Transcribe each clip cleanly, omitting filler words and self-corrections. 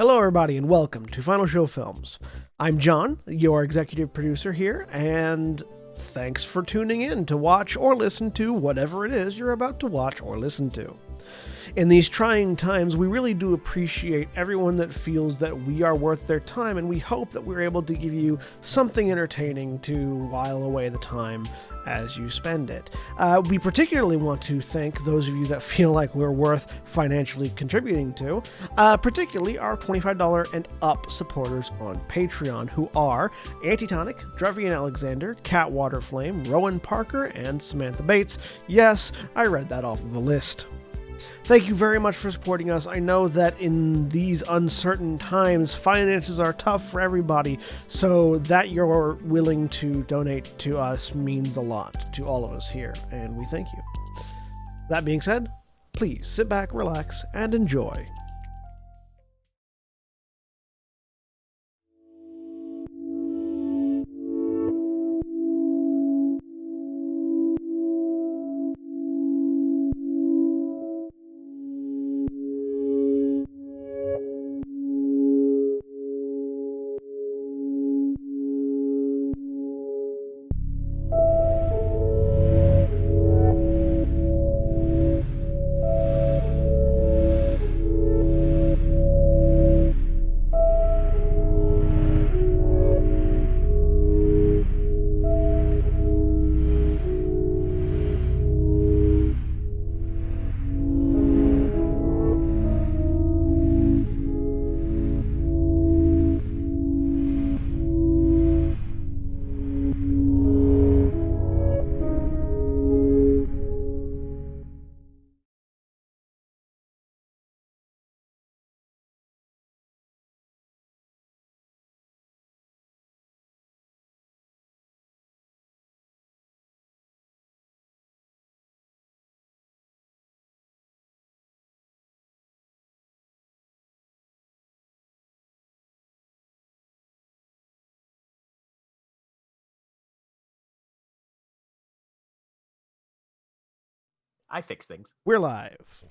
Hello, everybody, and welcome to Final Show Films. I'm John, your executive producer here, and thanks for tuning in to watch or listen to whatever it is you're about to watch or listen to. In these trying times, we really do appreciate everyone that feels that we are worth their time, and we hope that we're able to give you something entertaining to while away the time as you spend it. We particularly want to thank those of you that feel like we're worth financially contributing to, particularly our $25 and up supporters on Patreon, who are Antitonic, Drevian Alexander, Cat Waterflame, Rowan Parker, and Samantha Bates. Yes, I read that off of a list. Thank you very much for supporting us. I know that in these uncertain times, finances are tough for everybody, so that you're willing to donate to us means a lot to all of us here, and we thank you. That being said, please sit back, relax, and enjoy. I fix things. We're live.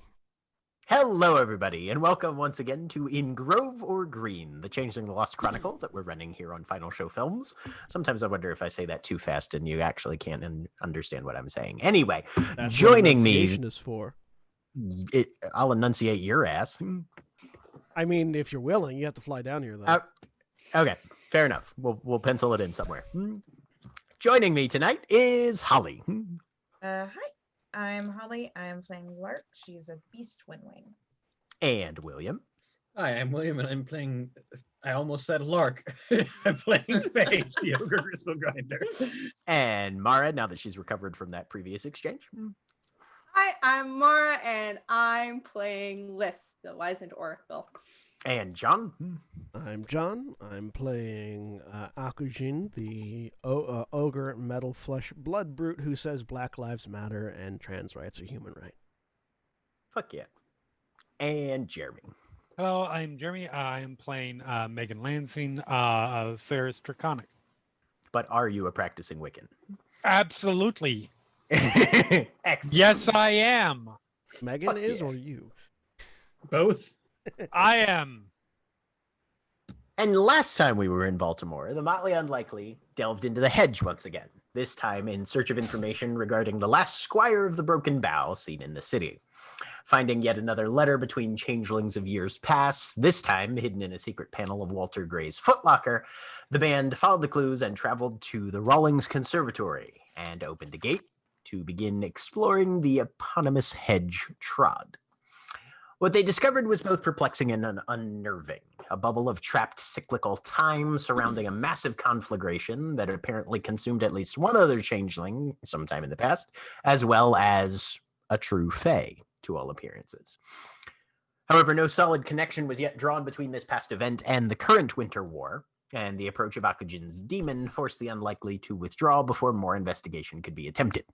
Hello, everybody, and welcome once again to In Grove or Green, the Changeling the Lost Chronicle that we're running here on Final Show Films. Sometimes I wonder if I say that too fast and you actually can't understand what I'm saying. Anyway, That's joining what me, enunciation is for. I'll enunciate your ass. I mean, if you're willing, you have to fly down here, though. Okay, fair enough. We'll pencil it in somewhere. Joining me tonight is Holly. Hi, I'm Holly. I'm playing Lark. She's a beast twinwing. And William. Hi, I'm William, and I'm playing. I almost said Lark. I'm playing Paige, the ogre crystal grinder. And Mara, now that she's recovered from that previous exchange. Hi, I'm Mara, and I'm playing Liz, the Wizened Oracle. And John. I'm John. I'm playing Akujin, the ogre metal flesh blood brute who says Black Lives Matter and trans rights are human right. Fuck yeah. And Jeremy. Hello, I'm Jeremy. I'm playing Megan Lansing, Ferris Draconic. But are you a practicing Wiccan? Absolutely. Excellent. Yes, I am. Megan Fuck is yeah. or you? Both. I am. And last time we were in Baltimore, the Motley Unlikely delved into the hedge once again, this time in search of information regarding the last squire of the Broken Bow seen in the city. Finding yet another letter between changelings of years past, this time hidden in a secret panel of Walter Gray's footlocker, the band followed the clues and traveled to the Rawlings Conservatory and opened a gate to begin exploring the eponymous hedge trod. What they discovered was both perplexing and unnerving. A bubble of trapped cyclical time surrounding a massive conflagration that apparently consumed at least one other changeling sometime in the past, as well as a true fae, to all appearances. However, no solid connection was yet drawn between this past event and the current winter war, and the approach of Akujin's demon forced the Unlikely to withdraw before more investigation could be attempted.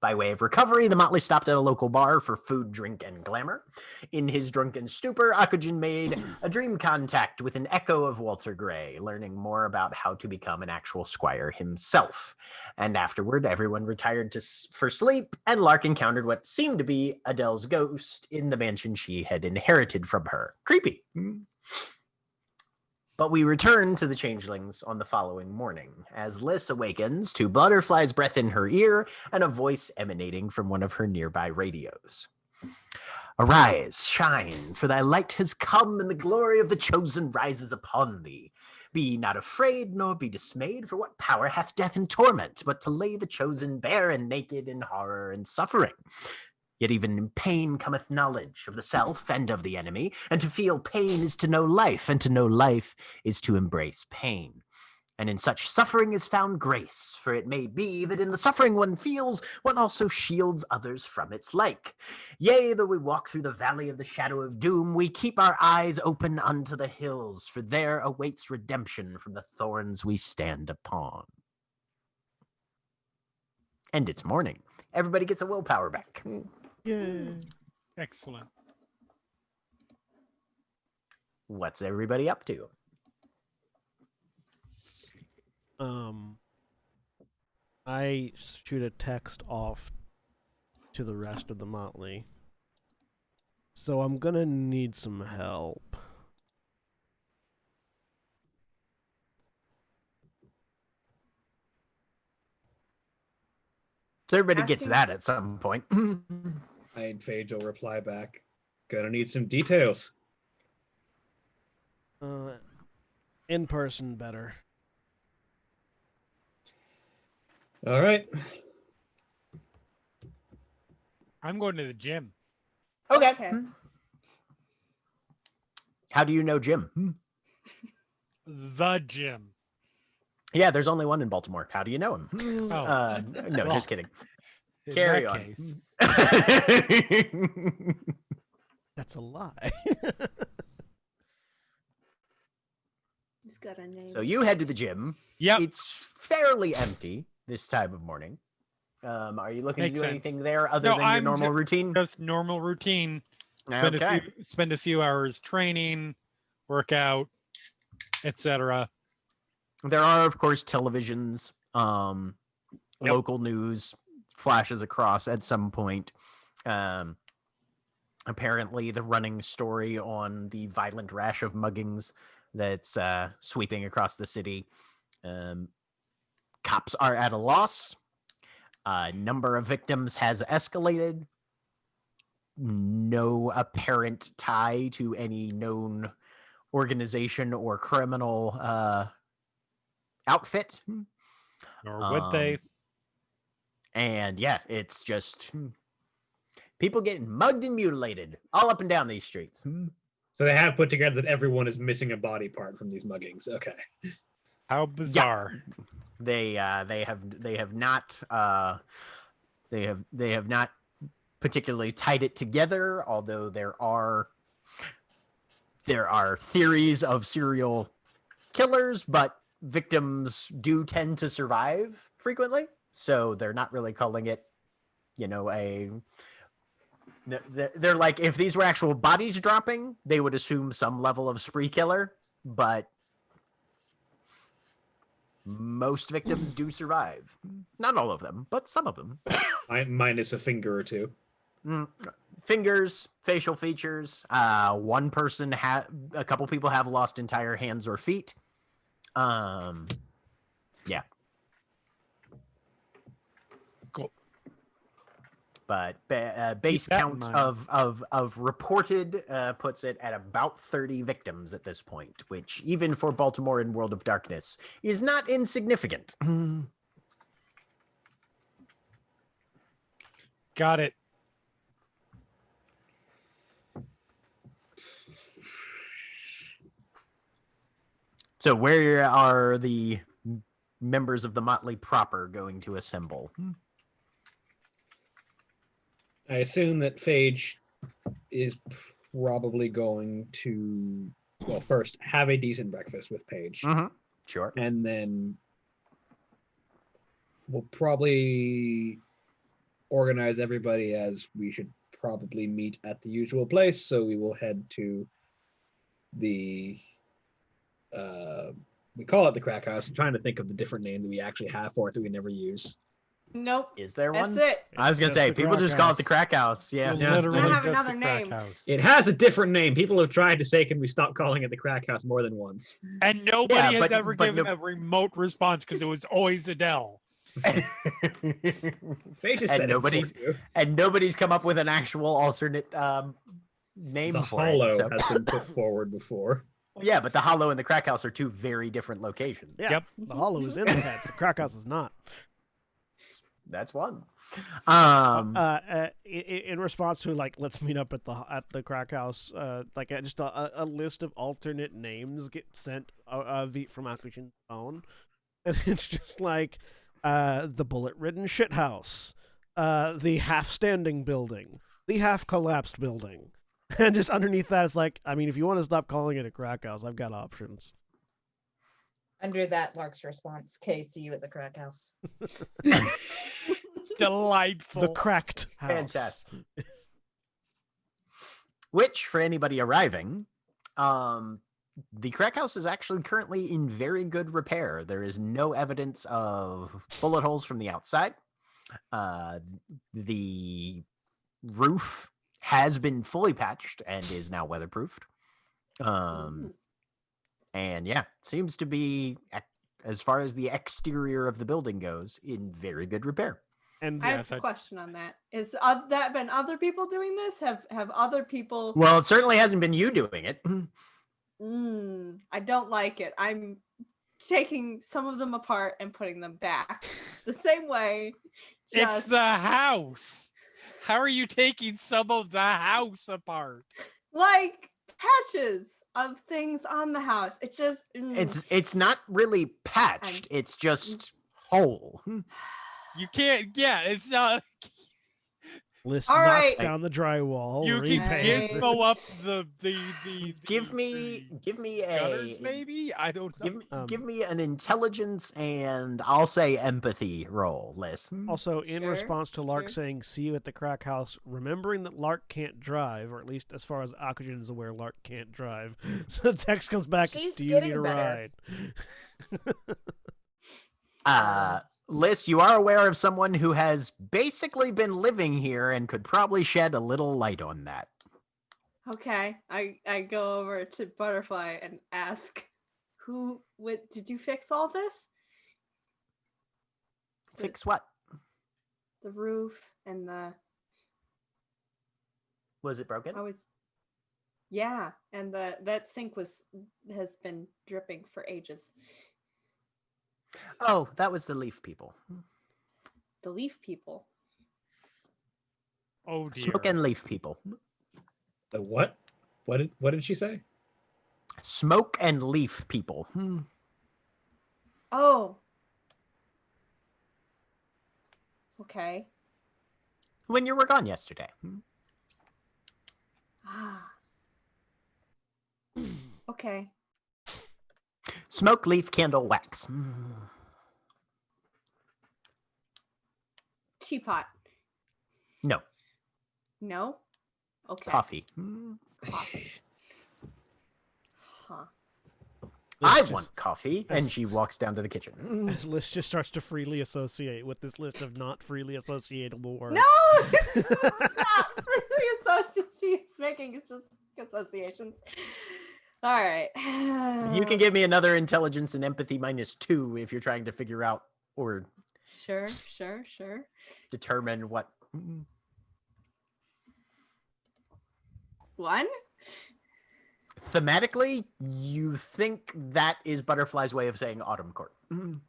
By way of recovery, the Motley stopped at a local bar for food, drink, and glamour. In his drunken stupor, Akujin made a dream contact with an echo of Walter Gray, learning more about how to become an actual squire himself. And afterward, everyone retired for sleep, and Lark encountered what seemed to be Adele's ghost in the mansion she had inherited from her. Creepy. But we return to the changelings on the following morning, as Liz awakens to butterfly's breath in her ear and a voice emanating from one of her nearby radios. Arise, shine, for thy light has come, and the glory of the chosen rises upon thee. Be not afraid, nor be dismayed, for what power hath death and torment, but to lay the chosen bare and naked in horror and suffering? Yet even in pain cometh knowledge of the self and of the enemy, and to feel pain is to know life, and to know life is to embrace pain. And in such suffering is found grace, for it may be that in the suffering one feels, one also shields others from its like. Yea, though we walk through the valley of the shadow of doom, we keep our eyes open unto the hills, for there awaits redemption from the thorns we stand upon. And it's morning. Everybody gets a willpower back. Yay. Excellent. What's everybody up to? I shoot a text off to the rest of the Motley. So I'm gonna need some help. So everybody gets Asking- that at some point. And Phage will reply back, gonna need some details. In person better. All right. I'm going to the gym. Okay. Okay. How do you know Jim? The gym. Yeah, there's only one in Baltimore. How do you know him? Oh. No, Well, just kidding. In Carry that on. case, That's a lie. He's got a name. So you head to the gym. Yep. It's fairly empty this time of morning. Are you looking Makes to do sense. anything there other No, than your I'm normal routine? Just normal routine. Spend Okay. spend a few hours training, workout, etc. There are, of course, televisions, Yep. local news flashes across at some point. Apparently, the running story on the violent rash of muggings that's sweeping across the city. Cops are at a loss. Number of victims has escalated. No apparent tie to any known organization or criminal outfit. Or would they? And yeah, it's just people getting mugged and mutilated all up and down these streets. So they have put together that everyone is missing a body part from these muggings. Okay. How bizarre. They have not particularly tied it together, although there are theories of serial killers, but victims do tend to survive frequently, so they're not really calling it, they're like, if these were actual bodies dropping, they would assume some level of spree killer, but most victims do survive. Not all of them, but some of them. Minus a finger or two. Fingers, facial features. One person a couple people have lost entire hands or feet. Yeah. Cool. But base that in count mind. of reported puts it at about 30 victims at this point, which even for Baltimore in World of Darkness is not insignificant. Got it. So where are the members of the Motley proper going to assemble? I assume that Phage is probably going to, well, first have a decent breakfast with Paige, Sure. and then we'll probably organize everybody as we should probably meet at the usual place. So we will head to the we call it the crack house. I'm trying to think of the different name that we actually have for it that we never use. Nope. Is there That's one? it. I was gonna Just say the people crack just call it house. the crack house. Yeah. Well, Yeah. literally I have just another the crack name. house. It has a different name. People have tried to say, can we stop calling it the crack house more than once? And nobody Yeah, has but- ever but given no- a remote response because it was always Adele. Fate has And said nobody's- it for you. and nobody's come up with an actual alternate name The for Hollow it. So. has been put forward before. Yeah, but the Hollow and the crack house are two very different locations. Yeah, Yep. the hollow is in the head. The crack house is not. That's one. In response to like, let's meet up at the crack house. Just a list of alternate names get sent from Akujin's phone, and it's just like the bullet-ridden shit house, the half-standing building, the half-collapsed building, and just underneath that, it's like, I mean, if you want to stop calling it a crack house, I've got options. Under that, Lark's response, "Okay, see you at the crack house." Delightful. The cracked house. Fantastic. Which, for anybody arriving, the crack house is actually currently in very good repair. There is no evidence of bullet holes from the outside. The roof has been fully patched and is now weatherproofed. And yeah, seems to be, as far as the exterior of the building goes, in very good repair. And I Yeah, have so- a question on that. Is that been other people doing this? Have other people? Well, it certainly hasn't been you doing it. I don't like it. I'm taking some of them apart and putting them back the same way. It's Just the house. How are you taking some of the house apart? like patches of things on the house. It's just It's not really patched. It's just whole. You can't. Yeah, it's not. List All knocks right. down the drywall. You can repaints. gizmo up the Give me gutters, a maybe. I don't know. give me an intelligence and I'll say empathy roll, Liz. Also, in Sure, response to Lark sure. saying, "See you at the crack house," remembering that Lark can't drive, or at least as far as Akujin is aware, Lark can't drive. So the text comes back, She's "Do you getting need a better. ride?" Liz, you are aware of someone who has basically been living here and could probably shed a little light on that. okay. I go over to Butterfly and ask, did you fix all this? Fix what? The roof and the Was it broken? yeah, and that sink has been dripping for ages. Oh, that was the leaf people. The leaf people. Oh dear. Smoke and leaf people. The what? What did she say? Smoke and leaf people. Oh. Okay. When you were gone yesterday. Ah. Okay. Smoke, leaf, candle, wax. Teapot. No, No? Okay. coffee. Coffee. Huh. I just- want coffee. And she walks down to the kitchen. This list just starts to freely associate with this list of not freely associatable words. No! Stop! Really associations making associations. All right. You can give me another intelligence and empathy -2 if you're trying to figure out or Sure. determine what. One? Thematically, you think that is Butterfly's way of saying autumn court.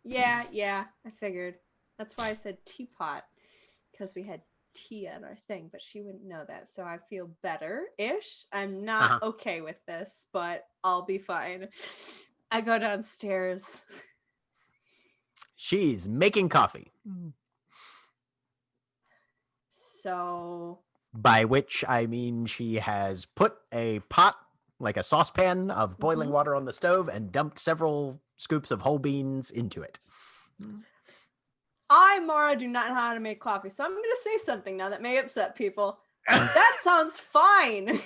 Yeah, I figured. That's why I said teapot, because we had tea at our thing, but she wouldn't know that, so I feel better-ish. I'm not okay with this, but I'll be fine. I go downstairs. She's making coffee, So, by which I mean she has put a pot, like a saucepan of boiling Mhm. water on the stove and dumped several scoops of whole beans into it. I, Mara, do not know how to make coffee, so I'm going to say something now that may upset people. That sounds fine.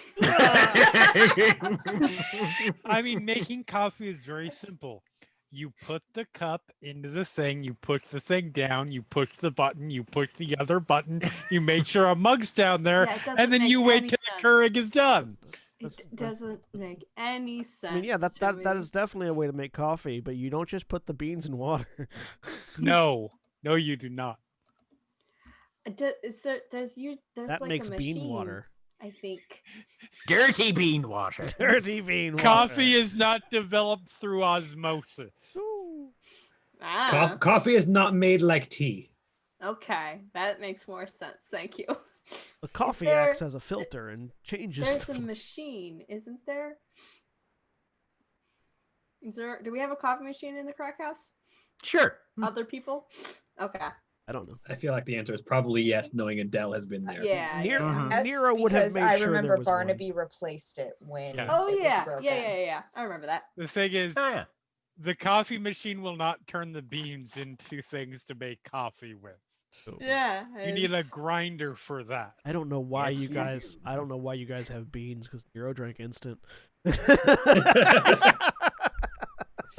I mean, making coffee is very simple. You put the cup into the thing, you push the thing down, you push the button, you push the other button, you make sure a mug's down there, Yeah, it doesn't and then make you wait any till sense. the Keurig is done. It doesn't make any sense. I mean, yeah, that to that me. is definitely a way to make coffee, but you don't just put the beans in water. No, you do not. There's That like makes a machine, bean water. I think. Dirty bean water. Dirty bean water. Coffee is not developed through osmosis. Ooh. Ah, Coffee is not made like tea. okay, that makes more sense. Thank you. The coffee there- acts as a filter and changes There's the a machine, isn't there? Do we have a coffee machine in the crack house? Sure. Other people? Okay. I don't know. I feel like the answer is probably yes, knowing Adele has been there. Yeah. Near- yeah. Yes, Nero would have because made I sure there remember was one. Barnaby replaced it when Yeah. Oh it was yeah. broken. Yeah. I remember that. The thing is, Oh, yeah. the coffee machine will not turn the beans into things to make coffee with. Yeah. You need a it's- grinder for that. I don't know why Yes, you you guys. I don't know why you guys have beans because Nero drank instant.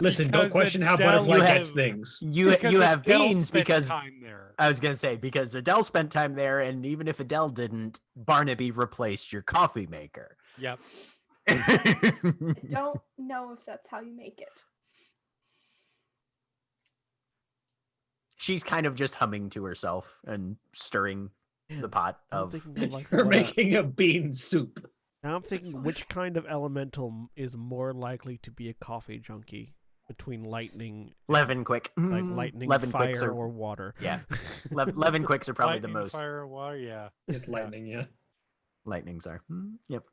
Listen, don't Because question how Adele Butterfly would gets have- things. You Because have Adele beans spent because time there. I was gonna say because Adele spent time there, and even if Adele didn't, Barnaby replaced your coffee maker. Yep. I don't know if that's how you make it. She's kind of just humming to herself and stirring the Man, pot I'm of. thinking of like You're what a- making a bean soup. now I'm thinking which kind of elemental is more likely to be a coffee junkie between lightning, Levin quick. like lightning, Levin fire, quicks are or water. yeah. Levin quicks are probably the Lightning, most. Fire, water, yeah. It's lightning, yeah. Lightnings are. Yep.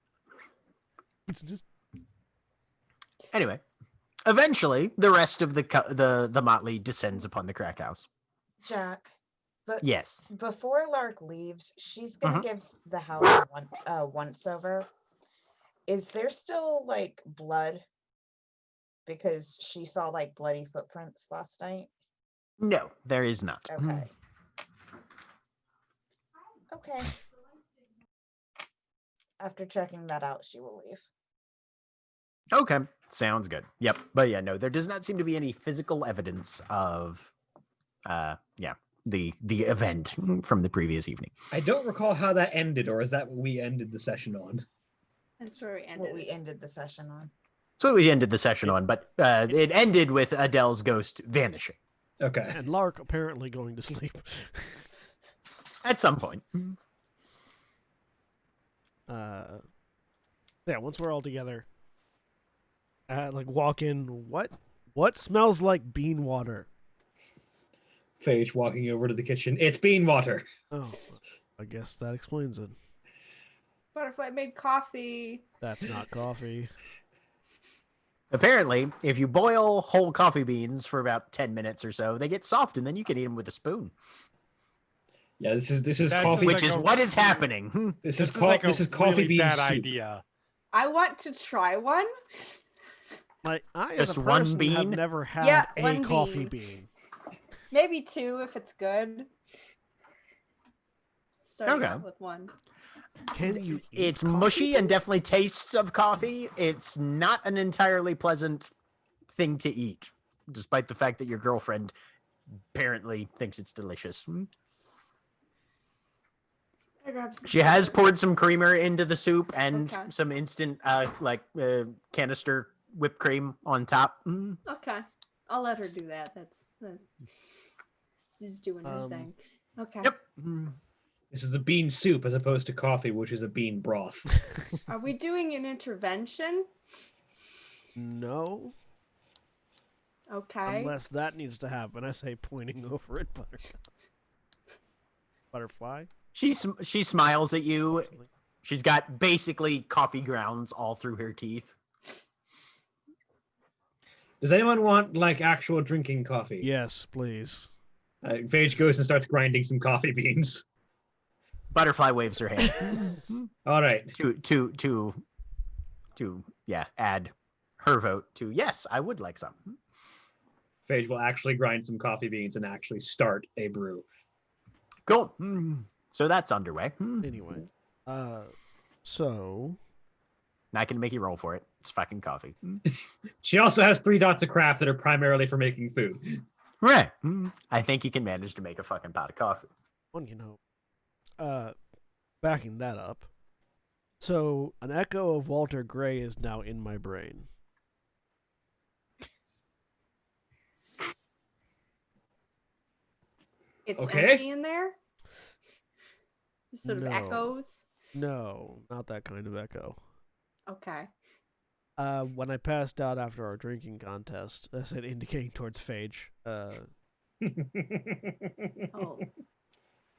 Anyway, eventually the rest of the motley descends upon the crack house. Jack, but Yes. before Lark leaves, she's gonna Mhm. give the house once over. Is there still like blood? Because she saw like bloody footprints last night. No, there is not. Okay. Okay. After checking that out, she will leave. Okay, sounds good. Yep, but yeah, no, there does not seem to be any physical evidence of, the event from the previous evening. I don't recall how that ended, or is that what we ended the session on? That's where we ended. What we ended the session on. That's what we ended the session on, but it ended with Adele's ghost vanishing Okay. And Lark apparently going to sleep. at some point. Yeah, once we're all together, like walk in. What smells like bean water? Phage walking over to the kitchen. It's bean water. Oh, I guess that explains it. Butterfly made coffee. That's not coffee. Apparently, if you boil whole coffee beans for about 10 minutes or so, they get soft, and then you can eat them with a spoon, Yeah, this is That coffee. which like is a- what is happening. This is like a this is coffee really bean bad soup. idea. I want to try one. Like I, as Just a one person, have bean? never had Yeah, a one coffee bean. bean. Maybe two if it's good. Starting Okay. out with one. Can you? Eat It's coffee mushy and beans? definitely tastes of coffee. It's not an entirely pleasant thing to eat, despite the fact that your girlfriend apparently thinks it's delicious. I grabbed some She has poured some creamer into the soup and Okay. some instant canister whipped cream on top. Okay. I'll let her do that. She's doing her Um, thing. Okay. Yep. This is a bean soup as opposed to coffee, which is a bean broth. Are we doing an intervention? No, Okay. unless that needs to happen. I say pointing over at Butterfly. She smiles at you. She's got basically coffee grounds all through her teeth. Does anyone want like actual drinking coffee? Yes, please. Phage goes and starts grinding some coffee beans. Butterfly waves her hand All right. to add her vote to yes, I would like some. Phage will actually grind some coffee beans and actually start a brew. Cool. So that's underway. Anyway, so I can make you roll for it. It's fucking coffee. She also has 3 dots of craft that are primarily for making food. Right. I think you can manage to make a fucking pot of coffee. one can hope. Backing that up. So an echo of Walter Gray is now in my brain. It's Okay. empty in there. Just sort of No. echoes. No, not that kind of echo. Okay. When I passed out after our drinking contest, I said indicating towards Phage. Oh.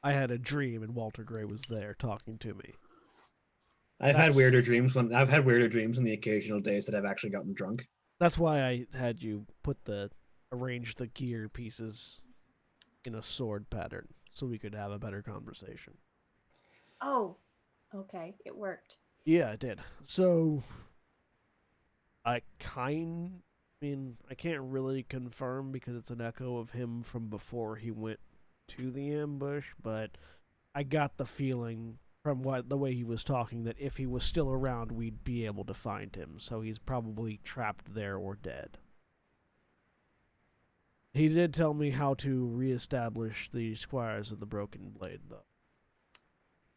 I had a dream and Walter Gray was there talking to me. I've That's- had weirder dreams when I've had weirder dreams on the occasional days that I've actually gotten drunk. That's why I had you arrange the gear pieces in a sword pattern so we could have a better conversation. Oh. Okay. It worked. Yeah, it did. So I can't really confirm because it's an echo of him from before he went to the ambush, but I got the feeling from the way he was talking that if he was still around, we'd be able to find him. So he's probably trapped there or dead. He did tell me how to reestablish the Squires of the Broken Blade, though.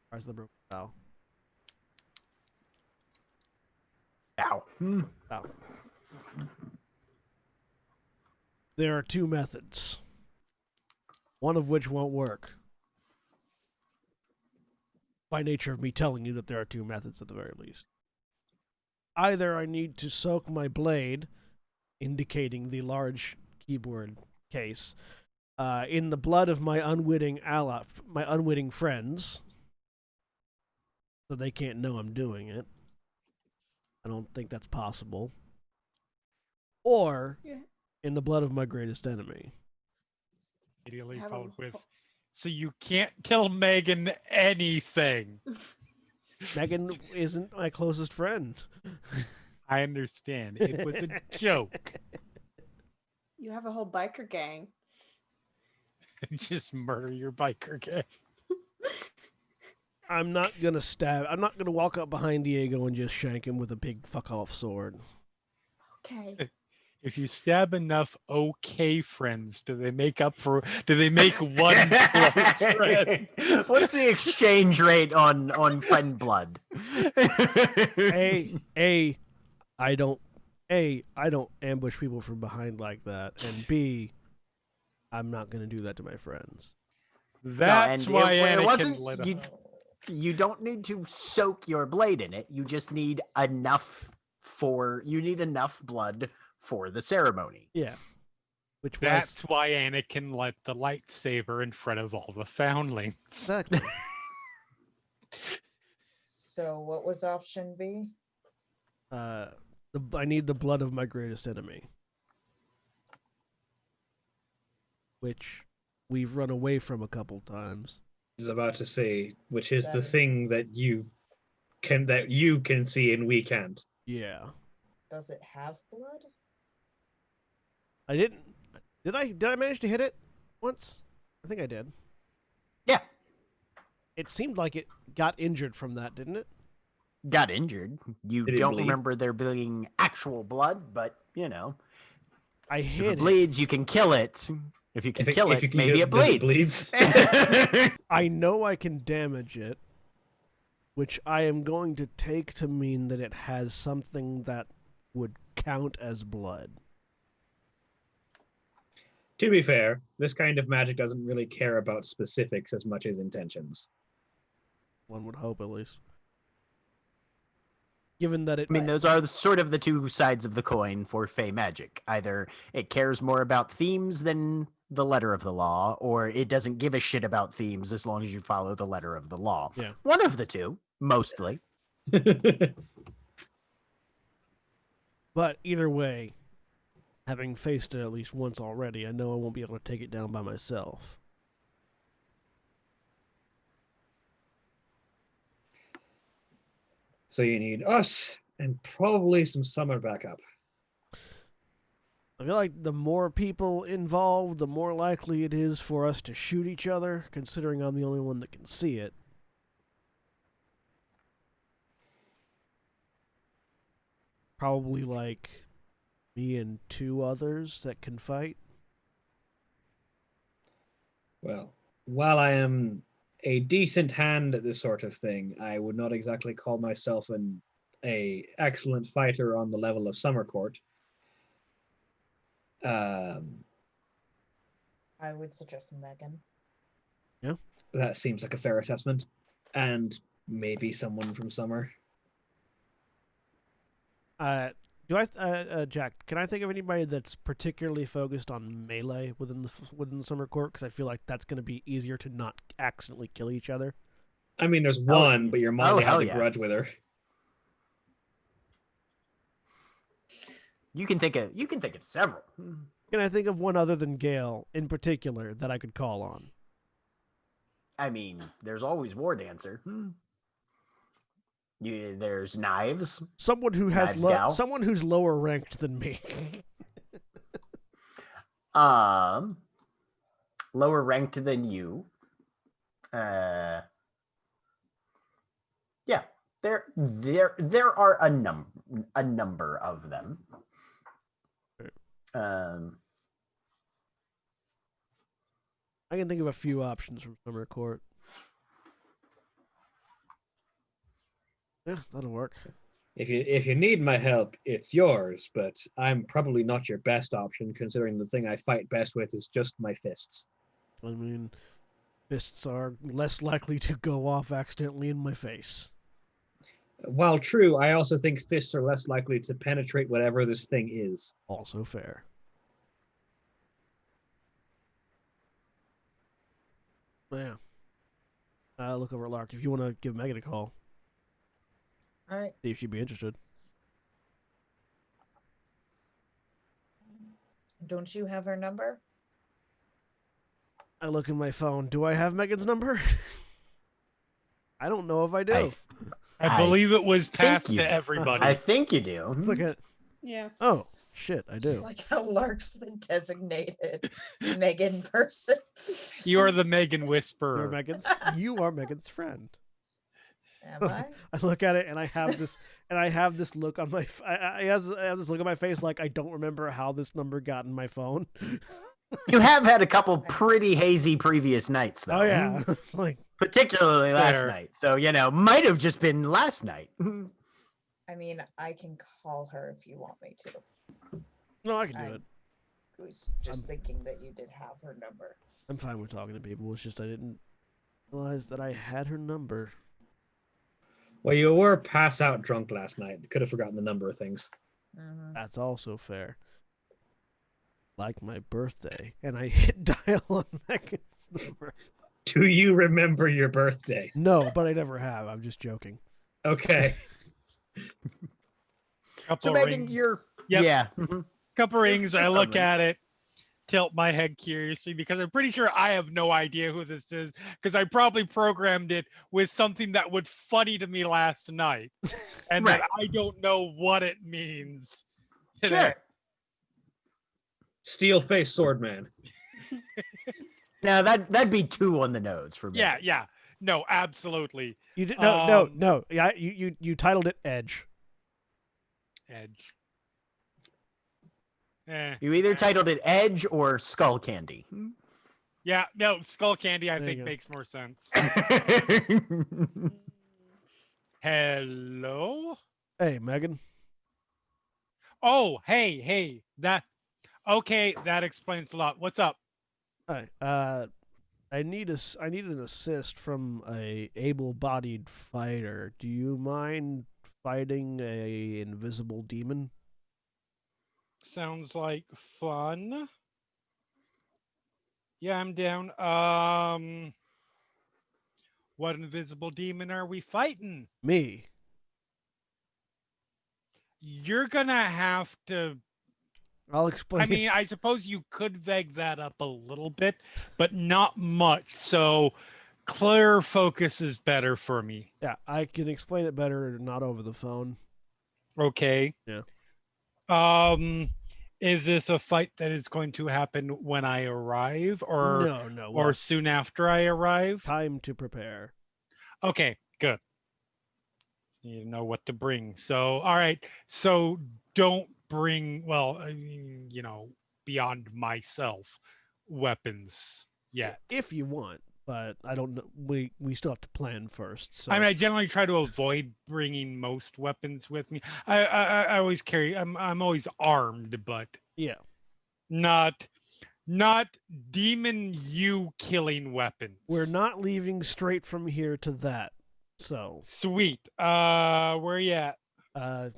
Squires of the Broken Bow. Ow. Bow. There are 2 methods, one of which won't work. By nature of me telling you that there are 2 methods at the very least. Either I need to soak my blade, indicating the large keyboard case, in the blood of my unwitting friends, so they can't know I'm doing it. I don't think that's possible. Or in the blood of my greatest enemy. Immediately Have a followed with, whole- so you can't tell Megan anything. Megan isn't my closest friend. I understand. It was a joke. You have a whole biker gang. Just murder your biker gang. I'm not gonna walk up behind Diego and just shank him with a big fuck off sword. Okay. If you stab enough okay friends, do they make one close friend? What's the exchange rate on friend blood? I don't ambush people from behind like that, and B, I'm not gonna do that to my friends. That's why it Anakin wasn't. lit up. You don't need to soak your blade in it. You just need enough blood for the ceremony. Yeah, which That's why Anakin lit the lightsaber in front of all the foundlings. exactly. So what was option B? I need the blood of my greatest enemy, which we've run away from a couple times. I was about to say, which is the That- thing that you can see and we can't. Yeah, Does it have blood? I didn't. Did I manage to hit it once? I think I did. Yeah, It seemed like it got injured from that, didn't it? got injured. You Did it don't bleed? remember there being actual blood, but I if hit it it. bleeds, you can kill it. If you can kill if it, you can maybe get- it does bleeds. I know I can damage it, which I am going to take to mean that it has something that would count as blood. To be fair, this kind of magic doesn't really care about specifics as much as intentions. One would hope, at least. Given that it, I mean, those are sort of the 2 sides of the coin for Fey magic. Either it cares more about themes than the letter of the law, or it doesn't give a shit about themes as long as you follow the letter of the law. Yeah. One of the 2, mostly. but either way, having faced it at least once already, I know I won't be able to take it down by myself. So you need us and probably some summer backup. I feel like the more people involved, the more likely it is for us to shoot each other, considering I'm the only one that can see it. Probably like me and 2 others that can fight. Well, while I am a decent hand at this sort of thing, I would not exactly call myself a excellent fighter on the level of Summer Court. I would suggest Megan. That seems like a fair assessment. And maybe someone from Summer. Jack, can I think of anybody that's particularly focused on melee within the Summer Court? Because I feel like that's going to be easier to not accidentally kill each other. I mean, there's one, but your Molly has hell a yeah. grudge with her. You can think of several. Can I think of one other than Gale in particular that I could call on? I mean, there's always War Dancer. There's Knives. Someone who has Knives Gal. someone who's lower ranked than me. Lower ranked than you. Yeah, there are a number of them. I can think of a few options from Summer Court. Yeah, that'll work. If you need my help, it's yours, but I'm probably not your best option, considering the thing I fight best with is just my fists. I mean, fists are less likely to go off accidentally in my face. While true, I also think fists are less likely to penetrate whatever this thing is. Also fair. Yeah. Look over at Lark. If you want to give Megan a call, All right. see if she'd be interested. Don't you have her number? I look in my phone. Do I have Megan's number? I don't know if I do. I believe it was passed you to do. everybody. I think you do. Look at. Yeah. Oh shit! I Just do. like how Lark's the designated Megan person. You are the Megan You're Whisperer. Megan's. You are Megan's friend. Am I? I look at it and I have this look on my. I have this look on my face like I don't remember how this number got in my phone. You have had a couple pretty hazy previous nights, though. Oh yeah, it's like Particularly last Fair. night. So, might have just been last night. I mean, I can call her if you want me to. no, I can do I it. was just thinking that you did have her number. I'm fine with talking to people. It's just I didn't realize that I had her number. Well, you were pass out drunk last night. Could have forgotten the number of things. Mhm. That's also fair. Like my birthday, and I hit dial on Megan's number. Do you remember your birthday? No, but I never have. I'm just joking. Okay. Couple So, Megan, rings. you're... Yep. Yeah. Couple rings. I you're look friendly. at it, tilt my head curiously because I'm pretty sure I have no idea who this is because I probably programmed it with something that was funny to me last night, and that Right. I don't know what it means today. Sure. Steel face sword man. Now, that'd be 2 on the nose for me. Yeah. No, absolutely. You did Um, no. Yeah, you titled it Edge. Edge. You either titled it Edge or Skull Candy. Yeah, no, Skull Candy I There you think go. makes more sense. Hello? Hey, Megan. Oh, hey, that explains a lot. What's up? Hi. I need an assist from a able-bodied fighter. Do you mind fighting a invisible demon? Sounds like fun. Yeah, I'm down. What invisible demon are we fighting? Me. You're gonna have to. I'll explain. I mean, I suppose you could vague that up a little bit, but not much. So clear focus is better for me. yeah, I can explain it better, not over the phone. Okay. Yeah. Is this a fight that is going to happen when I arrive, or No. or Well, soon after I arrive? time to prepare. Okay, good. You know what to bring. So, all right. So don't bring, well, beyond myself, weapons yet. If you want, but I don't know. We still have to plan first. So I mean, I generally try to avoid bringing most weapons with me. I always carry. I'm always armed, but yeah, not demon you killing weapons. we're not leaving straight from here to that. So Sweet. Where you at? the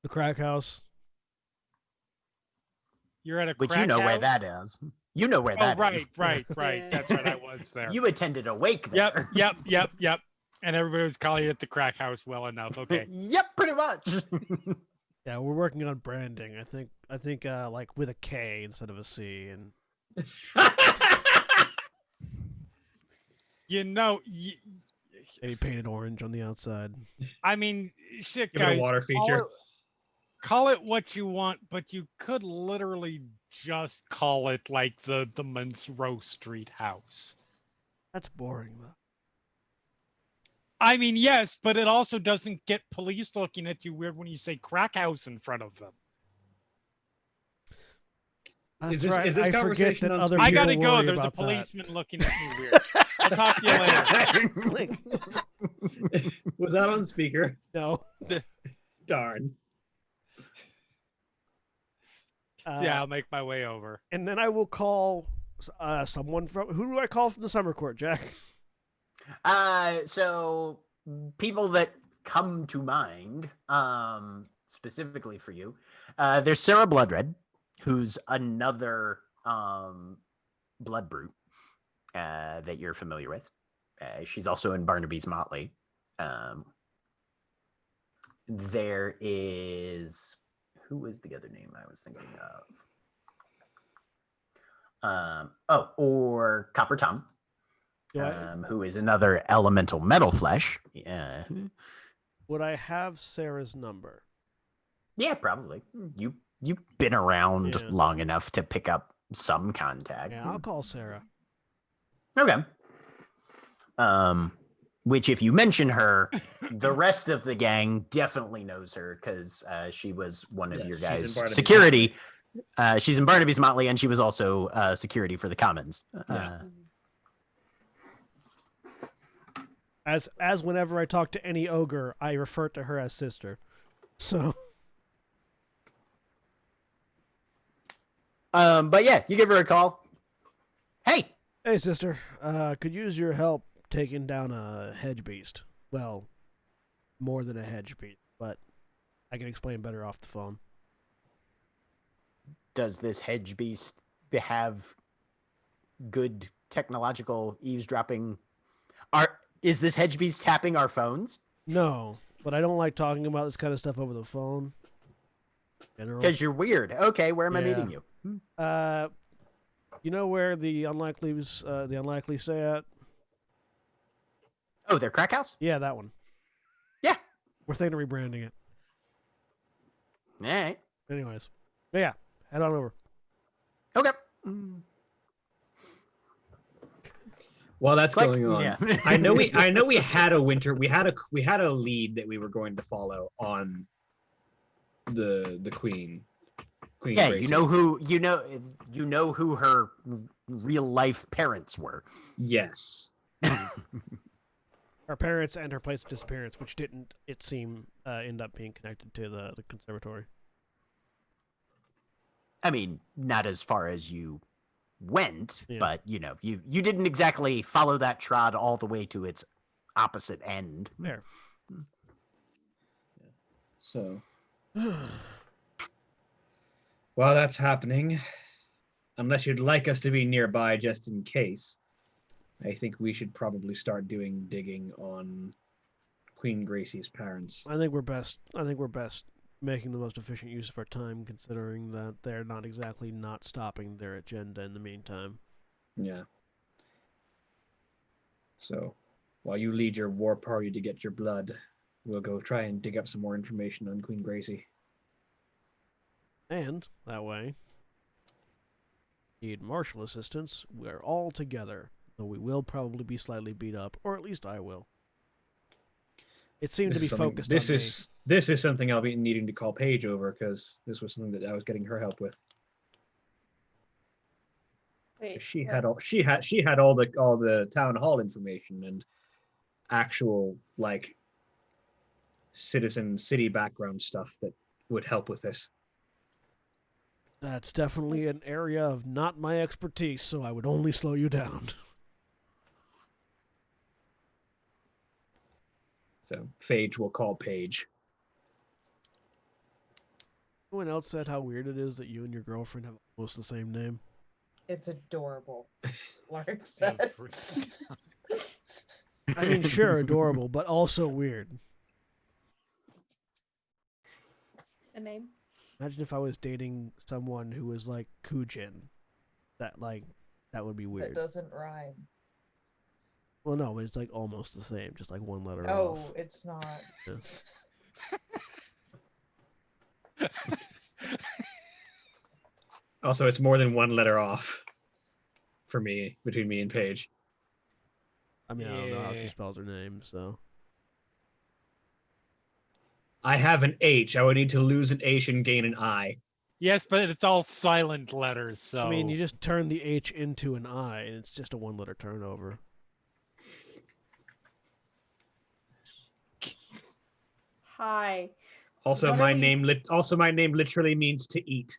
crack house. You're at a Which crack you know house? where that is. You know where that is. Right. Yeah. That's right. I was there. You attended a wake there. Yep. And everybody was calling it the crack house well enough. Okay. Yep, pretty much. Yeah, we're working on branding. I think like with a K instead of a C, and maybe painted orange on the outside. I mean, shit, Give it a guys. water feature. Call it what you want, but you could literally just call it like the Monroe Street house. That's boring though. I mean, yes, but it also doesn't get police looking at you weird when you say crack house in front of them. That's this- right. is this I forget conversation that on other speaker? I people gotta go. worry There's a about that. policeman looking at me weird. I'll talk to you later. Was that on speaker? No. Darn. Yeah, I'll make my way over. And then I will call someone from. Who do I call from the summer court, Jack? So people that come to mind, specifically for you, there's Sarah Bloodred, who's another blood brute that you're familiar with. She's also in Barnaby's Motley. There is, who was the other name I was thinking of? Or Copper Tom. Who is another elemental metal flesh. Yeah. Would I have Sarah's number? Yeah, probably. You've been around Yeah. long enough to pick up some contact. Yeah, I'll call Sarah. Okay. Which if you mention her, the rest of the gang definitely knows her because she was one of Yeah, your she's in guys' Barnaby's security. She's in Barnaby's Motley, and she was also security for the Commons. Yeah. As whenever I talk to any ogre, I refer to her as sister. So But yeah, you give her a call. Hey, hey sister, could use your help taking down a hedge beast. Well, more than a hedge beast, but I can explain better off the phone. does this hedge beast have good technological eavesdropping? Is this hedge beast tapping our phones? No, but I don't like talking about this kind of stuff over the phone. General. Because you're weird. Okay, where am I Yeah. meeting you? You know where the unlikely stay at? Oh, their crack house? Yeah, that one. Yeah. We're thinking of rebranding it. All right. Anyways, but yeah, head on over. Okay. While that's Click. going on, Yeah. I know we had a we had a lead that we were going to follow on the Queen. Yeah, Gracie. you know who her real life parents were. Yes. Her parents and her place of disappearance, which didn't, it seem, end up being connected to the conservatory. I mean, not as far as you went, Yeah. but you didn't exactly follow that trod all the way to its opposite end. There. So while that's happening, unless you'd like us to be nearby just in case, I think we should probably start doing digging on Queen Gracie's parents. I think we're best making the most efficient use of our time, considering that they're not exactly not stopping their agenda in the meantime. Yeah. So while you lead your war party to get your blood, we'll go try and dig up some more information on Queen Gracie. And that way, need martial assistance, we're all together. Though we will probably be slightly beat up, or at least I will. It seemed to be focused on me. This is something I'll be needing to call Paige over, because this was something that I was getting her help with. Wait, She what? had all the town hall information and actual like city background stuff that would help with this. That's definitely an area of not my expertise, so I would only slow you down. So Phage will call Paige. Anyone else said how weird it is that you and your girlfriend have almost the same name? It's adorable, Lark says. I mean, sure, adorable, but also weird. The name? Imagine if I was dating someone who was like Kujin. That would be That weird. doesn't rhyme. Well, no, but it's like almost the same, just like one letter Oh, off. it's not. Yeah. Also, it's more than one letter off for me, between me and Paige. I mean, I don't know how she Yeah. spells her name, so. I have an H. I would need to lose an H and gain an I. Yes, but it's all silent letters, so I mean, you just turn the H into an I, and it's just a one-letter turnover. Hi. Also, What are my we- name literally means to eat.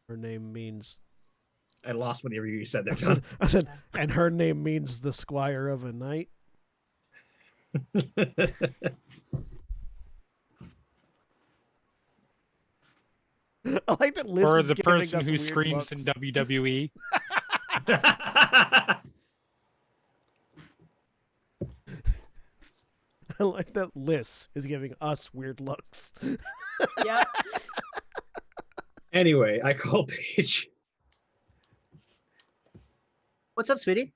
Her name means. I lost whatever you said there, John. I said, and her name means the squire of a knight. I like that Liz for is the giving person us who weird screams in looks. WWE. I like that Liz is giving us weird looks. Yep. Anyway, I call Paige. What's up, sweetie?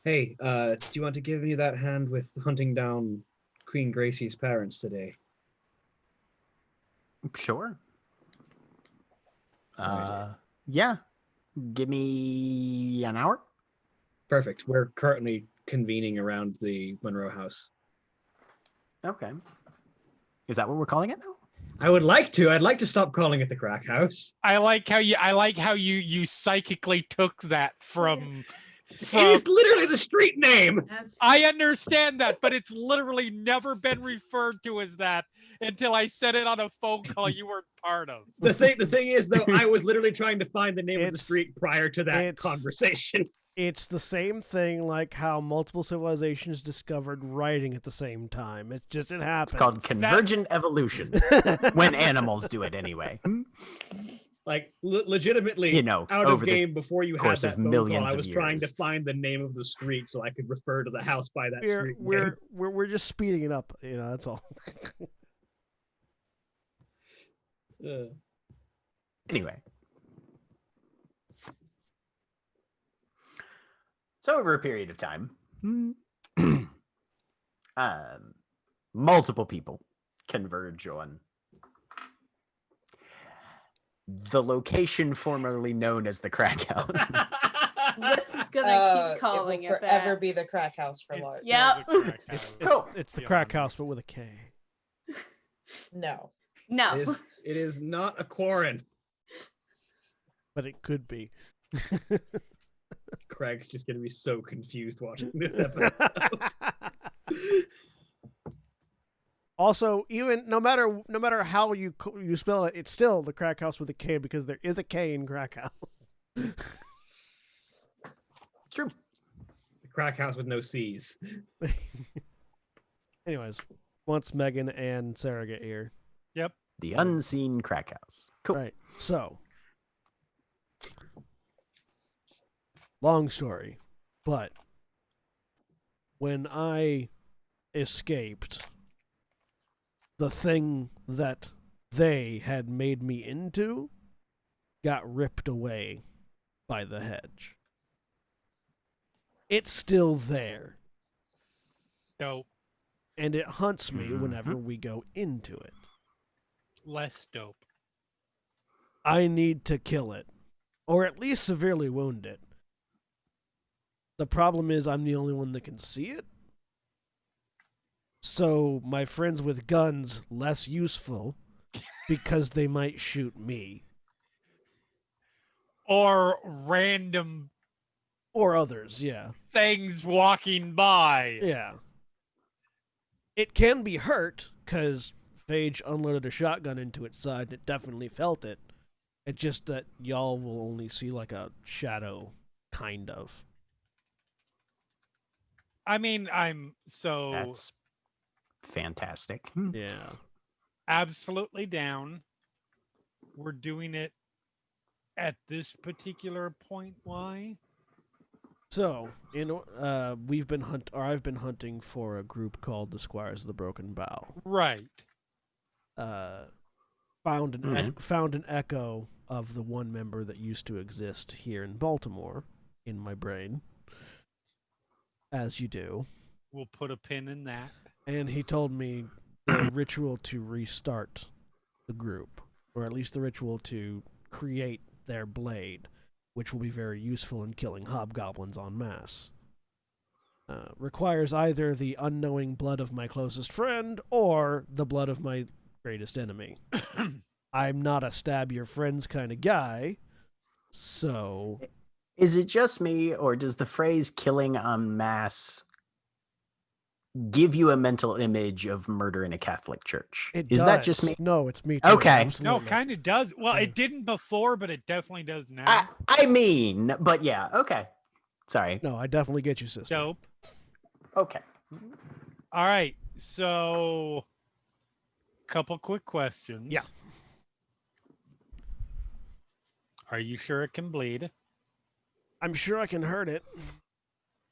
Hey, do you want to give me that hand with hunting down Queen Gracie's parents today? Sure. Right. Yeah. Give me an hour. Perfect. We're currently convening around the Monroe house. Okay. Is that what we're calling it now? I would like to. I'd like to stop calling it the crack house. I like how you psychically took that from It is literally the street name. I understand that, but it's literally never been referred to as that until I said it on a phone call you weren't part of. The thing is, though, I was literally trying to find the name of the It's- street prior to that it's- conversation. It's the same thing like how multiple civilizations discovered writing at the same time. It happens. It's called convergent evolution. When animals do it anyway. Like legitimately, You know, out of over the game before you had course that of phone call, millions I of was trying to years. find the name of the street so I could refer to the house by that street name. We're just speeding it up, that's all. Anyway. So over a period of time, multiple people converge on the location formerly known as the crack house. This is gonna keep calling it will it forever that. be the crack house for Lark. Yep. It's the crack house, but with a K. No. No. It is not a quarren. But it could be. Craig's just gonna be so confused watching this episode. Also, even no matter how you spell it, it's still the crack house with a K because there is a K in crack house. It's true. The crack house with no C's. Anyways, once Megan and Sarah get here. The unseen crack house. Cool. Right. So, long story, but when I escaped, the thing that they had made me into got ripped away by the hedge. It's still there, Dope. and it hunts me Mhm. whenever we go into it. less dope. I need to kill it, or at least severely wound it. The problem is I'm the only one that can see it. So my friends with guns, less useful because they might shoot me. Or random Or others, yeah. things walking by. Yeah. It can be hurt, because Phage unloaded a shotgun into its side and it definitely felt it. It's just that y'all will only see like a shadow, kind of. I mean, I'm so That's fantastic. Yeah. absolutely down. We're doing it at this particular point. Why? So, I've been hunting for a group called the Squires of the Broken Bow. Right. Found an echo of the one member that used to exist here in Baltimore in my brain, as you do. We'll put a pin in that. And he told me the ritual to restart the group, or at least the ritual to create their blade, which will be very useful in killing hobgoblins en masse. Requires either the unknowing blood of my closest friend or the blood of my greatest enemy. I'm not a stab your friends kind of guy, so... Is it just me, or does the phrase killing en masse give you a mental image of murder in a Catholic church? Is that just me? No, it's me too. Okay. Absolutely. No, kind of does. Well, Yeah. it didn't before, but it definitely does now. I mean, but yeah, okay. Sorry. No, I definitely get you, sister. Dope. Okay. All right. So, couple quick questions. Yeah. Are you sure it can bleed? I'm sure I can hurt it,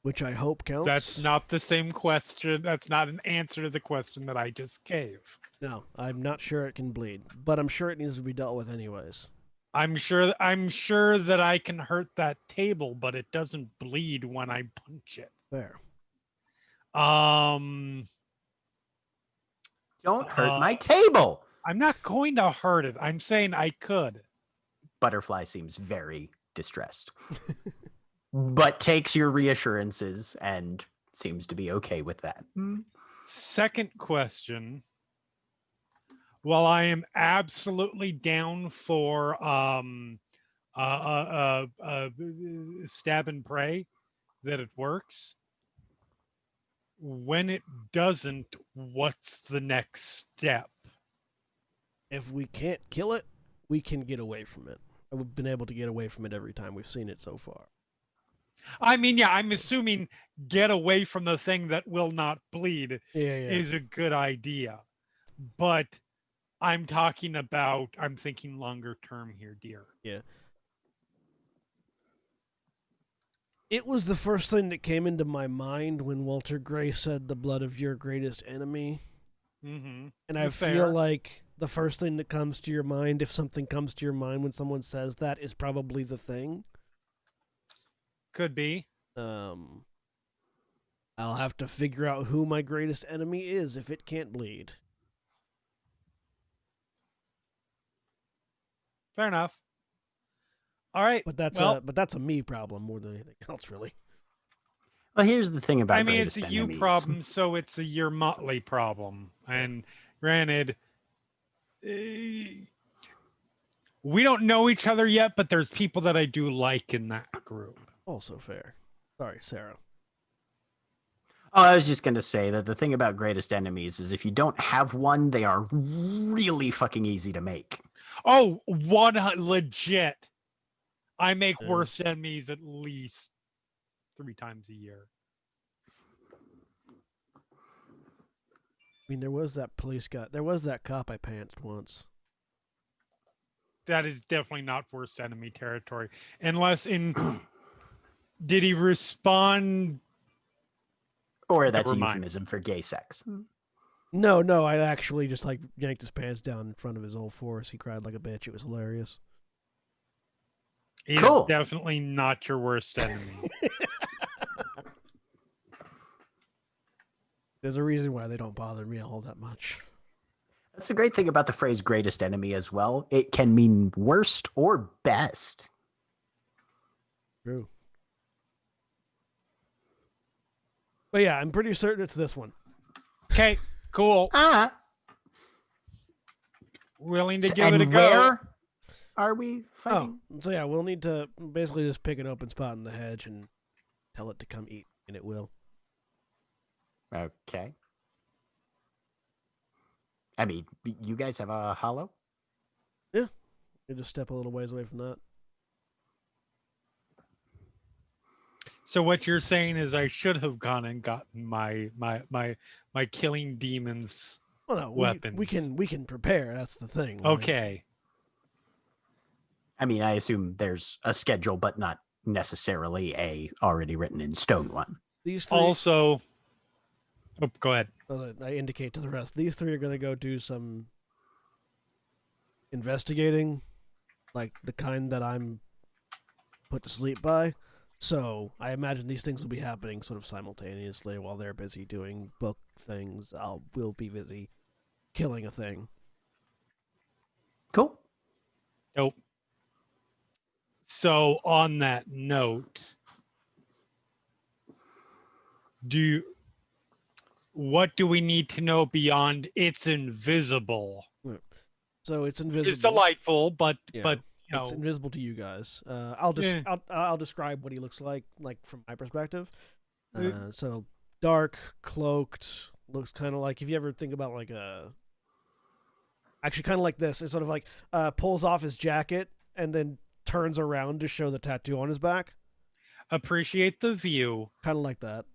which I hope counts. That's not the same question. That's not an answer to the question that I just gave. No, I'm not sure it can bleed, but I'm sure it needs to be dealt with anyways. I'm sure that I can hurt that table, but it doesn't bleed when I punch it. There. Don't hurt my table. I'm not going to hurt it. I'm saying I could. Butterfly seems very distressed, but takes your reassurances and seems to be okay with that. Second question. While I am absolutely down for stab and pray, that it works. When it doesn't, what's the next step? If we can't kill it, we can get away from it. We've been able to get away from it every time we've seen it so far. I mean, yeah, I'm assuming get away from the thing that will not bleed is a good idea. But I'm thinking longer term here, dear. Yeah. It was the first thing that came into my mind when Walter Gray said the blood of your greatest enemy. Mm-hmm. And I feel like the first thing that comes to your mind, if something comes to your mind when someone says that, is probably the thing. Could be. I'll have to figure out who my greatest enemy is if it can't bleed. Fair enough. All right. But that's a me problem more than anything else, really. Well, here's the thing about it's a greatest you enemies. problem, so it's a your motley problem. And granted, we don't know each other yet, but there's people that I do like in that group. Also fair. Sorry, Sarah. Oh, I was just going to say that the thing about greatest enemies is if you don't have one, they are really fucking easy to make. Oh, legit. I make worst enemies at least 3 times a year. I mean, there was that cop I pantsed once. That is definitely not worst enemy territory. Unless did he respond? Or that's Never a mind. euphemism for gay sex. No, I actually just yanked his pants down in front of his old force. He cried like a bitch. It was hilarious. He's Cool. definitely not your worst enemy. There's a reason why they don't bother me all that much. That's the great thing about the phrase greatest enemy as well. It can mean worst or best. True. But yeah, I'm pretty certain it's this one. Okay, cool. Willing to give it a And go. where are we fighting? So yeah, we'll need to basically just pick an open spot in the hedge and tell it to come eat, and it will. Okay. I mean, you guys have a hollow? You just step a little ways away from that. So what you're saying is I should have gone and gotten my killing demons. Well, no, weapons. we can prepare. That's the thing. Like, Okay. I mean, I assume there's a schedule, but not necessarily a already written in stone one. these three. Also, oh, go ahead. I indicate to the rest. These three are going to go do some investigating, like the kind that I'm put to sleep by. So I imagine these things will be happening sort of simultaneously while they're busy doing book things. We'll be busy killing a thing. Cool. Nope. So on that note, what do we need to know beyond it's invisible? So it's invisible. It's delightful, but you it's know, invisible to you guys. I'll describe what he looks like from my perspective. So dark, cloaked, looks kind of like, if you ever think about like actually kind of like this. It's sort of like pulls off his jacket and then turns around to show the tattoo on his back. appreciate the view, Kind of like that.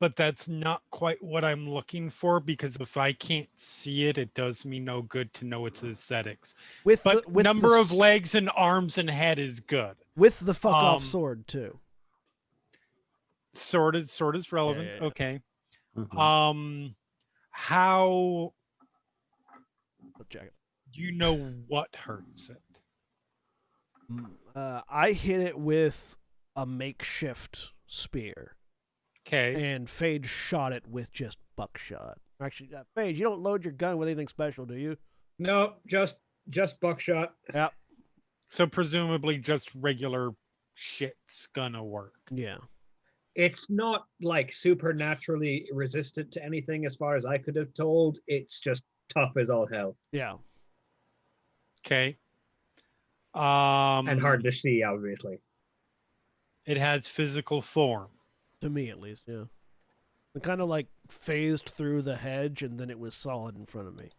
but that's not quite what I'm looking for, because if I can't see it, it does me no good to know its aesthetics. But number of legs and arms and head is good. With the fuck off sword too. Sword is relevant. Yeah. Okay. Mm-hmm. How The jacket. you know what hurts it? I hit it with a makeshift spear. Okay. And Phage shot it with just buckshot. Actually, Phage, you don't load your gun with anything special, do you? No, just buckshot. Yeah. So presumably just regular shit's gonna work. Yeah. It's not like supernaturally resistant to anything as far as I could have told. It's just tough as all hell. Yeah. Okay. And hard to see, obviously. It has physical form. To me, at least, yeah. It kind of like phased through the hedge, and then it was solid in front of me.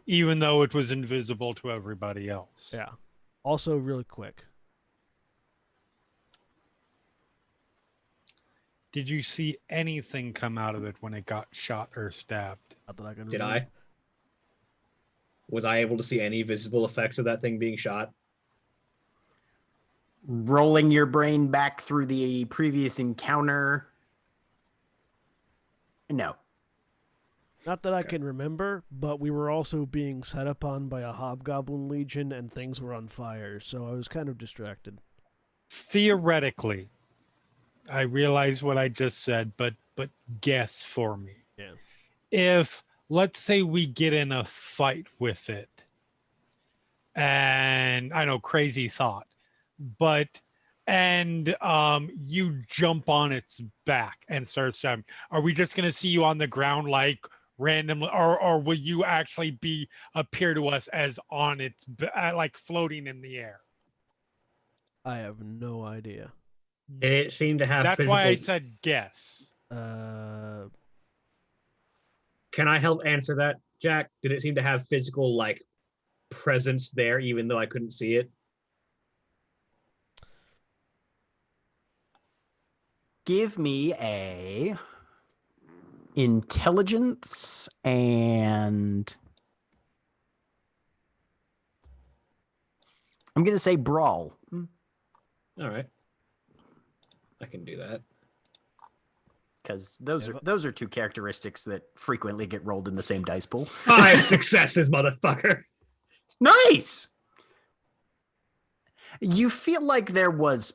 Even though it was invisible to everybody else. Yeah. Also, really quick. Did you see anything come out of it when it got shot or stabbed? Not that I can Did remember. I? Was I able to see any visible effects of that thing being shot? Rolling your brain back through the previous encounter. No. Not that I can remember, but we were also being set upon by a hobgoblin legion, and things were on fire, so I was kind of distracted. Theoretically, I realize what I just said, but guess for me. Yeah. If, let's say, we get in a fight with it, and I know, crazy thought, and you jump on its back and start stabbing, are we just going to see you on the ground like randomly, or will you actually appear to us as on its like floating in the air? I have no idea. Did it seem to have That's physical... why I said guess. Can I help answer that, Jack? Did it seem to have physical, like, presence there, even though I couldn't see it? Give me a intelligence and I'm going to say brawl. All right. I can do that. Because those are two characteristics that frequently get rolled in the same dice pool. 5 successes, motherfucker. Nice. You feel like there was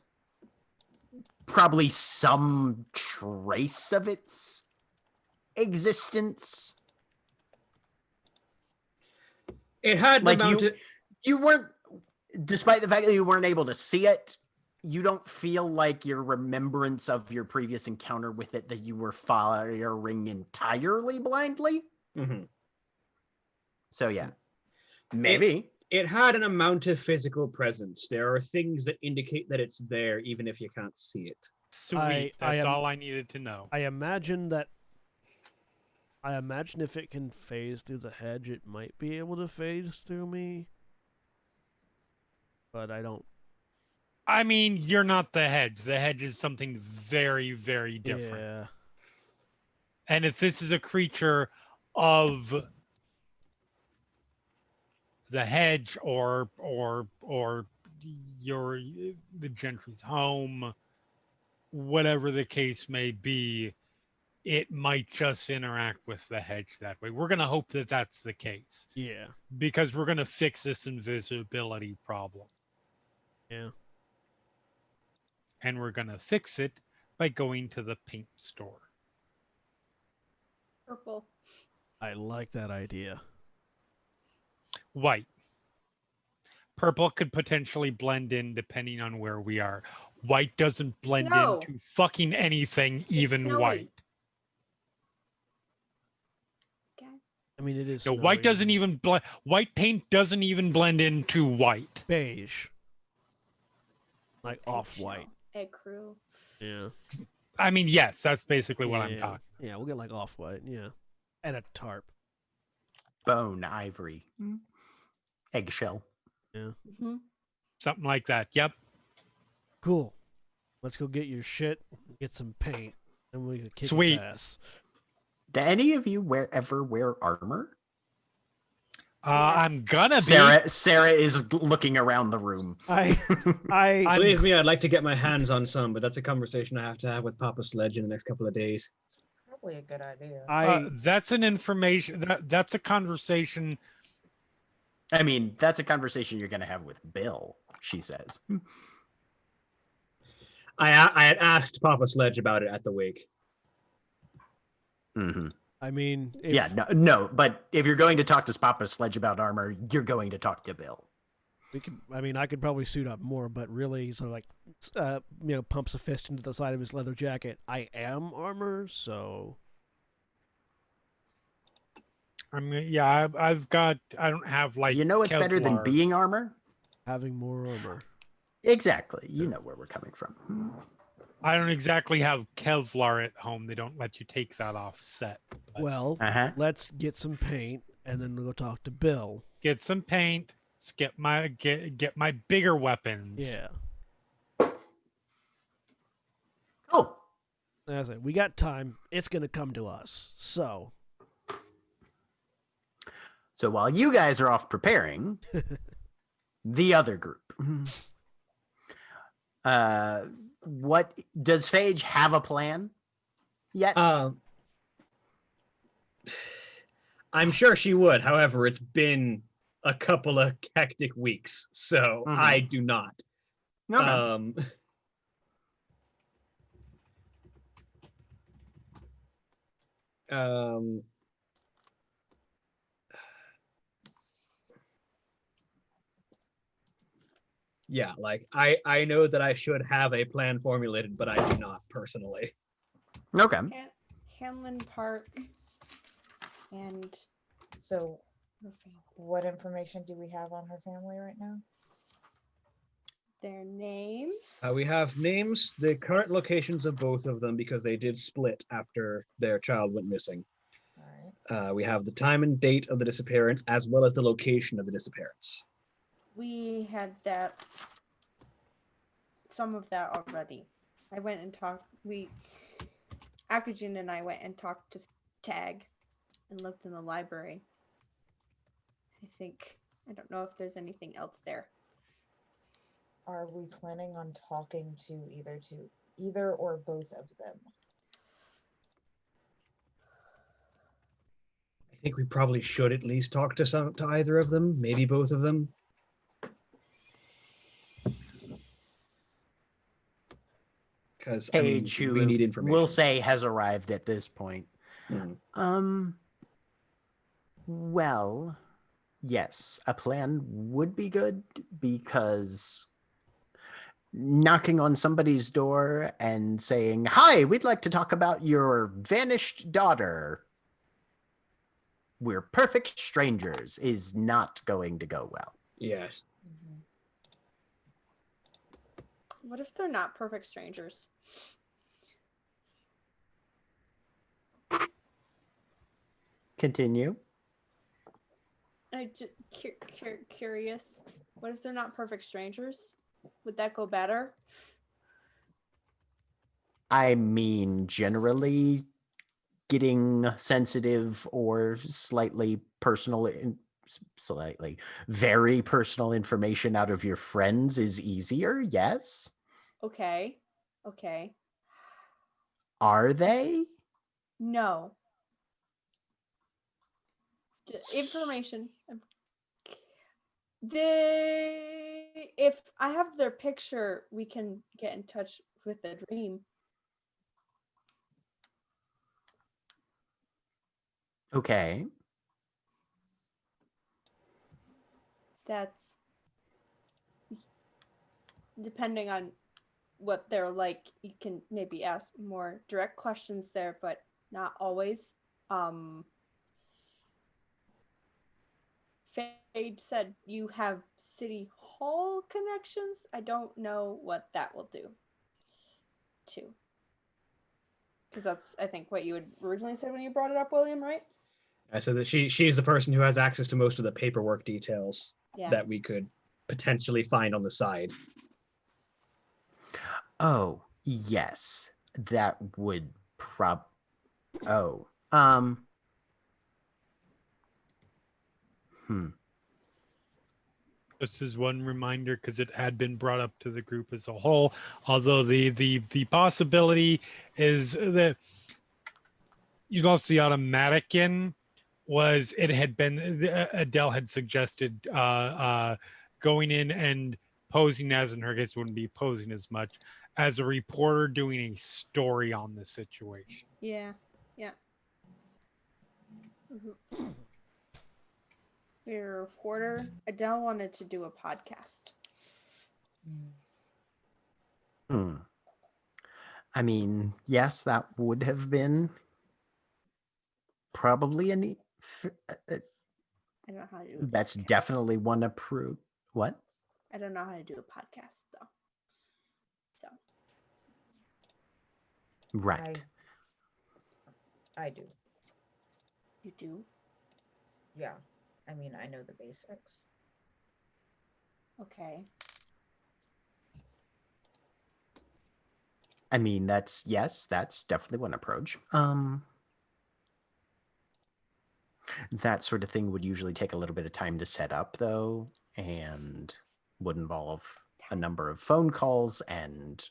probably some trace of its existence It had an Like amount of... you weren't, despite the fact that you weren't able to see it, you don't feel like your remembrance of your previous encounter with it that you were firing entirely blindly. Mhm. So yeah, maybe. It had an amount of physical presence. There are things that indicate that it's there, even if you can't see it. Sweet. That's all I needed to know. I imagine if it can phase through the hedge, it might be able to phase through me. But I don't. I mean, you're not the hedge. The hedge is something very, very different. Yeah. And if this is a creature of the hedge or your the gentry's home, whatever the case may be, it might just interact with the hedge that way. We're going to hope that that's the case. Yeah. Because we're going to fix this invisibility problem. Yeah. And we're going to fix it by going to the paint store. Purple. I like that idea. White. Purple could potentially blend in depending on where we are. White doesn't blend Snow. into fucking anything, even snowy. white. Okay. I mean, it is. No, snowy. white doesn't even blend. White paint doesn't even blend into white. Beige. Like off-white. Egg crew. Yeah. I mean, yes, that's basically what I'm talking. Yeah, we'll get like off-white. Yeah. And a tarp. Bone, ivory, eggshell. Yeah. Mm-hmm. Something like that. Yep. Cool. Let's go get your shit, get some paint, and we can kick Sweet. his ass. Do any of you ever wear armor? I'm gonna be. Sarah is looking around the room. Believe me, I'd like to get my hands on some, but that's a conversation I have to have with Papa Sledge in the next couple of days. Probably a good idea. That's an information. That's a conversation. I mean, that's a conversation you're going to have with Bill, she says. I had asked Papa Sledge about it at the wake. Mm-hmm. I mean, no, but if you're going to talk to Papa Sledge about armor, you're going to talk to Bill. we could. I mean, I could probably suit up more, but really, sort of like, pumps a fist into the side of his leather jacket. I am armor, so. I mean, yeah, I've got. I don't have like. You know what's better than Kevlar. being armor? Having more armor. Exactly. You know where we're coming from. I don't exactly have Kevlar at home. They don't let you take that off set. But Well, let's get some paint, and then we'll go talk to Bill. get some paint. Get my bigger weapons. Yeah. Oh, As I say, we got time. It's gonna come to us. So while you guys are off preparing, the other group. What does Phage have a plan yet? I'm sure she would. However, it's been a couple of hectic weeks, so I do not. Okay. Yeah, like I know that I should have a plan formulated, but I do not personally. Okay. Hanlon Park and So, her family. what information do we have on her family right now? Their names. We have names, the current locations of both of them because they did split after their child went missing. All right. We have the time and date of the disappearance as well as the location of the disappearance. We had some of that already. I went and talked. Akujin and I went and talked to Tag and looked in the library. I don't know if there's anything else there. Are we planning on talking to either or both of them? I think we probably should at least talk to either of them, maybe both of them. Because Page, we need information. we'll say has arrived at this point. Mhm. Well, yes, a plan would be good because knocking on somebody's door and saying, "Hi, we'd like to talk about your vanished daughter. We're perfect strangers," is not going to go well. Yes. Mhm. What if they're not perfect strangers? Continue. I just curious. What if they're not perfect strangers? Would that go better? I mean, generally, getting sensitive or slightly very personal information out of your friends is easier. Yes. Okay. Okay. Are they? No. Information. If I have their picture, we can get in touch with the dream. Okay. That's depending on what they're like. You can maybe ask more direct questions there, but not always. Fade said you have city hall connections. I don't know what that will do too. Because that's, I think, what you had originally said when you brought it up, William, right? I said that she's the person who has access to most of the paperwork details Yeah. that we could potentially find on the side. Oh, yes. That would Oh. This is one reminder because it had been brought up to the group as a whole. Although the possibility is that you lost the automatic in was it had been Adele had suggested going in and posing as, in her case wouldn't be posing as much as a reporter doing a story on the situation. Yeah. Yeah. You're a reporter. Adele wanted to do a podcast. I mean, yes, that would have been probably I don't know how to do a that's podcast. definitely one approved. What? I don't know how to do a podcast though. So Right. I do. you do? Yeah. I mean, I know the basics. Okay. I mean, that's definitely one approach. That sort of thing would usually take a little bit of time to set up though, and would involve a number of phone calls, and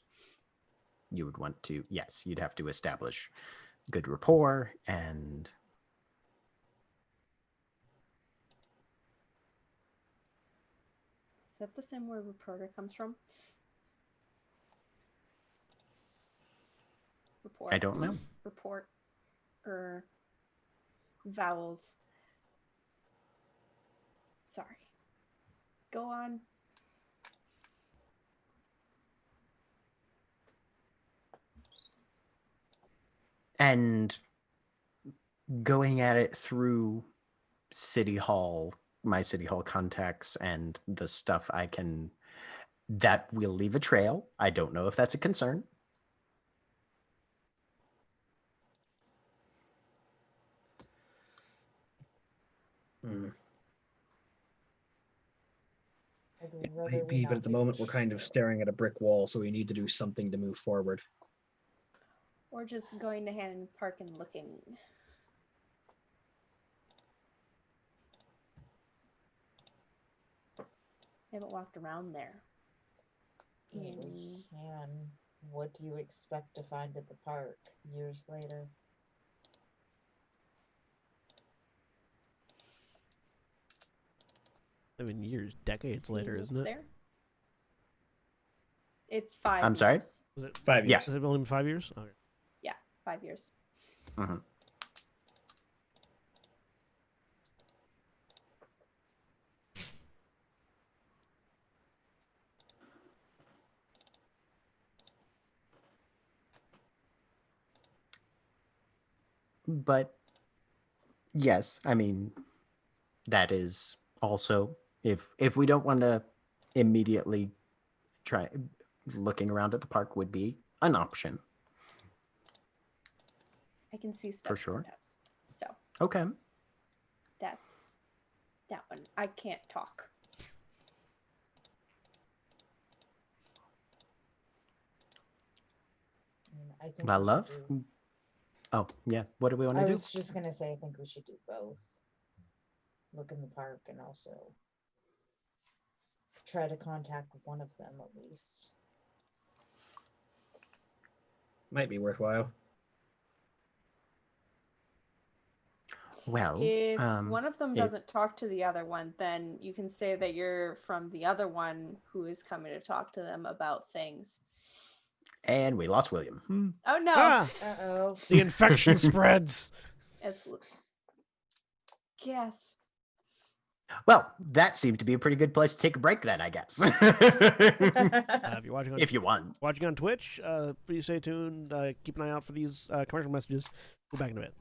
you would want to, yes, you'd have to establish good rapport and Is that the same where reporter comes from? Report. I don't know. Report or vowels. Sorry. Go on. And going at it through City Hall, my City Hall contacts and the stuff that will leave a trail. I don't know if that's a concern. I'd It rather might we be, but not at the leave moment it we're kind of short. staring at a brick wall, so we need to do something to move forward. Or just going to Hannon Park and looking. I haven't walked around there. Yeah, we can. What do you expect to find at the park years later? 7 years, decades See later, what's isn't it? there? It's 5 I'm sorry? years. Was it 5 Yeah. years. Has it only been 5 years? Okay. Yeah, 5 years. Mhm. But yes, I mean, that is also if we don't want to immediately try looking around at the park would be an option I can see stuff for sure. sometimes. So Okay. that's that one. I can't talk. I think Well, we should love. do. Oh, yeah. What do we want to I do? was just gonna say I think we should do both. Look in the park and also try to contact one of them at least. Might be worthwhile. Well, If one of them it- doesn't talk to the other one, then you can say that you're from the other one who is coming to talk to them about things. and we lost William. Oh no! Ah, Uh-oh. the infection spreads. It's gasp. Well, that seemed to be a pretty good place to take a break then, I guess. If you're watching on If you want. watching on Twitch, please stay tuned. Keep an eye out for these commercial messages. We'll be back in a bit.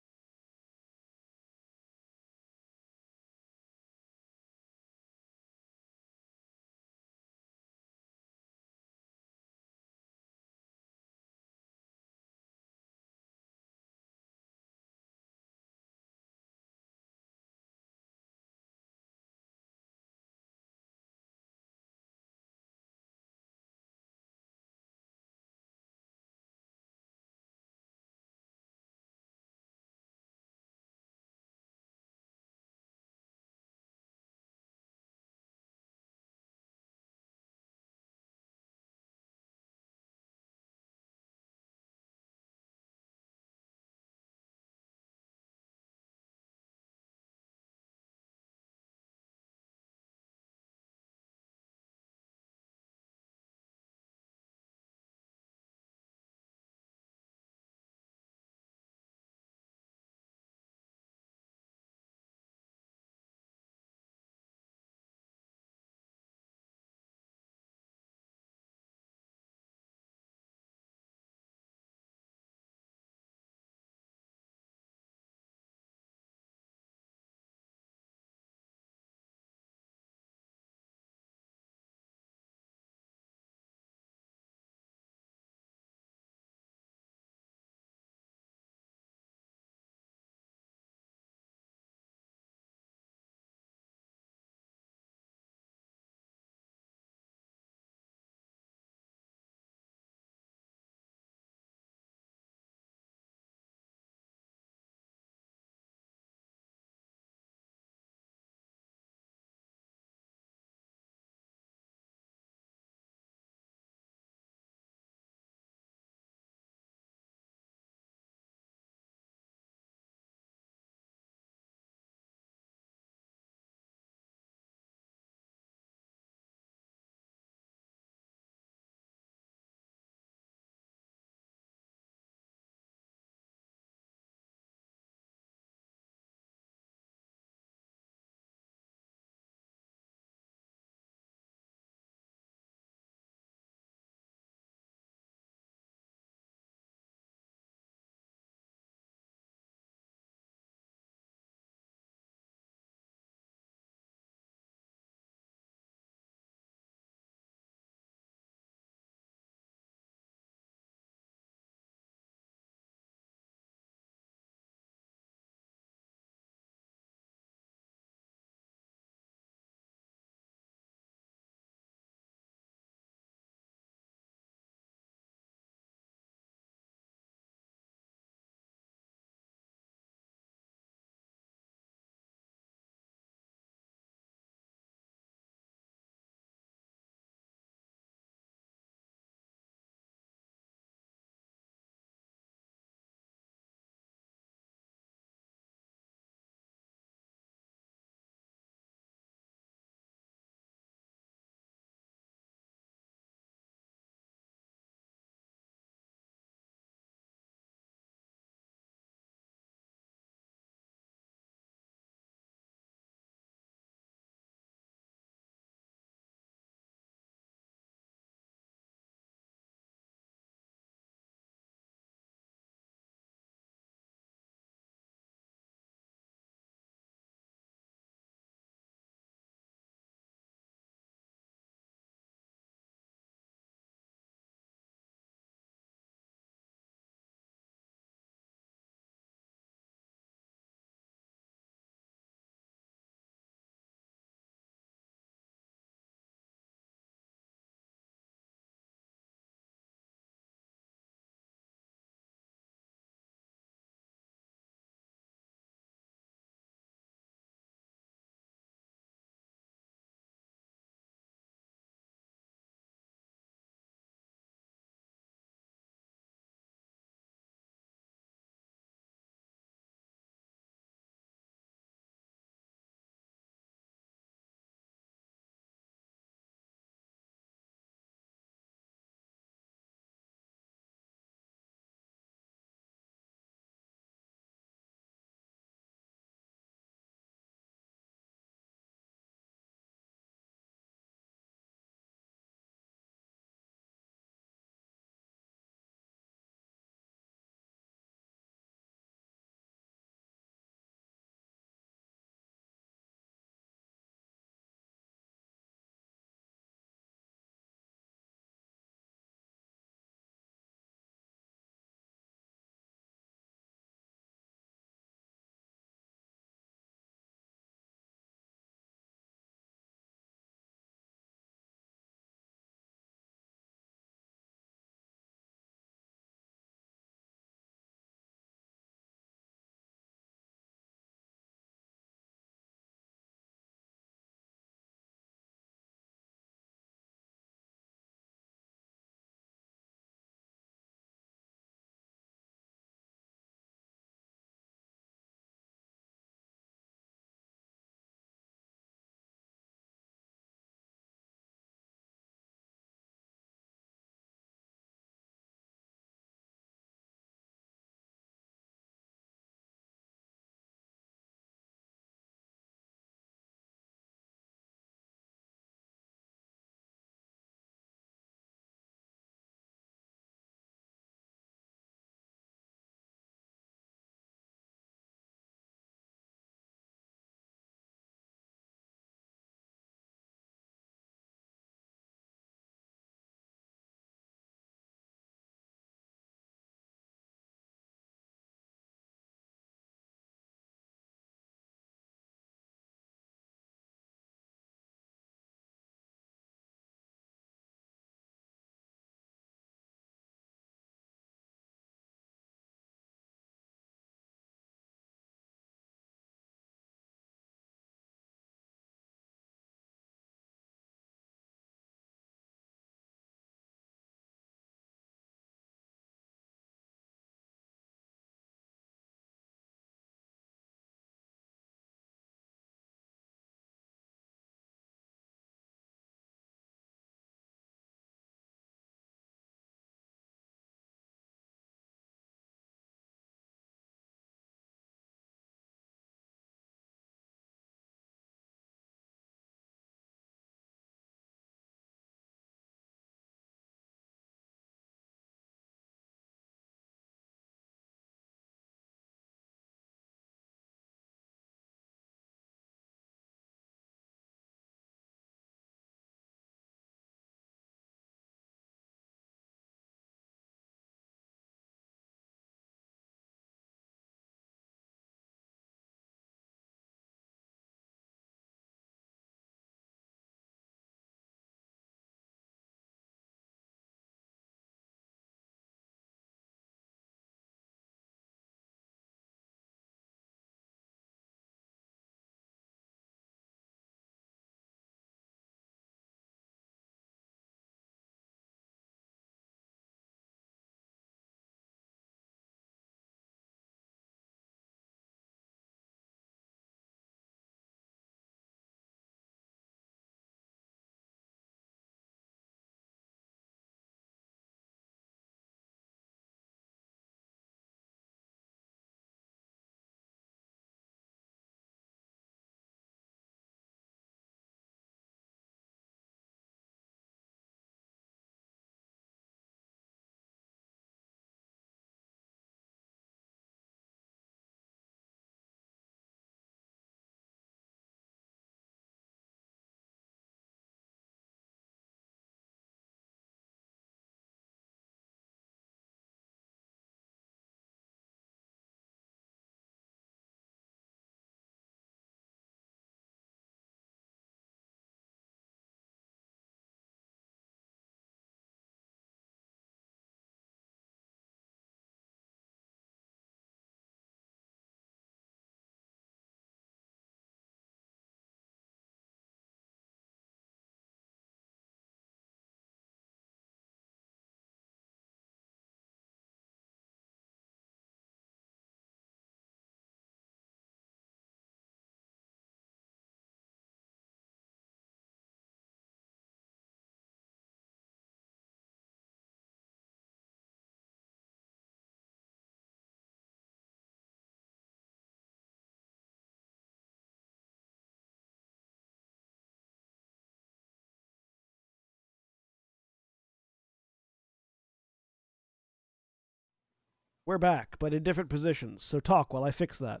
We're back, but in different positions. So talk while I fix that.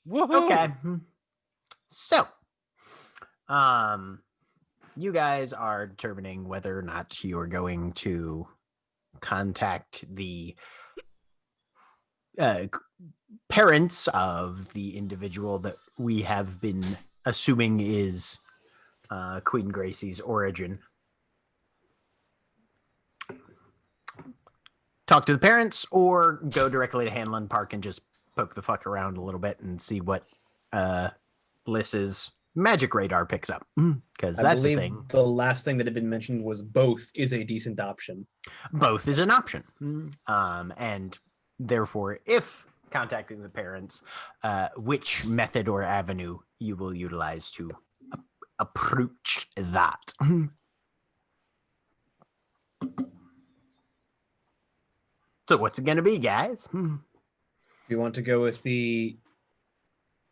Woohoo! Okay. So, you guys are determining whether or not you're going to contact the parents of the individual that we have been assuming is Queen Gracie's origin. Talk to the parents or go directly to Hanlon Park and just poke the fuck around a little bit and see what Bliss's magic radar picks up. Because I that's a believe thing. the last thing that had been mentioned was both is a decent option. Both is an option. And therefore, if contacting the parents, which method or avenue you will utilize to approach that. So what's it going to be, guys? You want to go with the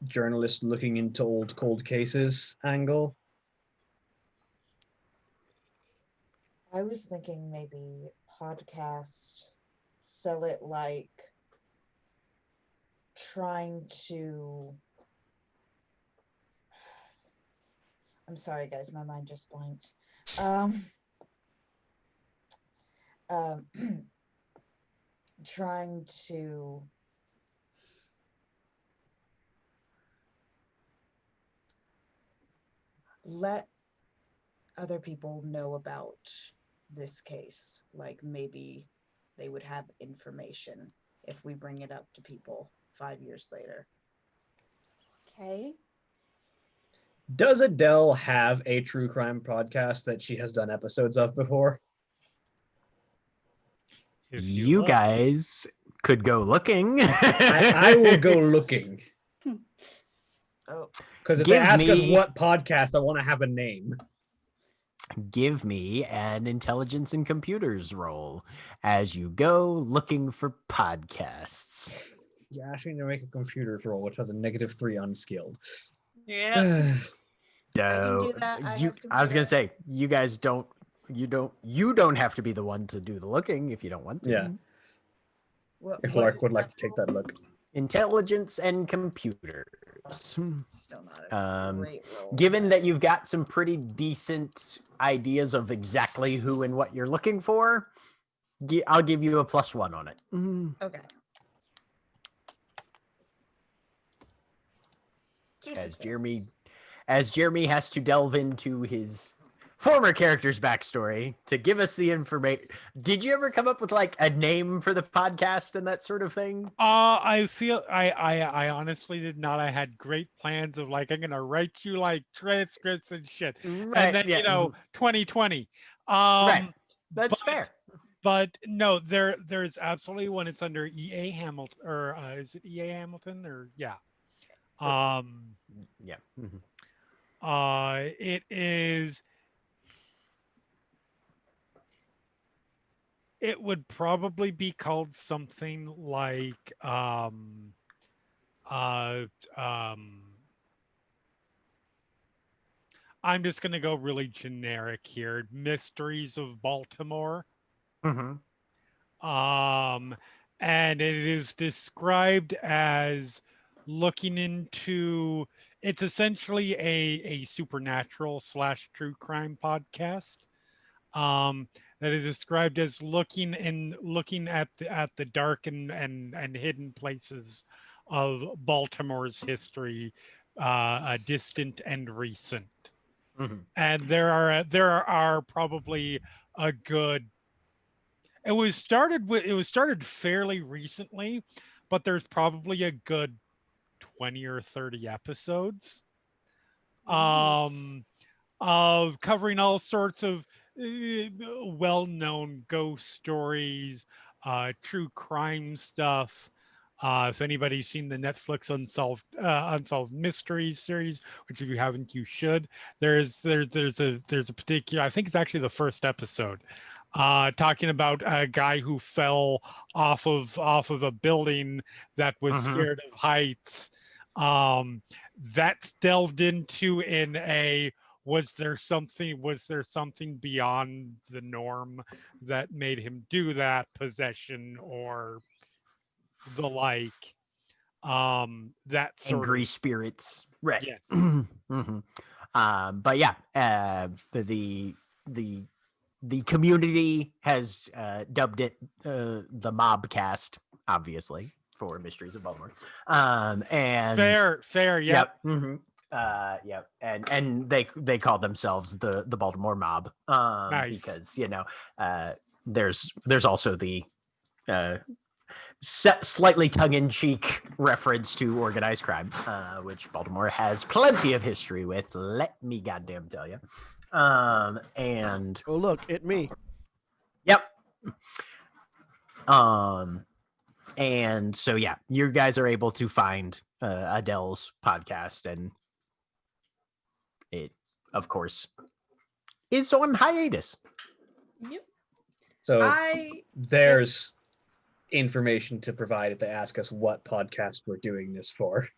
journalist looking into old cold cases angle? I was thinking maybe podcast, sell it like trying to. I'm sorry, guys, my mind just blanked. Trying to let other people know about this case. Like maybe they would have information if we bring it up to people 5 years later. Okay. Does Adele have a true crime podcast that she has done episodes of before? If You look. guys could go looking. I will go looking. Oh, Because if Give they ask us me- what podcast, I want to have a name. Give me an intelligence and computers roll as you go looking for podcasts. You asked me to make a computer's roll, which has a -3 unskilled. Yeah. can do that. I have I was gonna computer. say you guys don't. You don't have to be the one to do the looking if you don't want to. Yeah. If what Lark is would like that to take roll? that look. Intelligence and computers. Still not a great roll. Given that you've got some pretty decent ideas of exactly who and what you're looking for, I'll give you a +1 on it. Okay. 2 successes. As Jeremy has to delve into his former character's backstory to give us the information. Did you ever come up with like a name for the podcast and that sort of thing? I feel I honestly did not. I had great plans of like I'm gonna write you like transcripts and shit, Right, and then yeah. 2020. Right. That's but- fair. But no, there's absolutely one. It's under EA Hamilton, or is it EA Hamilton, or yeah. Yeah. It is. It would probably be called something like I'm just gonna go really generic here. Mysteries of Baltimore. And it is described as looking into. It's essentially a supernatural / true crime podcast. That is described as looking at the dark and hidden places of Baltimore's history, distant and recent. And there are probably a good. It was started fairly recently, but there's probably a good 20 or 30 episodes of covering all sorts of well-known ghost stories, true crime stuff. If anybody's seen the Netflix Unsolved Mysteries series, which if you haven't, you should. There's a particular, I think it's actually the first episode, talking about a guy who fell off of a building that was scared of heights. That's delved into in a was there something beyond the norm that made him do that, possession or the like, that sort Angry of spirits, right? yes. But yeah, the community has dubbed it the Mobcast, obviously, for Mysteries of Baltimore. And Fair, yep. yep, and they call themselves the Baltimore Mob, Nice. because there's also the slightly tongue-in-cheek reference to organized crime, which Baltimore has plenty of history with. Let me goddamn tell you. And Oh, look, it me. yep. And so yeah, you guys are able to find Adele's podcast, and it, of course, is on hiatus. Yep. So there's information to provide if they ask us what podcast we're doing this for.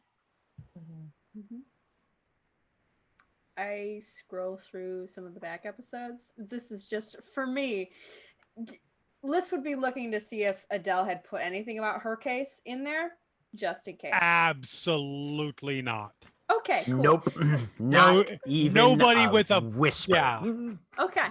I scroll through some of the back episodes. This is just for me. Liz would be looking to see if Adele had put anything about her case in there, just in case. Absolutely not. Okay, cool. Nope. Not even nobody a with a whisper. Yeah. Okay.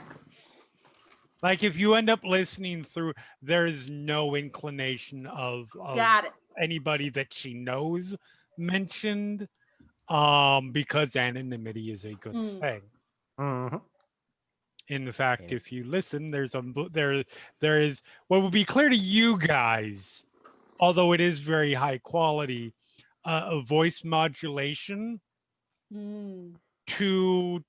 Like if you end up listening through, there is no inclination of Got it. anybody that she knows mentioned, because anonymity is a good thing. In the fact, if you listen, there is what would be clear to you guys, although it is very high quality, a voice modulation to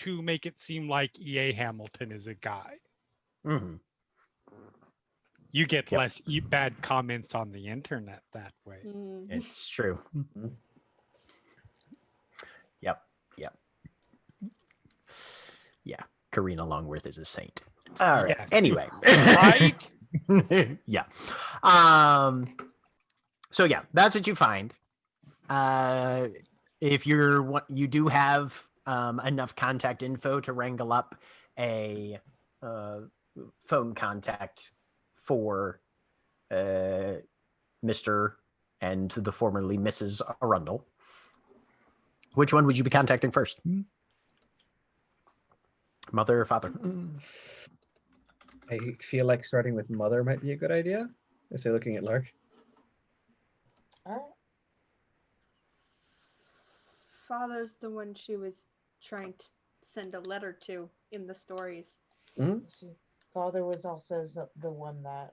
make it seem like E.A. Hamilton is a guy. You get less bad comments on the internet that way. It's true. Yep. Yeah. Karina Longworth is a saint. All right. Yes. Anyway. Right? Yeah. So yeah, that's what you find. If you do have enough contact info to wrangle up a phone contact for Mr. and the formerly Mrs. Arundel, which one would you be contacting first? Mother or father? I feel like starting with mother might be a good idea. I say looking at Lark. All right. Father's the one she was trying to send a letter to in the stories. Father was also the one that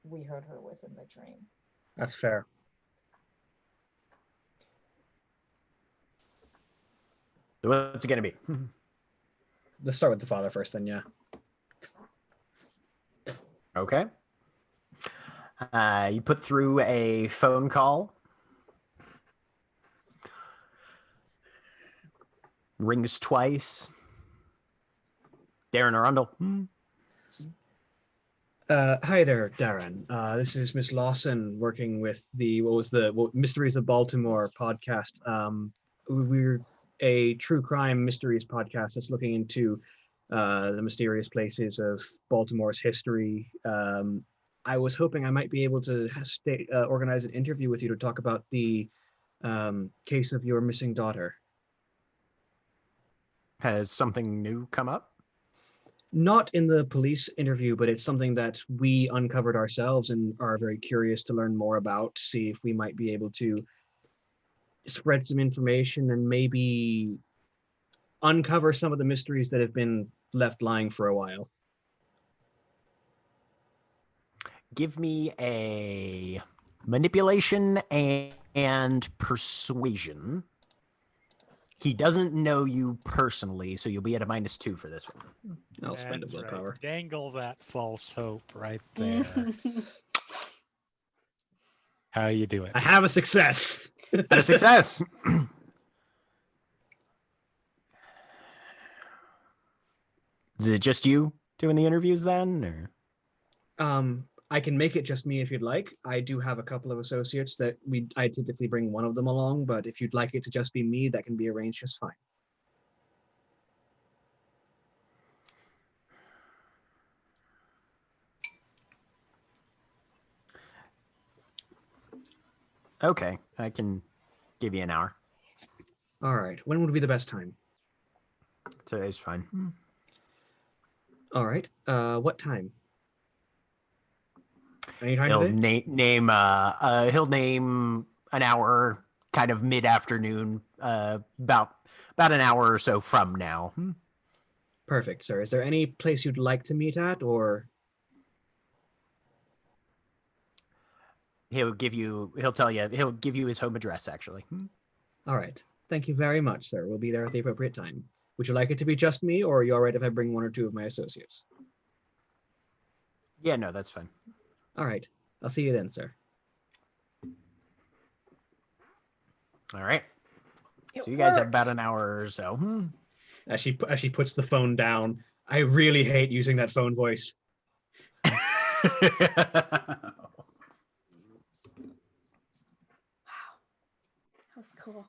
we heard her with in the dream. That's fair. What's it going to be? Let's start with the father first, then, yeah. Okay. You put through a phone call. Rings twice. Darren Arundel. Hi there, Darren. This is Miss Lawson working with the Mysteries of Baltimore podcast. We're a true crime mysteries podcast that's looking into the mysterious places of Baltimore's history. I was hoping I might be able to organize an interview with you to talk about the case of your missing daughter. Has something new come up? Not in the police interview, but it's something that we uncovered ourselves and are very curious to learn more about, see if we might be able to spread some information and maybe uncover some of the mysteries that have been left lying for a while. Give me a manipulation and persuasion. He doesn't know you personally, so you'll be at a -2 for this one. I'll spend a willpower. Right. Dangle that false hope right there. How you doing? I have a success. At a success. Is it just you doing the interviews then, or? I can make it just me if you'd like. I do have a couple of associates that I typically bring one of them along, but if you'd like it to just be me, that can be arranged just fine. Okay, I can give you an hour. All right. When would be the best time? Today's fine. All right. What time? Anytime He'll today? he'll name an hour, kind of mid-afternoon, about an hour or so from now. Perfect, sir. Is there any place you'd like to meet at, or? He'll give you his home address, actually. All right. Thank you very much, sir. We'll be there at the appropriate time. Would you like it to be just me, or are you all right if I bring one or two of my associates? Yeah, no, that's fine. All right. I'll see you then, sir. All right. It So you guys have worked. about an hour or so. As she puts the phone down, I really hate using that phone voice. That was cool.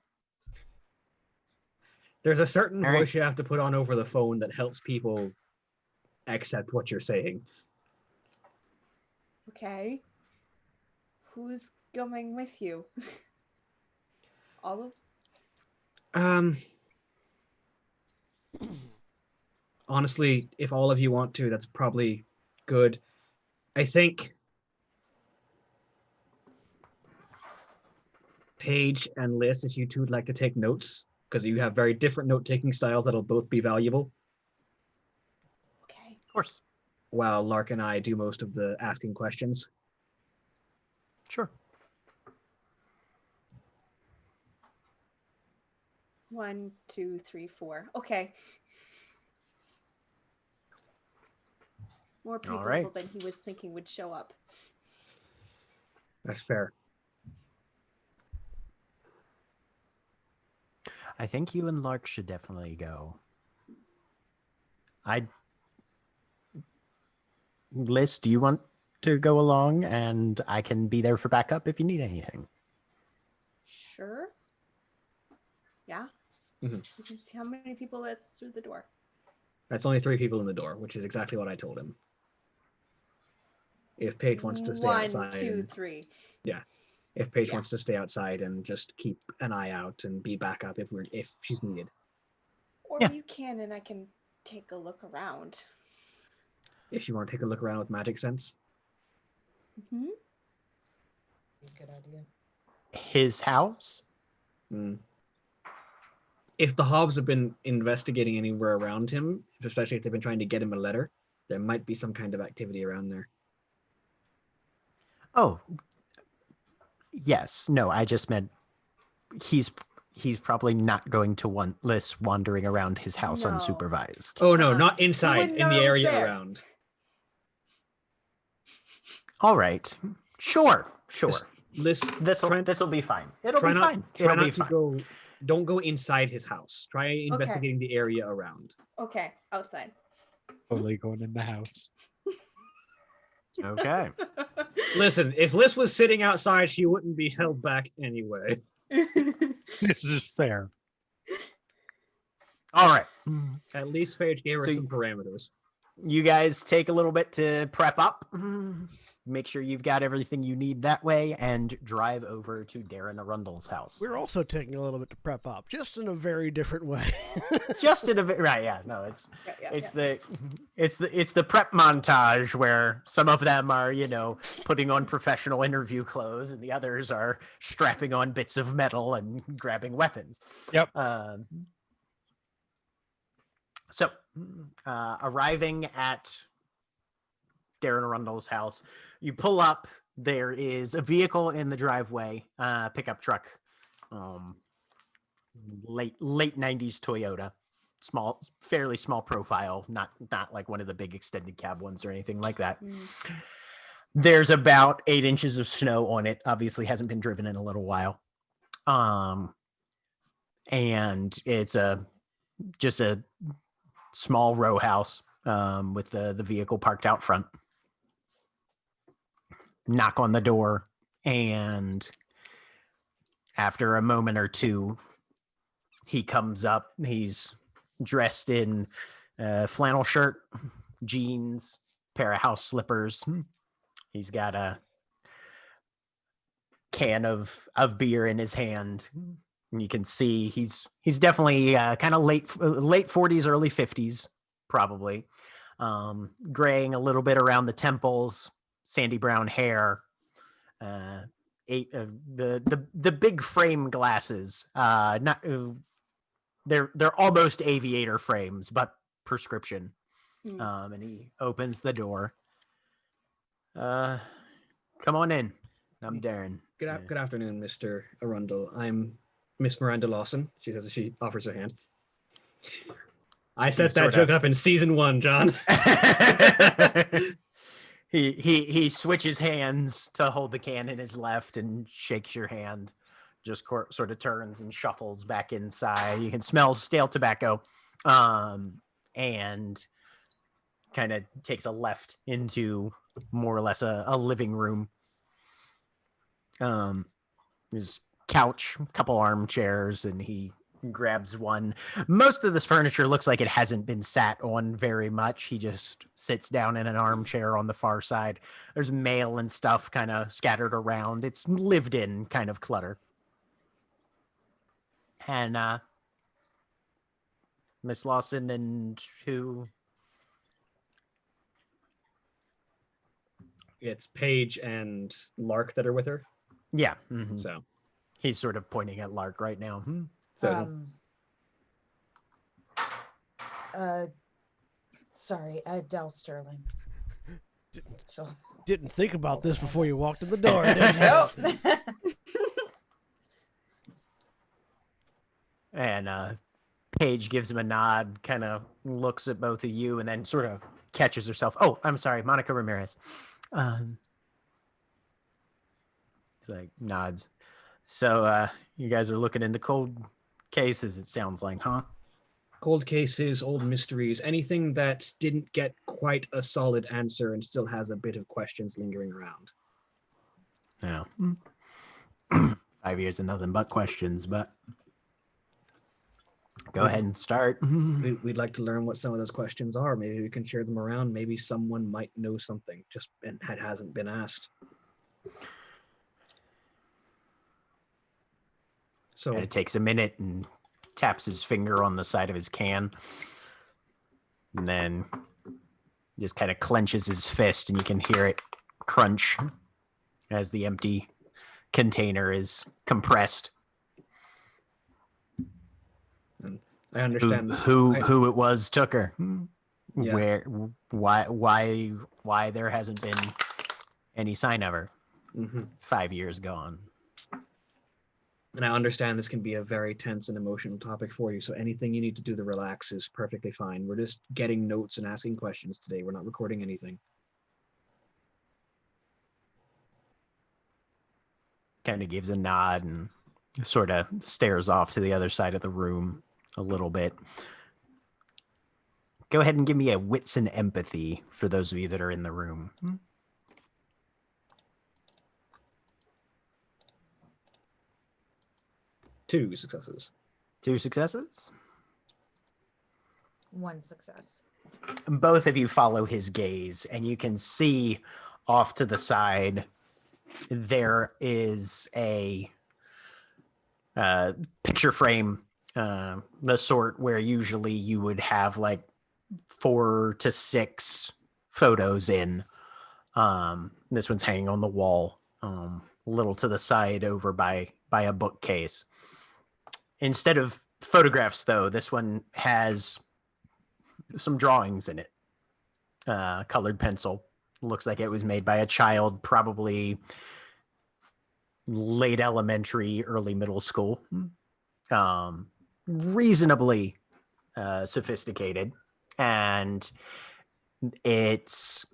There's a certain All right. voice you have to put on over the phone that helps people accept what you're saying. Okay. Who's going with you? All of Honestly, if all of you want to, that's probably good. I think Paige and Liz, if you two would like to take notes, because you have very different note-taking styles that'll both be valuable, Okay. Of course. while Lark and I do most of the asking questions. Sure. 1, 2, 3, 4. Okay. More people right. than he was thinking would show up. That's fair. I think you and Lark should definitely go. Liz, do you want to go along? And I can be there for backup if you need anything. Sure. Yeah. Mhm. You can see how many people that's through the door. That's only 3 people in the door, which is exactly what I told him. If Paige wants to stay 1, outside, 2, 3. if Paige Yeah. wants to stay outside and just keep an eye out and be backup if she's needed. Or Yeah. you can, and I can take a look around. If you want to take a look around with magic sense. Mm-hmm. Good idea. His house? If the Hobbs have been investigating anywhere around him, especially if they've been trying to get him a letter, there might be some kind of activity around there. Oh, yes. No, I just meant he's probably not going to want Liz wandering around his house No. unsupervised. Oh no, not inside, wouldn't in know the it was area there. around. All right. Sure. Just This will be fine. It'll be fine. Try It'll be not to fine. don't go inside his house. Try investigating the area around. Okay, outside. Totally going in the house. Okay. Listen, if Liz was sitting outside, she wouldn't be held back anyway. This is fair. All right. At least Paige gave her So some parameters. You guys take a little bit to prep up. Make sure you've got everything you need that way and drive over to Darren Arundel's house. We're also taking a little bit to prep up, just in a very different way. Just in a bit, right? Yeah, no, it's the prep montage where some of them are, putting on professional interview clothes, and the others are strapping on bits of metal and grabbing weapons. Yep. So, arriving at Darren Arundel's house, you pull up. There is a vehicle in the driveway, pickup truck, late 90s Toyota, fairly small profile, not like one of the big extended cab ones or anything like that. There's about 8 inches of snow on it. Obviously, hasn't been driven in a little while, and it's just a small row house with the vehicle parked out front. Knock on the door, and after a moment or two, he comes up. He's dressed in a flannel shirt, jeans, pair of house slippers. He's got a can of beer in his hand. And you can see he's definitely kind of late 40s, early 50s, probably. Graying a little bit around the temples, sandy brown hair. The big frame glasses. Not they're almost aviator frames, but prescription. And he opens the door. Come on in. I'm Darren. Good afternoon, Mr. Arundel. I'm Miss Miranda Lawson. She says she offers her hand. I set that joke up in season 1, John. He switches hands to hold the can in his left and shakes your hand. Just sort of turns and shuffles back inside. You can smell stale tobacco, and kind of takes a left into more or less a living room. There's couch, a couple armchairs, and he grabs one. Most of this furniture looks like it hasn't been sat on very much. He just sits down in an armchair on the far side. There's mail and stuff kind of scattered around. It's lived in kind of clutter. And Miss Lawson and who? It's Paige and Lark that are with her. Yeah. Mm-hmm. So he's sort of pointing at Lark right now. Sorry, Del Sterling. Didn't think about this before you walked in the door, did you? Nope. And Paige gives him a nod, kind of looks at both of you, and then sort of catches herself. Oh, I'm sorry, Monica Ramirez. He's like, nods. So you guys are looking into cold cases, it sounds like, huh? Cold cases, old mysteries, anything that didn't get quite a solid answer and still has a bit of questions lingering around. Yeah. 5 years of nothing but questions, but go ahead and start. We'd like to learn what some of those questions are. Maybe we can share them around. Maybe someone might know something just and hasn't been asked. So and it takes a minute and taps his finger on the side of his can. And then just kind of clenches his fist, and you can hear it crunch as the empty container is compressed. And I understand who it was took her. Yeah. Why there hasn't been any sign of her. 5 years gone. And I understand this can be a very tense and emotional topic for you, so anything you need to do to relax is perfectly fine. We're just getting notes and asking questions today. We're not recording anything. Kind of gives a nod and sort of stares off to the other side of the room a little bit. Go ahead and give me a wits and empathy for those of you that are in the room. 2 successes. 2 successes? 1 success. Both of you follow his gaze, and you can see off to the side there is a picture frame, the sort where usually you would have like 4 to 6 photos in. This one's hanging on the wall, a little to the side over by a bookcase. Instead of photographs, though, this one has some drawings in it. Colored pencil. Looks like it was made by a child, probably late elementary, early middle school. Reasonably sophisticated. And it's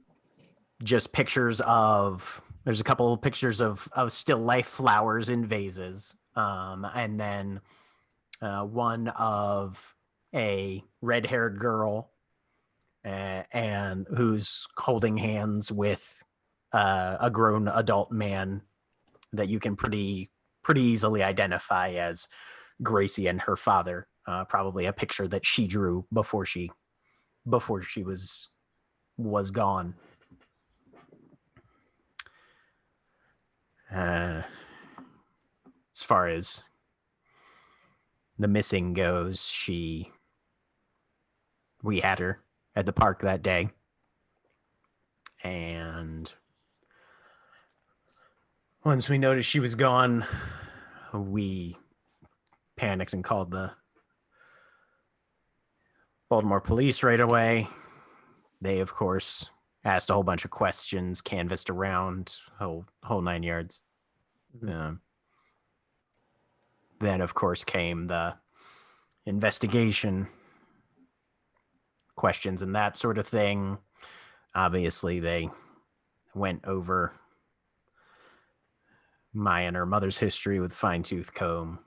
just pictures of, there's a couple of pictures of still life flowers in vases. And then one of a red-haired girl and who's holding hands with a grown adult man that you can pretty easily identify as Gracie and her father. Probably a picture that she drew before she was gone. far as the missing goes, we had her at the park that day. And once we noticed she was gone, we panicked and called the Baltimore police right away. They, of course, asked a whole bunch of questions, canvassed around, whole 9 yards. Mm-hmm. Then, of course, came the investigation questions and that sort of thing. Obviously, they went over my and her mother's history with fine-tooth comb.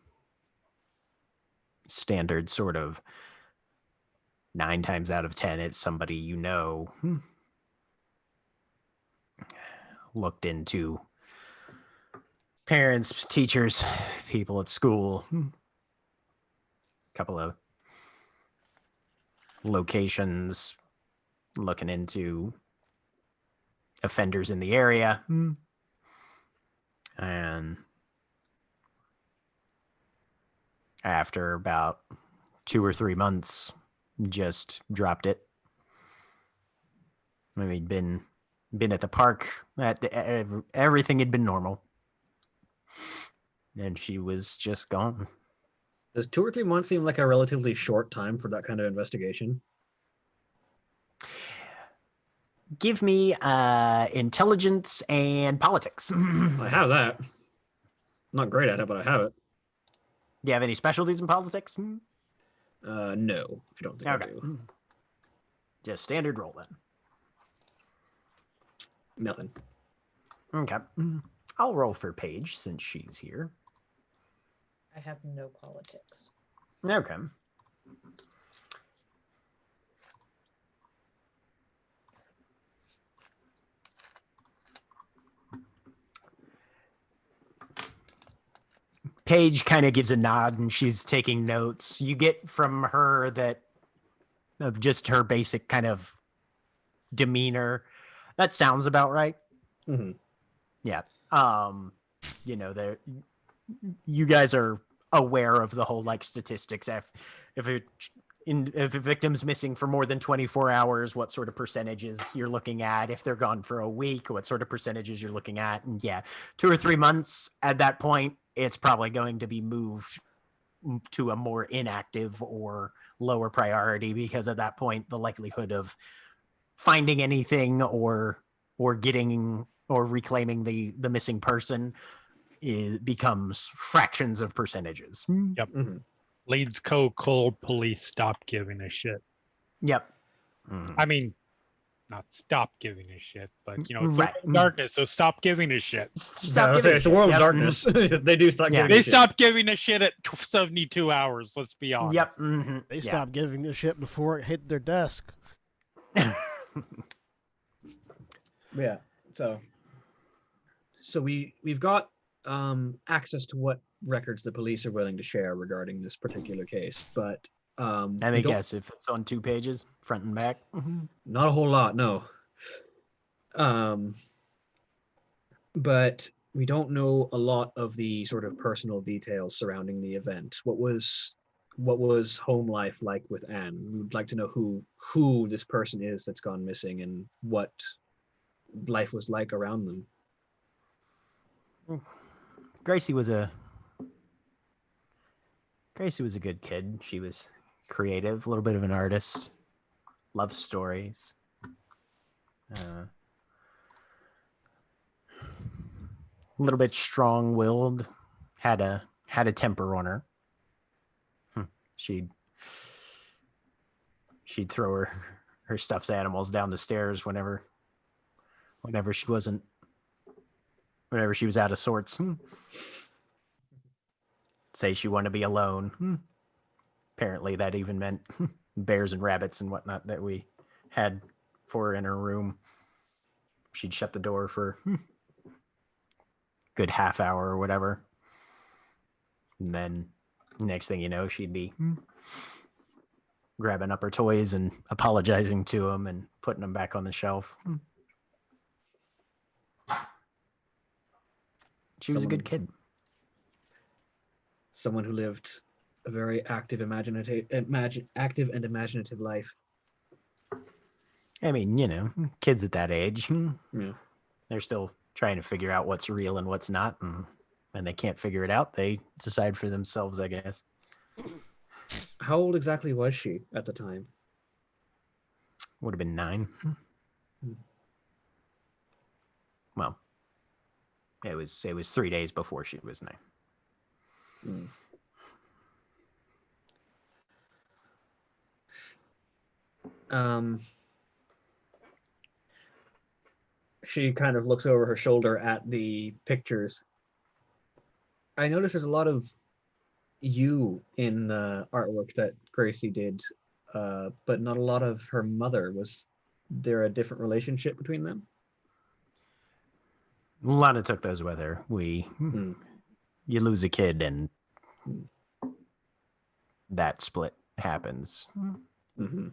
Standard sort of 9 times out of 10, it's somebody you know. Looked into parents, teachers, people at school. Couple of locations, looking into offenders in the area. And after about 2 or 3 months, just dropped it. I mean, been at the park. Everything had been normal, and she was just gone. Does 2 or 3 months seem like a relatively short time for that kind of investigation? Give me intelligence and politics. I have that. I'm not great at it, but I have it. Do you have any specialties in politics? No, I don't think I do. Just standard roll then. Nothing. Okay. I'll roll for Paige since she's here. I have no politics. Okay. Paige kind of gives a nod and she's taking notes. You get from her that of just her basic kind of demeanor. That sounds about right. Mm-hmm. Yeah. You know, you guys are aware of the whole like statistics. If a victim's missing for more than 24 hours, what sort of percentages you're looking at? If they're gone for a week, what sort of percentages you're looking at? And yeah, 2 or 3 months at that point, it's probably going to be moved to a more inactive or lower priority, because at that point, the likelihood of finding anything or getting or reclaiming the missing person becomes fractions of percentages. Yep. Mm-hmm. Leeds cold police stopped giving a shit. Yep. I mean, not stop giving a shit, but you know, it's Right. darkness, so stop giving a shit. Stop It's giving the world of Yep. darkness. They do start Yeah. giving They a shit. stopped giving a shit at 72 hours, let's be honest. Yep. They Yeah. stopped giving a shit before it hit their desk. Yeah. So we've got access to what records the police are willing to share regarding this particular case, but Let me guess if it's on 2 pages, front and back. not a whole lot, no. But we don't know a lot of the sort of personal details surrounding the event. What was home life like with Anne? We'd like to know who this person is that's gone missing and what life was like around them. Gracie was a good kid. She was creative, a little bit of an artist, loved stories. A little bit strong-willed, had a temper on her. She'd throw her stuffed animals down the stairs whenever she was out of sorts. Say she wanted to be alone. Apparently that even meant bears and rabbits and whatnot that we had for her in her room. She'd shut the door for a good half hour or whatever. And then next thing you know, she'd be grabbing up her toys and apologizing to them and putting them back on the shelf. She was a good kid. someone who lived a very active, active and imaginative life. I mean, you know, kids at that age, Yeah. they're still trying to figure out what's real and what's not. And when they can't figure it out, they decide for themselves, I guess. How old exactly was she at the time? Would have been 9. Well, it was 3 days before she was 9. She kind of looks over her shoulder at the pictures. I noticed there's a lot of you in the artwork that Gracie did, but not a lot of her mother. Was there a different relationship between them? Lana took those with her. You lose a kid and that split happens. Mm-hmm.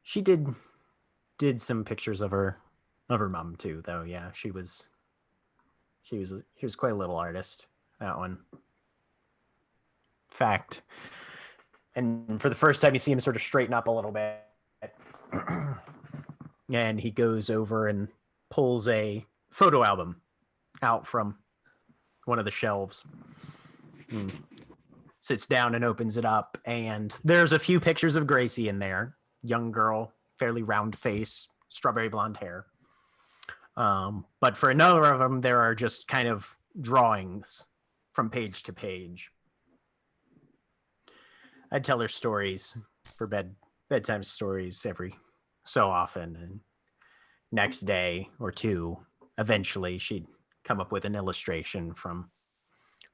She did some pictures of her mom too, though. Yeah, she was quite a little artist, that one. Fact. And for the first time you see him sort of straighten up a little bit. And he goes over and pulls a photo album out from one of the shelves. Sits down and opens it up, and there's a few pictures of Gracie in there. Young girl, fairly round face, strawberry blonde hair. But for another of them, there are just kind of drawings from page to page. I'd tell her stories for bedtime stories every so often, and next day or two, eventually she'd come up with an illustration from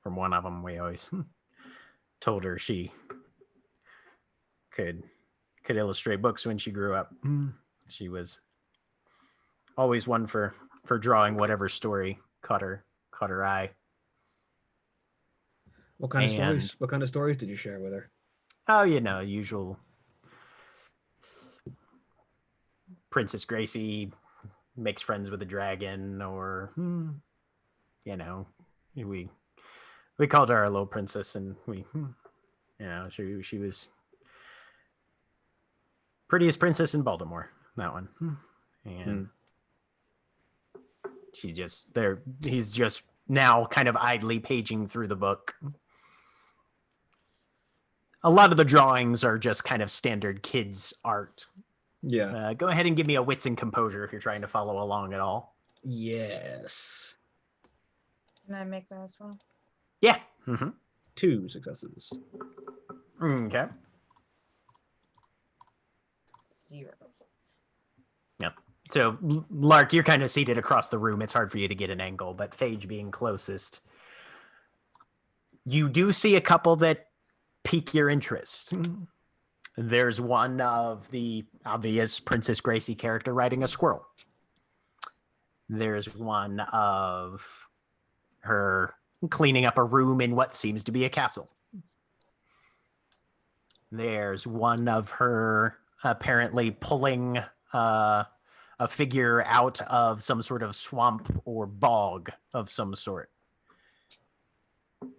one of them. We always told her she could illustrate books when she grew up. She was always one for drawing whatever story caught her eye. What kind of stories? What kind of stories did you share with her? Oh, you know, usual Princess Gracie makes friends with a dragon, or you know, we called her our little princess, and she was prettiest princess in Baltimore, that one. And she's just there. He's just now kind of idly paging through the book. A lot of the drawings are just kind of standard kids art. Yeah. Go ahead and give me a wits and composure if you're trying to follow along at all. Yes. Can I make that as well? Yeah. 2 successes. Okay. 0. Yep. So, Lark, you're kind of seated across the room. It's hard for you to get an angle, but Phage being closest, you do see a couple that pique your interest. There's one of the obvious Princess Gracie character riding a squirrel. There's one of her cleaning up a room in what seems to be a castle. There's one of her apparently pulling a figure out of some sort of swamp or bog of some sort.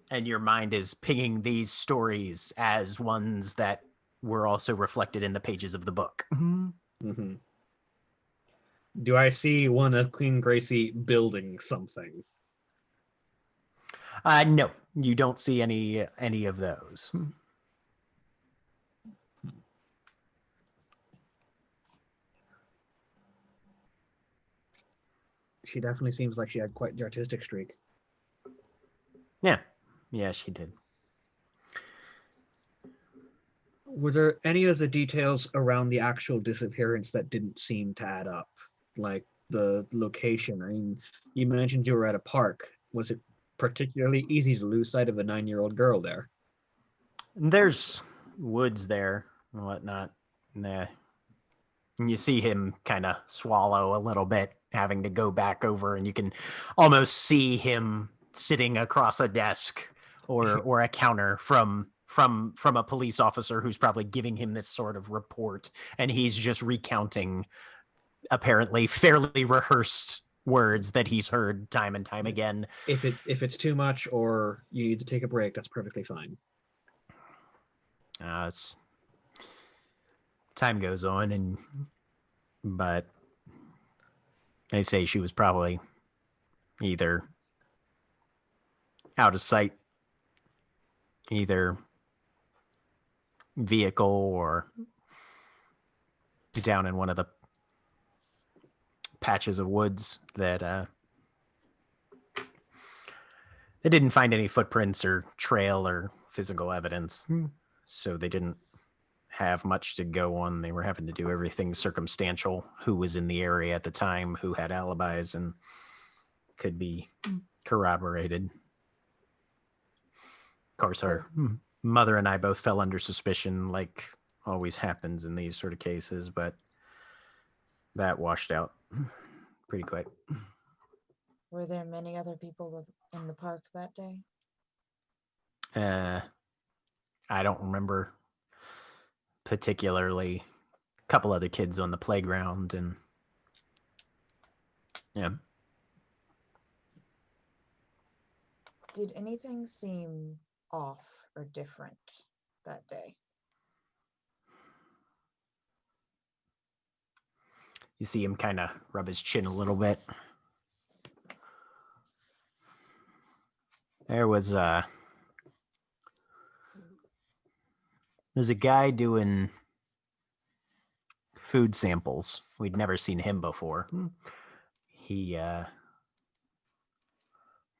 And your mind is pinging these stories as ones that were also reflected in the pages of the book. Mm-hmm. Do I see one of Queen Gracie building something? No, you don't see any of those. She definitely seems like she had quite the artistic streak. Yeah, she did. Were there any of the details around the actual disappearance that didn't seem to add up? Like the location? I mean, you mentioned you were at a park. Was it particularly easy to lose sight of a 9-year-old girl there? There's woods there and whatnot. Nah. And you see him kind of swallow a little bit, having to go back over, and you can almost see him sitting across a desk or a counter from a police officer who's probably giving him this sort of report, and he's just recounting apparently fairly rehearsed words that he's heard time and time again. If it's too much or you need to take a break, that's perfectly fine. Time goes on, but they say she was probably either out of sight, either vehicle or down in one of the patches of woods that they didn't find any footprints or trail or physical evidence. So they didn't have much to go on. They were having to do everything circumstantial. Who was in the area at the time, who had alibis and could be corroborated. Of course, our mother and I both fell under suspicion, like always happens in these sort of cases, but that washed out pretty quick. Were there many other people in the park that day? I don't remember particularly. A couple other kids on the playground, and yeah. Did anything seem off or different that day? You see him kind of rub his chin a little bit. There's a guy doing food samples. We'd never seen him before. He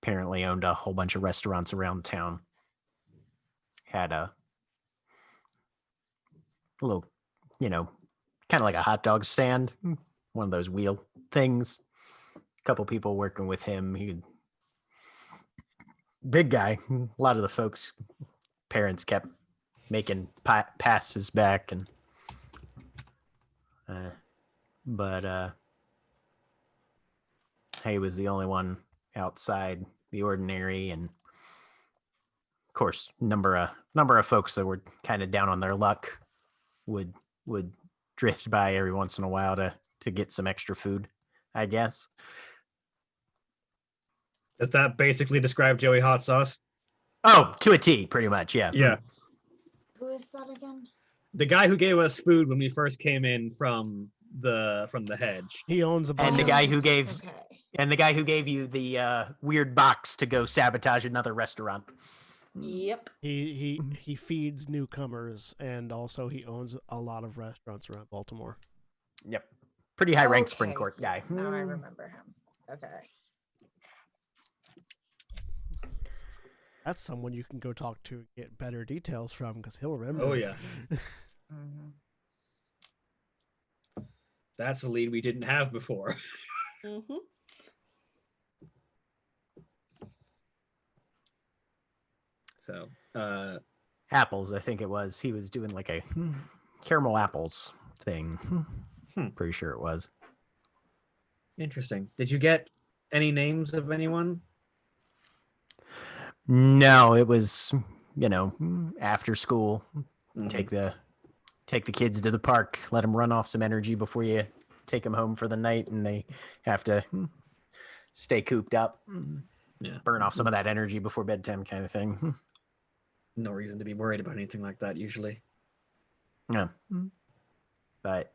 apparently owned a whole bunch of restaurants around town. Had a little, kind of like a hot dog stand, one of those wheel things. A couple people working with him. Big guy. A lot of the folks' parents kept making passes back, and but he was the only one outside the ordinary, and of course, number of folks that were kind of down on their luck would drift by every once in a while to get some extra food, I guess. Does that basically describe Joey Hot Sauce? Oh, to a T, pretty much, yeah. Yeah. Who is that again? The guy who gave us food when we first came in from the hedge. He owns a bunch. And the guy who gave you the weird box to go sabotage another restaurant. Yep. He feeds newcomers, and also he owns a lot of restaurants around Baltimore. Yep. Pretty high ranked Spring Court guy. Now I remember him. Okay. That's someone you can go talk to and get better details from, because he'll remember. Oh, yeah. Mm-hmm. That's a lead we didn't have before. Mm-hmm. So, apples, I think it was. He was doing like a caramel apples thing. Pretty sure it was. Interesting. Did you get any names of anyone? No, it was, after school. Mm-hmm. Take the kids to the park, let them run off some energy before you take them home for the night, and they have to stay cooped up. Yeah. Burn off some of that energy before bedtime, kind of thing. No reason to be worried about anything like that usually. Yeah. But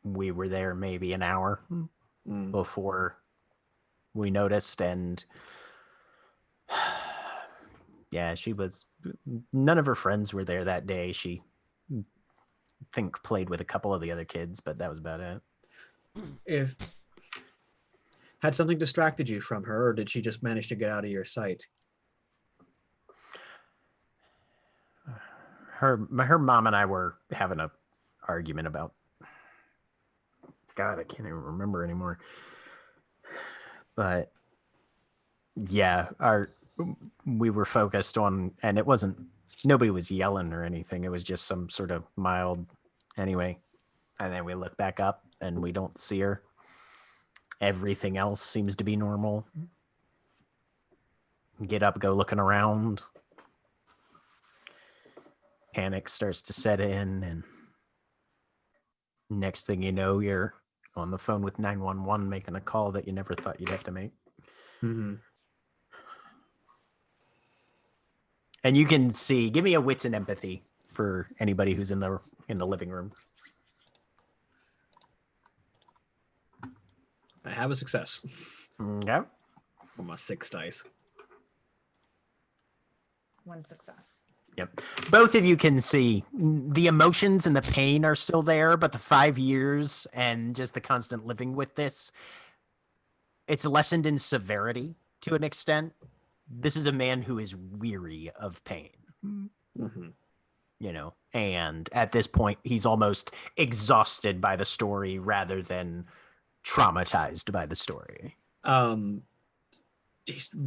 we were there maybe an hour before we noticed, and yeah, none of her friends were there that day. She, I think, played with a couple of the other kids, but that was about it. Had something distracted you from her, or did she just manage to get out of your sight? Her mom and I were having an argument about, God, I can't even remember anymore. But yeah, we were focused on, and it wasn't, nobody was yelling or anything. It was just some sort of mild, anyway. And then we look back up and we don't see her. Everything else seems to be normal. Get up, go looking around. Panic starts to set in, and next thing you know, you're on the phone with 911 making a call that you never thought you'd have to make. Mm-hmm. And you can see, give me a wits and empathy for anybody who's in the living room. I have a success Okay. on my 6 dice. 1 success. Yep. Both of you can see the emotions and the pain are still there, but the 5 years and just the constant living with this, it's lessened in severity to an extent. This is a man who is weary of pain. Mm-hmm. You know, and at this point, he's almost exhausted by the story rather than traumatized by the story.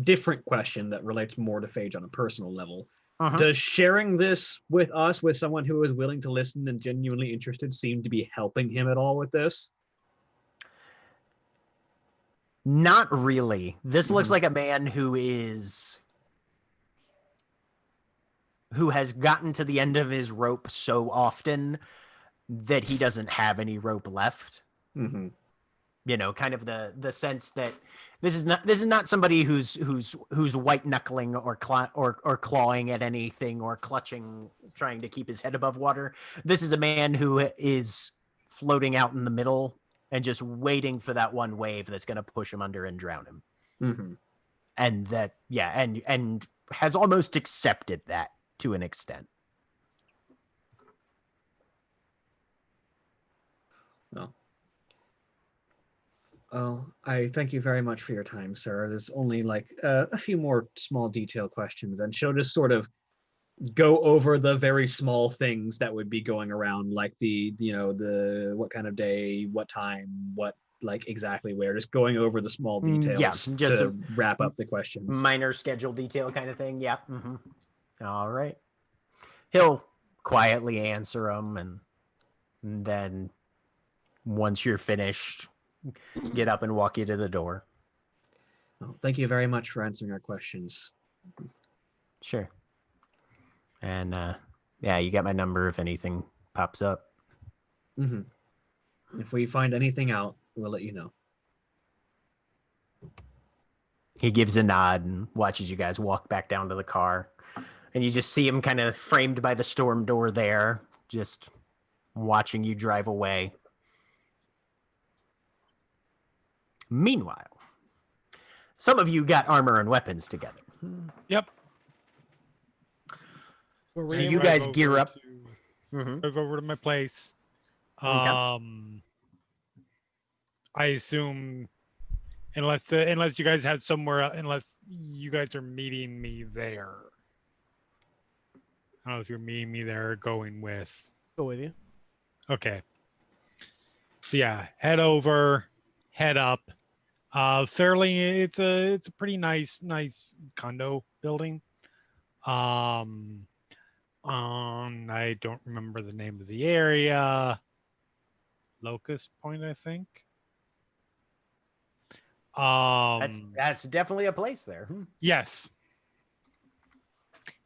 Different question that relates more to Phage on a personal level. Uh-huh. Does sharing this with us, with someone who is willing to listen and genuinely interested, seem to be helping him at all with this? Not really. This looks Mhm. like a man who has gotten to the end of his rope so often that he doesn't have any rope left. Mm-hmm. You know, kind of the sense that this is not somebody who's white knuckling or clawing at anything or clutching, trying to keep his head above water. This is a man who is floating out in the middle and just waiting for that one wave that's going to push him under and drown him. Mm-hmm. And that, yeah, and has almost accepted that to an extent. Well, I thank you very much for your time, sir. There's only like a few more small detail questions, and she'll just sort of go over the very small things that would be going around, like the what kind of day, what time, what like exactly where, just going over the small details just to wrap up the questions. Minor schedule detail kind of thing. Yeah. Mm-hmm. All right. He'll quietly answer them, and then once you're finished, get up and walk you to the door. Well, thank you very much for answering our questions. Sure. And yeah, you got my number if anything pops up. Mm-hmm. If we find anything out, we'll let you know. He gives a nod and watches you guys walk back down to the car. And you just see him kind of framed by the storm door there, just watching you drive away. Meanwhile, some of you got armor and weapons together. Yep. Were So we you able- guys Drive gear over up. to- Mm-hmm. Drive over to my place. Okay. I assume, unless you guys have somewhere, unless you guys are meeting me there. I don't know if you're meeting me there or going with. Go with you. Okay. So yeah, head over, head up. Fairly, it's a pretty nice condo building. I don't remember the name of the area. Locust Point, I think. That's definitely a place there. Yes.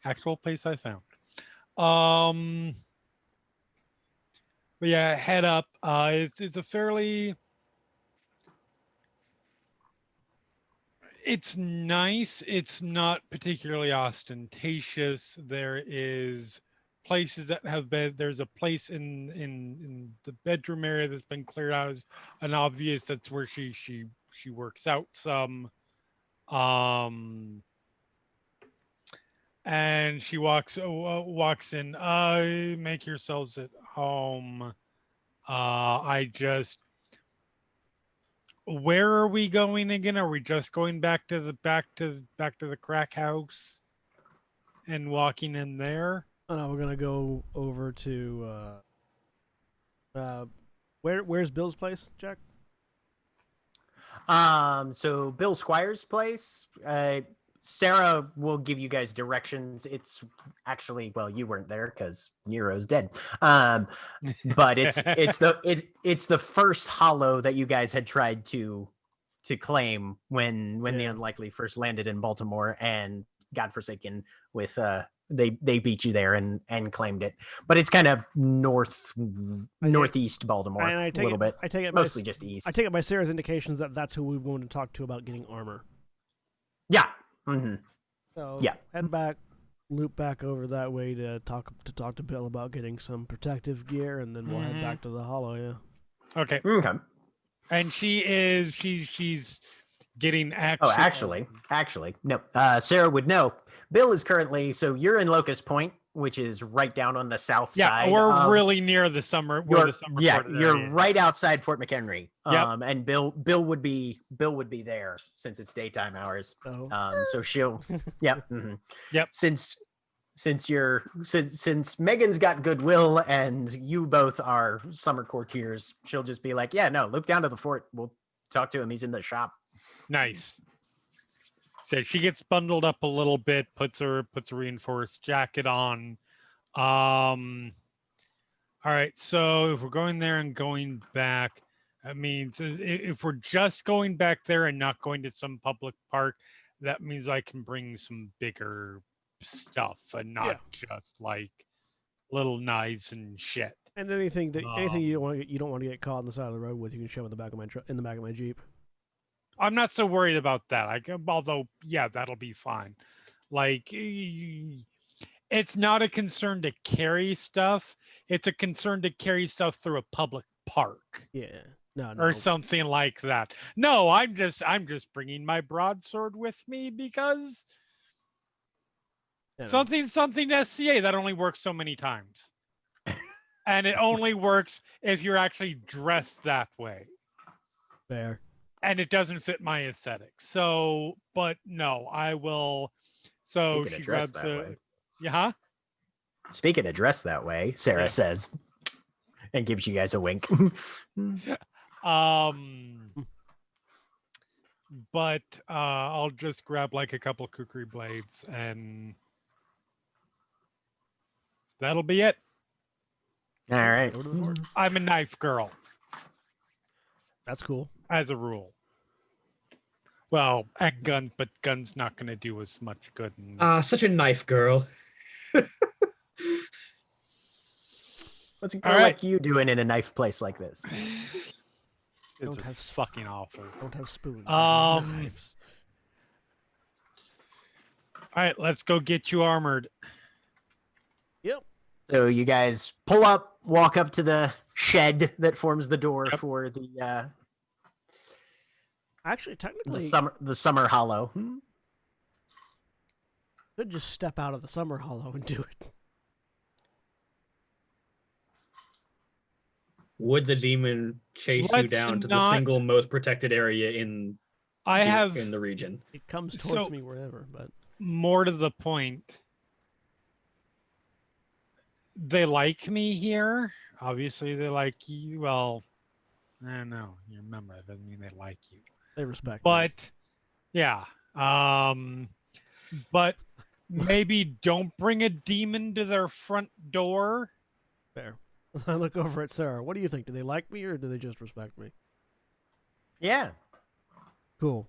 Actual place I found. But yeah, head up. It's a fairly. It's nice. It's not particularly ostentatious. There is places that have been. There's a place in the bedroom area that's been cleared out as an obvious. That's where she works out some. And she walks in. Make yourselves at home. Where are we going again? Are we just going back to the crack house and walking in there? Oh, no, we're gonna go over to where's Bill's place, Jack? So Bill Squire's place, Sarah will give you guys directions. It's actually, well, you weren't there because Nero's dead. But it's the first hollow that you guys had tried to claim when the Unlikely first landed in Baltimore and godforsaken with they beat you there and claimed it. But it's kind of northeast Baltimore, And I a take little bit. I take it Mostly by, just east. I take it by Sarah's indications that that's who we want to talk to about getting armor. Yeah. Mm-hmm. So Yeah. head back, loop back over that way to talk to Bill about getting some protective gear, and then we'll head back to the hollow. Yeah. Okay. Okay. And she's getting Oh, action. actually, no. Sarah would know. Bill is currently, so you're in Locust Point, which is right down on the south side. Yeah, we're of, really near the summer. Where the summer you're area right outside Fort McHenry. Yep. And Bill would be there since it's daytime hours. Oh. So she'll, yeah, mm-hmm. Yep. Since Megan's got goodwill and you both are summer courtiers, she'll just be like, yeah, no, loop down to the fort. We'll talk to him. He's in the shop. Nice. So she gets bundled up a little bit, puts a reinforced jacket on. All right, so if we're going there and going back, that means if we're just going back there and not going to some public park, that means I can bring some bigger stuff and not just like little knives and shit. And anything you don't want to get caught on the side of the road with, you can shove in the back of my Jeep. I'm not so worried about that. Although, yeah, that'll be fine. Like, it's not a concern to carry stuff. It's a concern to carry stuff through a public park. Yeah, no. Or something like that. No, I'm just bringing my broadsword with me because something SCA that only works so many times, and it only works if you're actually dressed that way. Fair. And it doesn't fit my aesthetics. So, but no, I will. So she grabs the. Yeah. Speaking of dress that way, Sarah says, and gives you guys a wink. But I'll just grab like a couple of kukri blades, and that'll be it. All right. I'm a knife girl. That's cool. As a rule. Well, and gun, but gun's not going to do as much good. Such a knife girl. What's a girl like you doing in a knife place like this? It's fucking awful. Don't have spoons. Knives. All right, let's go get you armored. Yep. So you guys pull up, walk up to the shed that forms the door for the actually technically the summer hollow. Could just step out of the summer hollow and do it. Would the demon chase you down to the single most protected area in the region? It comes towards me wherever, but more to the point, they like me here. Obviously, they like you. Well, I don't know. You remember, that doesn't mean they like you. They respect. But yeah, but maybe don't bring a demon to their front door. Fair. I look over at Sarah. What do you think? Do they like me or do they just respect me? Yeah. Cool.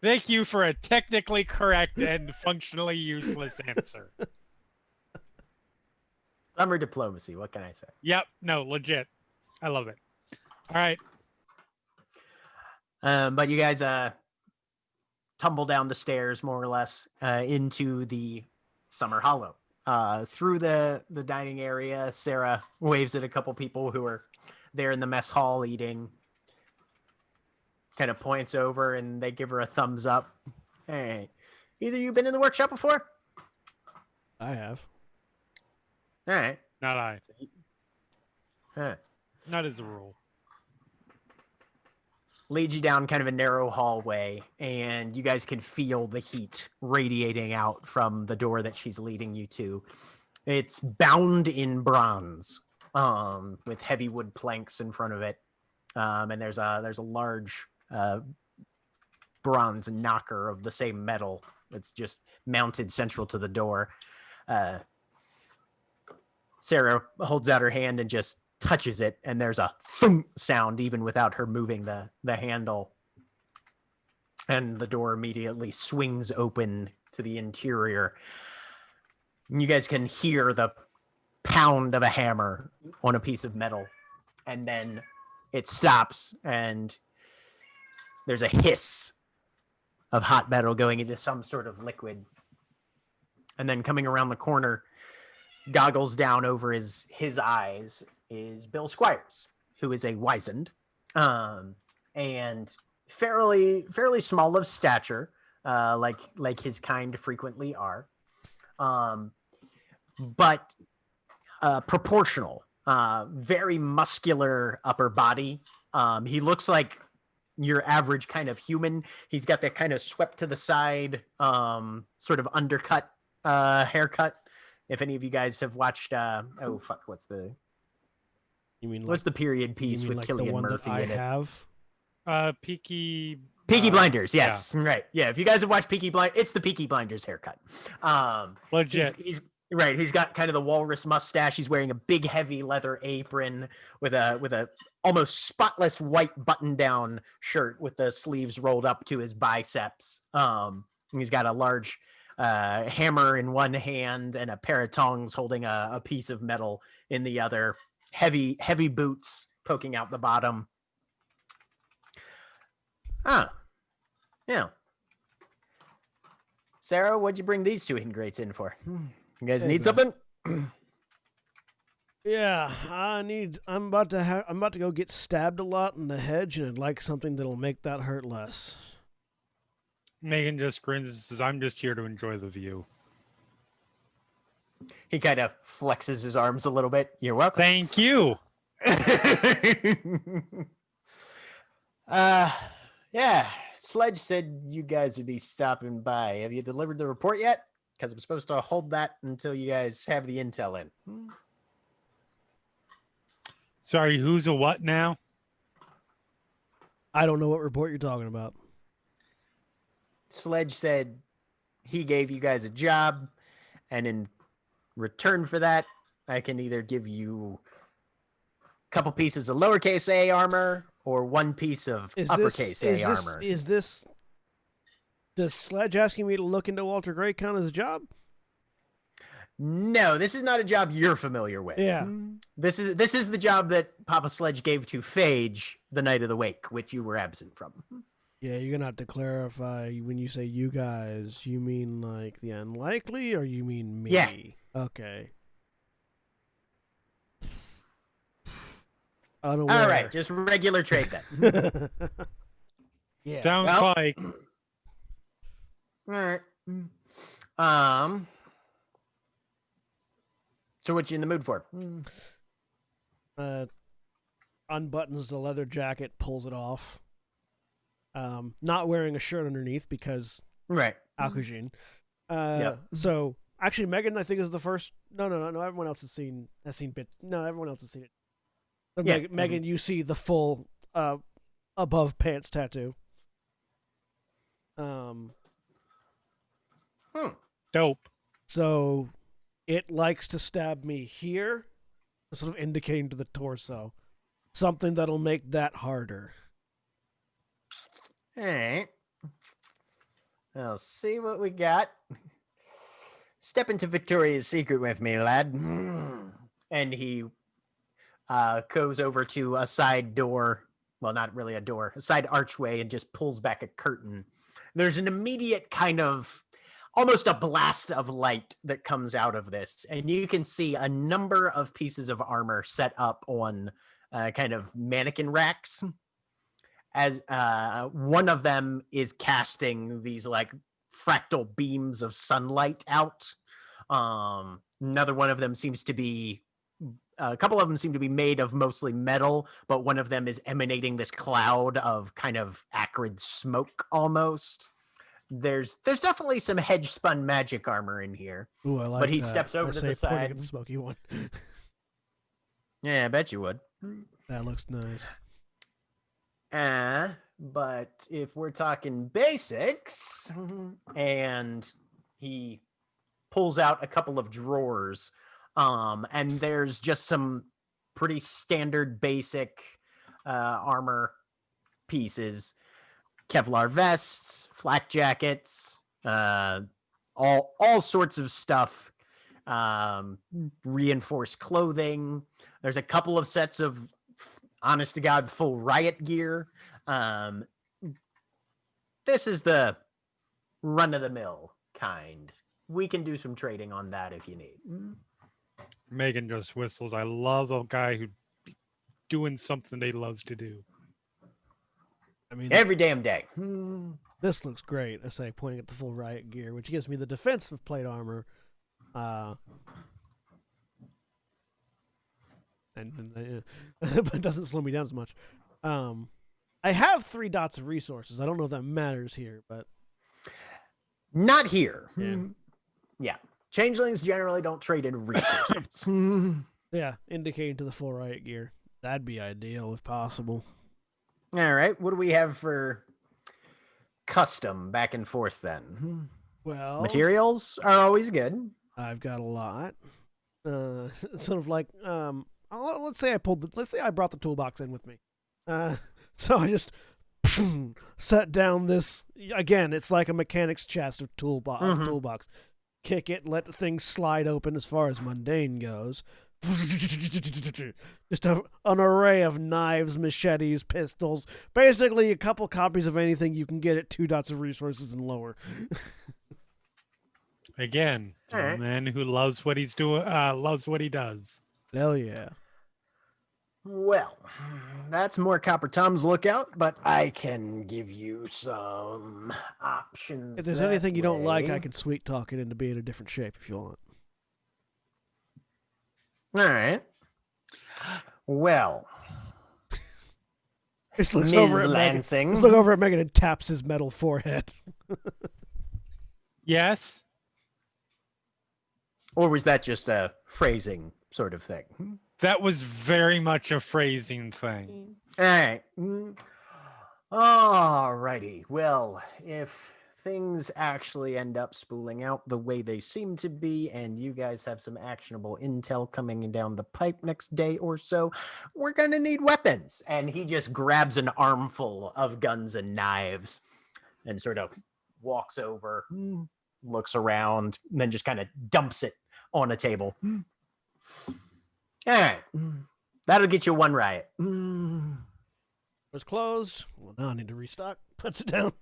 Thank you for a technically correct and functionally useless answer. Summer diplomacy. What can I say? Yep. No, legit. I love it. All right. But you guys tumble down the stairs more or less into the summer hollow. Through the dining area, Sarah waves at a couple people who are there in the mess hall eating. Kind of points over and they give her a thumbs up. Hey, either you been in the workshop before? I have. All right. Not I. Huh. Not as a rule. Leads you down kind of a narrow hallway, and you guys can feel the heat radiating out from the door that she's leading you to. It's bound in bronze, with heavy wood planks in front of it, and there's a large bronze knocker of the same metal that's just mounted central to the door. Sarah holds out her hand and just touches it, and there's a thump sound even without her moving the handle. and the door immediately swings open to the interior. You guys can hear the pound of a hammer on a piece of metal, and then it stops, and there's a hiss of hot metal going into some sort of liquid. And then coming around the corner, goggles down over his eyes, is Bill Squires, who is a wizened and fairly small of stature, like his kind frequently are, but proportional, very muscular upper body. He looks like your average kind of human. He's got that kind of swept to the side, sort of undercut haircut. If any of you guys have watched, what's the period piece with like Cillian the one Murphy that I in it? have? Peaky Blinders, yes, yeah. Right, yeah. If you guys have watched Peaky Blinders, it's the Peaky Blinders haircut. Legit. He's right. He's got kind of the walrus mustache. He's wearing a big, heavy leather apron with a almost spotless white button-down shirt with the sleeves rolled up to his biceps. He's got a large hammer in one hand and a pair of tongs holding a piece of metal in the other. Heavy boots poking out the bottom. Yeah. Sarah, what'd you bring these two ingrates in for? You guys need something? Yeah, I'm about to go get stabbed a lot in the hedge, and I'd like something that'll make that hurt less. Megan just grins and says, "I'm just here to enjoy the view." He kind of flexes his arms a little bit. You're welcome. Thank you. Yeah. Sledge said you guys would be stopping by. Have you delivered the report yet? Because I'm supposed to hold that until you guys have the intel in. Sorry, who's a what now? I don't know what report you're talking about. Sledge said he gave you guys a job, and in return for that, I can either give you a couple pieces of lowercase a armor or one piece of uppercase a armor. Does Sledge asking me to look into Walter Gray count as a job? No, this is not a job you're familiar with. Yeah. This is the job that Papa Sledge gave to Phage the night of the wake, which you were absent from. Yeah, you're gonna have to clarify when you say you guys, you mean like the unlikely or you mean me? Yeah. Okay. Unaware. All right, just regular trade then. Yeah. Sounds like. All right. So what you in the mood for? Unbuttons the leather jacket, pulls it off. Not wearing a shirt underneath because Right. Alcugine. Yep. So actually, Megan, I think is the first. No. Everyone else has seen bits. No, everyone else has seen it. But Yeah. Megan, you see the full above pants tattoo. Dope. So it likes to stab me here, sort of indicating to the torso. Something that'll make that harder. All right. I'll see what we got. Step into Victoria's Secret with me, lad. And he goes over to a side door. Well, not really a door, a side archway, and just pulls back a curtain. There's an immediate kind of almost a blast of light that comes out of this. And you can see a number of pieces of armor set up on kind of mannequin racks. As one of them is casting these like fractal beams of sunlight out. Another one of them seems to be, a couple of them seem to be made of mostly metal, but one of them is emanating this cloud of kind of acrid smoke almost. There's definitely some hedge spun magic armor in here. Ooh, I like but he that. steps over I to say the pointing side. at the smoky one. Yeah, I bet you would. That looks nice. But if we're talking basics, and he pulls out a couple of drawers, and there's just some pretty standard basic armor pieces. Kevlar vests, flak jackets, all sorts of stuff, reinforced clothing. There's a couple of sets of, honest to God, full riot gear. This is the run-of-the-mill kind. We can do some trading on that if you need. Megan just whistles. I love a guy who doing something he loves to do. I mean, Every damn day. this looks great. I say, pointing at the full riot gear, which gives me the defensive plate armor. But it doesn't slow me down as much. I have 3 dots of resources. I don't know if that matters here, but Not here. Yeah. Yeah. Changelings generally don't trade in resources. yeah, indicating to the full riot gear. That'd be ideal if possible. All right. What do we have for custom back and forth then? Well, Materials are always good. I've got a lot. Sort of like let's say I brought the toolbox in with me. So I just set down this again. It's like a mechanic's chest of toolbox. Kick it, let the thing slide open as far as mundane goes. Just an array of knives, machetes, pistols. Basically, a couple copies of anything you can get at 2 dots of resources and lower. Again, All right. a man who loves what he's doing, loves what he does. Hell yeah. Well, that's more Copper Tom's lookout, but I can give you some options. If there's that anything you don't like, way. I can sweet talk it into being a different shape if you want. All right. Well, Just looks Ms. over at Megan. Lansing. Just look over at Megan and taps his metal forehead. Yes. Or was that just a phrasing sort of thing? That was very much a phrasing thing. All right. All righty. Well, if things actually end up spooling out the way they seem to be, and you guys have some actionable intel coming down the pipe next day or so, we're going to need weapons. And he just grabs an armful of guns and knives and sort of walks over, looks around, and then just kind of dumps it on a table. All right. That'll get you 1 riot. Was closed. Well, now I need to restock. Puts it down.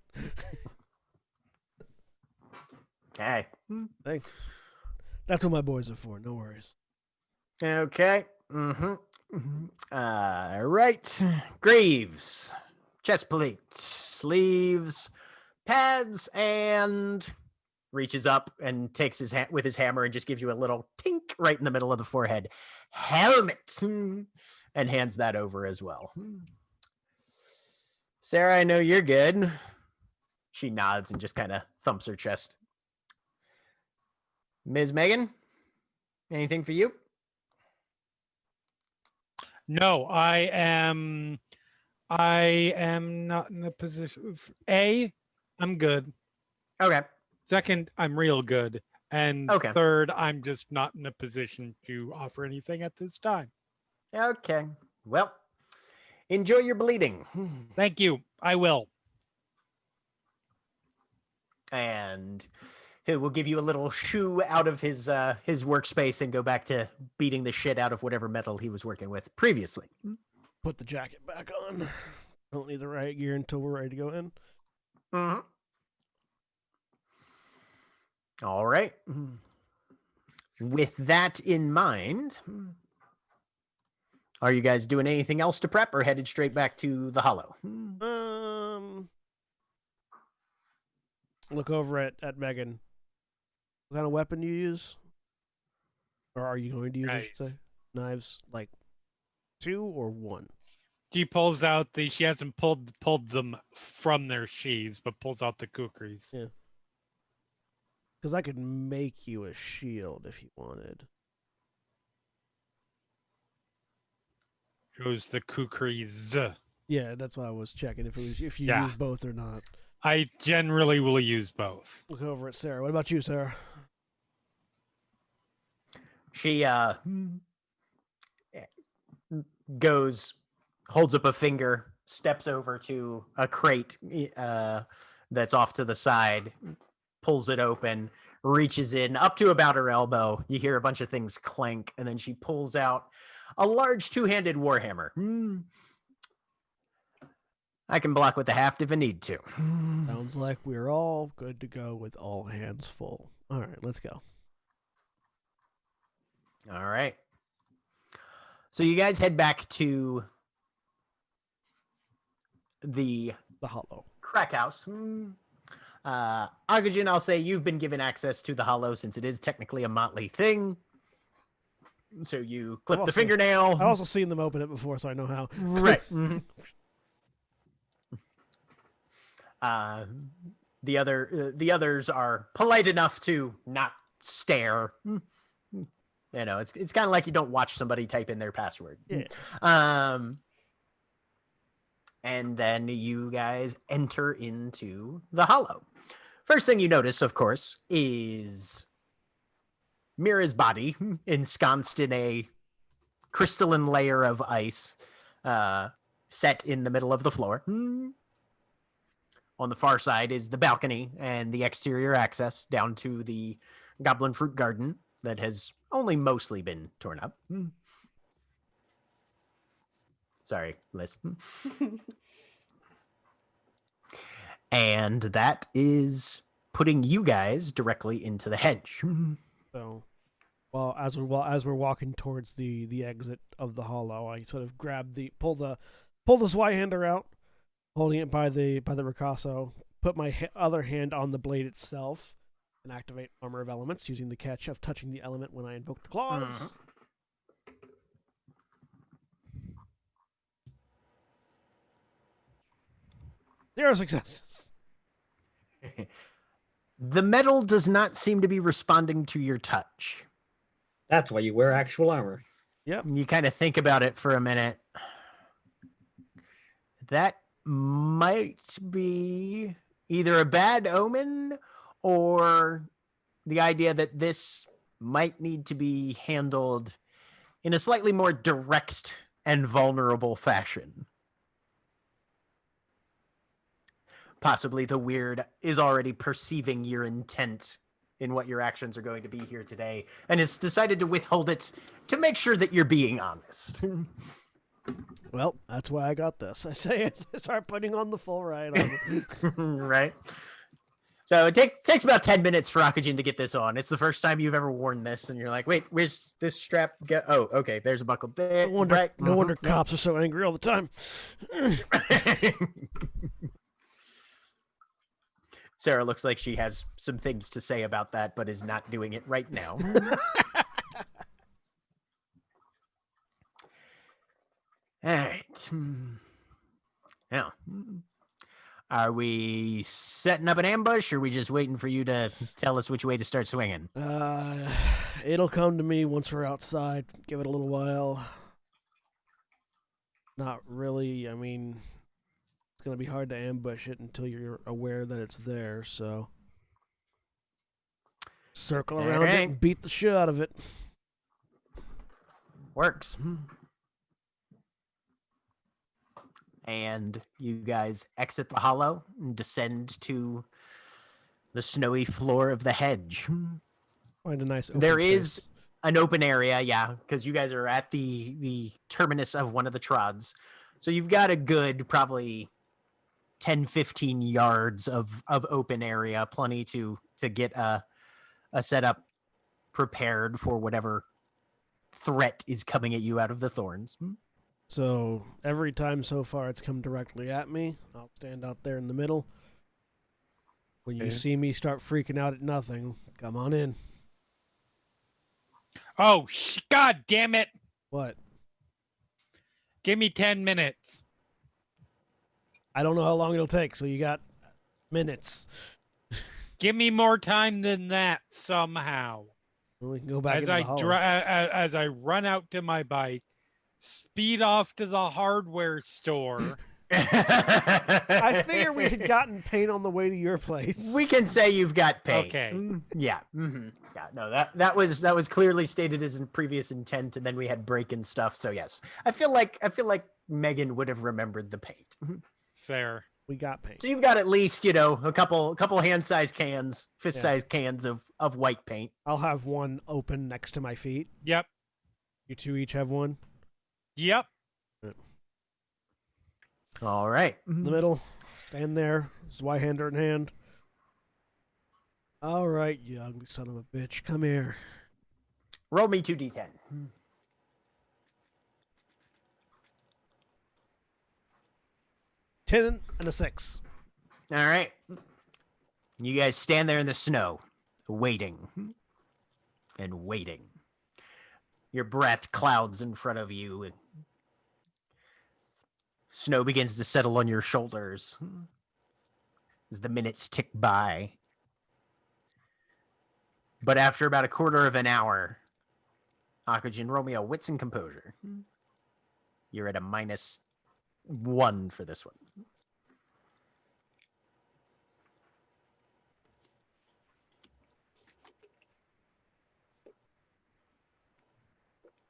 Okay. Thanks. That's what my boys are for. No worries. Okay. All right. Greaves, chest plate, sleeves, pads, and reaches up and takes his hand with his hammer and just gives you a little tink right in the middle of the forehead. Helmet, and hands that over as well. Sarah, I know you're good. She nods and just kind of thumps her chest. Ms. Megan, anything for you? No, I am not in a position. I'm good. Okay. Second, I'm real good. And Okay. third, I'm just not in a position to offer anything at this time. Okay. Well, enjoy your bleeding. Thank you. I will. And he will give you a little shoo out of his workspace and go back to beating the shit out of whatever metal he was working with previously. Put the jacket back on. Don't need the riot gear until we're ready to go in. Mm-hmm. All right. With that in mind, are you guys doing anything else to prep or headed straight back to the Hollow? Look over at Megan. What kind of weapon you use? Or are you going to use, I should say? Knives, like 2 or 1? She pulls out she hasn't pulled them from their sheaths, but pulls out the kukris. Yeah. Because I could make you a shield if you wanted. Shows the kukris. Yeah, that's why I was checking if you Yeah. use both or not. I generally will use both. Look over at Sarah. What about you, Sarah? She holds up a finger steps over to a crate that's off to the side, pulls it open, reaches in up to about her elbow. You hear a bunch of things clank, and then she pulls out a large two-handed warhammer. I can block with the haft if I need to. Sounds like we're all good to go with all hands full. All right, let's go. All right. So you guys head back to the hollow crack house. Agajin, I'll say you've been given access to the hollow since it is technically a motley thing. So you clip the fingernail. I've also seen them open it before, so I know how. Right. The others are polite enough to not stare. You know, it's kind of like you don't watch somebody type in their password. Yeah. And then you guys enter into the hollow. First thing you notice, of course, is Mira's body ensconced in a crystalline layer of ice, set in the middle of the floor. On the far side is the balcony and the exterior access down to the goblin fruit garden that has only mostly been torn up. Sorry, Liz. And that is putting you guys directly into the hedge. So, well, as we're walking towards the exit of the hollow, I sort of pull the Zweihander out, holding it by the ricasso, put my other hand on the blade itself, and activate Armor of Elements using the catch of touching the element when I invoke the claws. 0 successes. The metal does not seem to be responding to your touch. That's why you wear actual armor. Yep. You kind of think about it for a minute. That might be either a bad omen or the idea that this might need to be handled in a slightly more direct and vulnerable fashion. Possibly the weird is already perceiving your intent in what your actions are going to be here today and has decided to withhold it to make sure that you're being honest. Well, that's why I got this. I say as I start putting on the full ride armor. Right. So it takes about 10 minutes for Akajin to get this on. It's the first time you've ever worn this, and you're like, wait, where's this strap? Oh, okay, there's a buckle there. No wonder cops are so angry all the time. Sarah looks like she has some things to say about that, but is not doing it right now. All right. Now, are we setting up an ambush, or are we just waiting for you to tell us which way to start swinging? It'll come to me once we're outside. Give it a little while. Not really. I mean, it's going to be hard to ambush it until you're aware that it's there, so circle around it and beat the shit out of it. Works. And you guys exit the hollow and descend to the snowy floor of the hedge. Find a nice open There space. is an open area, yeah, because you guys are at the terminus of one of the trods. So you've got a good probably 10, 15 yards of open area, plenty to get a setup prepared for whatever threat is coming at you out of the thorns. So every time so far it's come directly at me, I'll stand out there in the middle. When you see me start freaking out at nothing, come on in. Oh, God damn it. What? Give me 10 minutes. I don't know how long it'll take, so you got minutes. Give me more time than that somehow. Well, we can go back As into the hollow. as I run out to my bike, speed off to the hardware store. I figure we had gotten paint on the way to your place. We can say you've got paint. Okay. Yeah. Yeah. No, that was clearly stated as in previous intent, and then we had break and stuff. So yes, I feel like Megan would have remembered the paint. Fair. We got paint. So you've got at least, a couple hand-sized cans, fist-sized cans of white paint. I'll have one open next to my feet. Yep. You two each have one. Yep. All right. In the middle. Stand there. Zweihander in hand. All right, you ugly son of a bitch. Come here. Roll me 2d10. 10 and a 6. All right. You guys stand there in the snow, waiting and waiting. Your breath clouds in front of you. Snow begins to settle on your shoulders as the minutes tick by. But after about a quarter of an hour, Akujin, roll me a wits and composure. You're at a -1 for this one.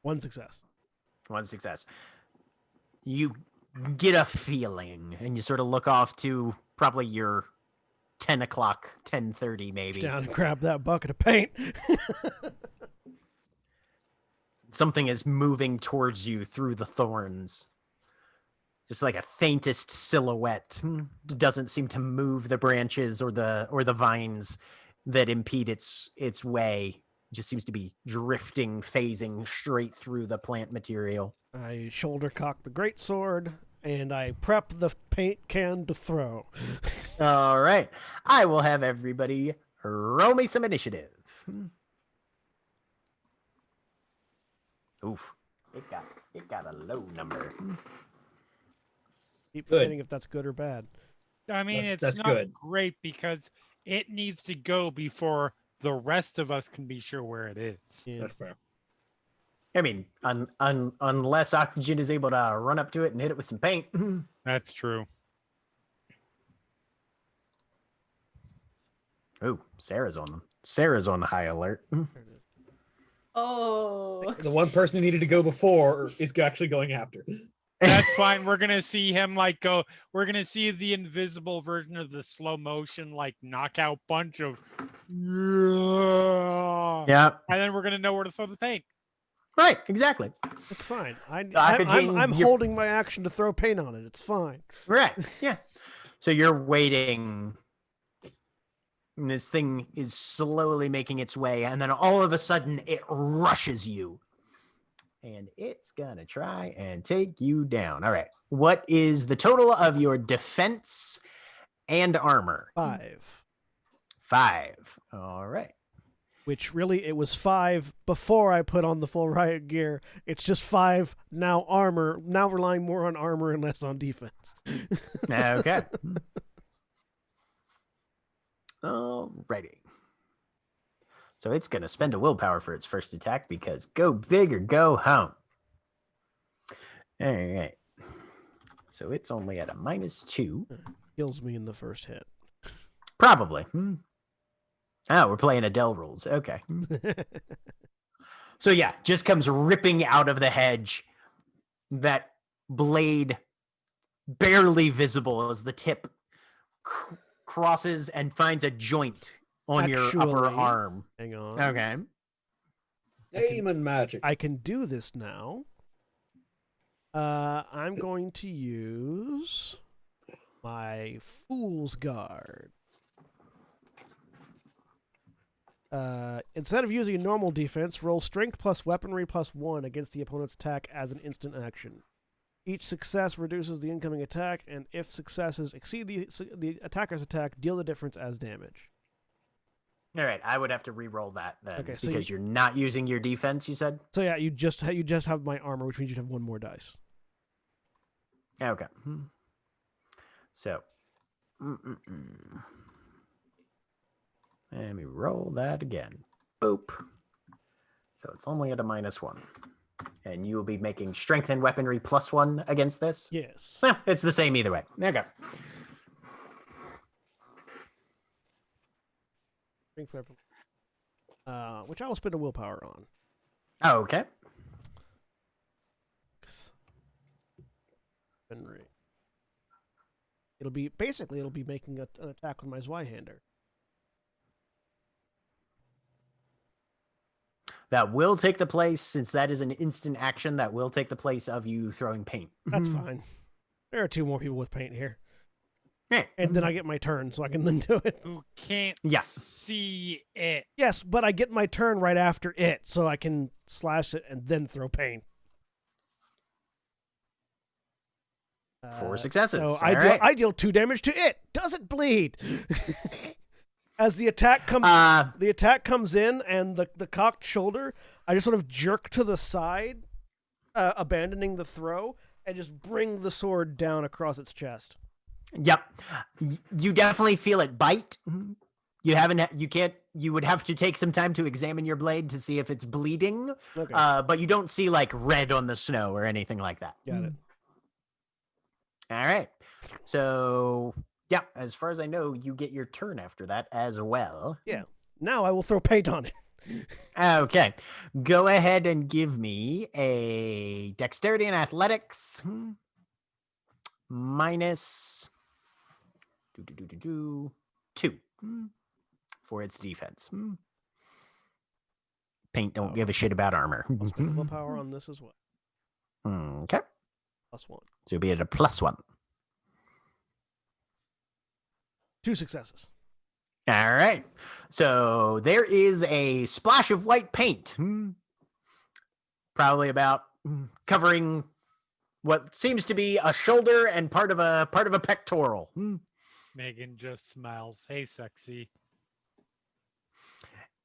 One success. One success. You get a feeling, and you sort of look off to probably your 10 o'clock, 10:30 maybe. Down and grab that bucket of paint. Something is moving towards you through the thorns. Just like a faintest silhouette. Doesn't seem to move the branches or the vines that impede its way. Just seems to be drifting, phasing straight through the plant material. I shoulder cock the greatsword, and I prep the paint can to throw. All right. I will have everybody roll me some initiative. Oof. It got a low number. Keep Good. forgetting if that's good or bad. I mean, it's That's not good. great because it needs to go before the rest of us can be sure where it is. Yeah. That's fair. I mean, unless Oxygen is able to run up to it and hit it with some paint. That's true. Oh, Sarah's on high alert. Oh. The one person who needed to go before is actually going after. That's fine. We're gonna see him go. We're gonna see the invisible version of the slow motion knockout punch of. Yeah. And then we're gonna know where to throw the paint. Right. Exactly. It's fine. Akujin, I'm you're- holding my action to throw paint on it. It's fine. Right. Yeah. So you're waiting. And this thing is slowly making its way, and then all of a sudden it rushes you. And it's gonna try and take you down. All right. What is the total of your defense and armor? 5. 5. All right. Which really, it was 5 before I put on the full riot gear. It's just 5 now armor. Now relying more on armor and less on defense. Okay. Alrighty. So it's going to spend a willpower for its first attack because go big or go home. All right. So it's only at a -2. Kills me in the first hit. Probably. Oh, we're playing Adele rules. Okay. So yeah, just comes ripping out of the hedge. That blade barely visible as the tip crosses and finds a joint on your upper Actually, arm. Hang on. Okay. Aim and magic. I can do this now. I'm going to use my Fool's Guard. Instead of using a normal defense, roll Strength plus Weaponry plus 1 against the opponent's attack as an instant action. Each success reduces the incoming attack, and if successes exceed the attacker's attack, deal the difference as damage. All right, I would have to re-roll that then Okay, so because you're not using your defense. You said. So yeah, you just have my armor, which means you'd have 1 more dice. Okay. So, let me roll that again. Boop. So it's only at a -1. And you will be making strength and weaponry +1 against this? Yes. It's the same either way. Okay. Strength weapon. Which I will spend a willpower on. Oh, okay. weaponry. It'll be making an attack with my Zweihander. That will take the place, since that is an instant action, that will take the place of you throwing paint. That's fine. There are 2 more people with paint here. Right. And then I get my turn, so I can then do it. Who can't Yeah. see it? Yes, but I get my turn right after it, so I can slash it and then throw paint. 4 successes. So All I right. deal 2 damage to it. Does it bleed? As the attack comes in, and the cocked shoulder, I just sort of jerk to the side, abandoning the throw, and just bring the sword down across its chest. Yep. You definitely feel it bite. You would have to take some time to examine your blade to see if it's bleeding. Okay. But you don't see like red on the snow or anything like that. Got it. All right. So, yeah, as far as I know, you get your turn after that as well. Yeah. Now I will throw paint on it. Okay. Go ahead and give me a dexterity and athletics minus 2 for its defense. Paint don't give a shit about armor. I'll spend willpower on this as well. Okay. +1. So you'll be at a +1. 2 successes. All right. So there is a splash of white paint. Probably about covering what seems to be a shoulder and part of a pectoral. Megan just smiles. Hey, sexy.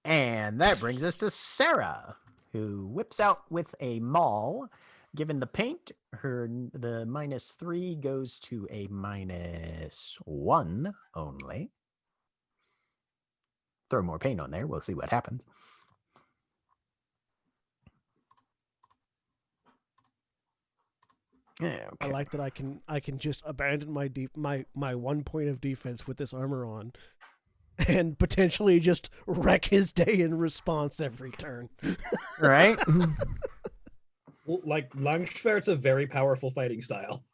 And that brings us to Sarah, who whips out with a maul. Given the paint, the -3 goes to a -1 only. Throw more paint on there. We'll see what happens. Okay. I like that I can just abandon my 1 point of defense with this armor on, and potentially just wreck his day in response every turn. Right? Well, like Langschwert's a very powerful fighting style.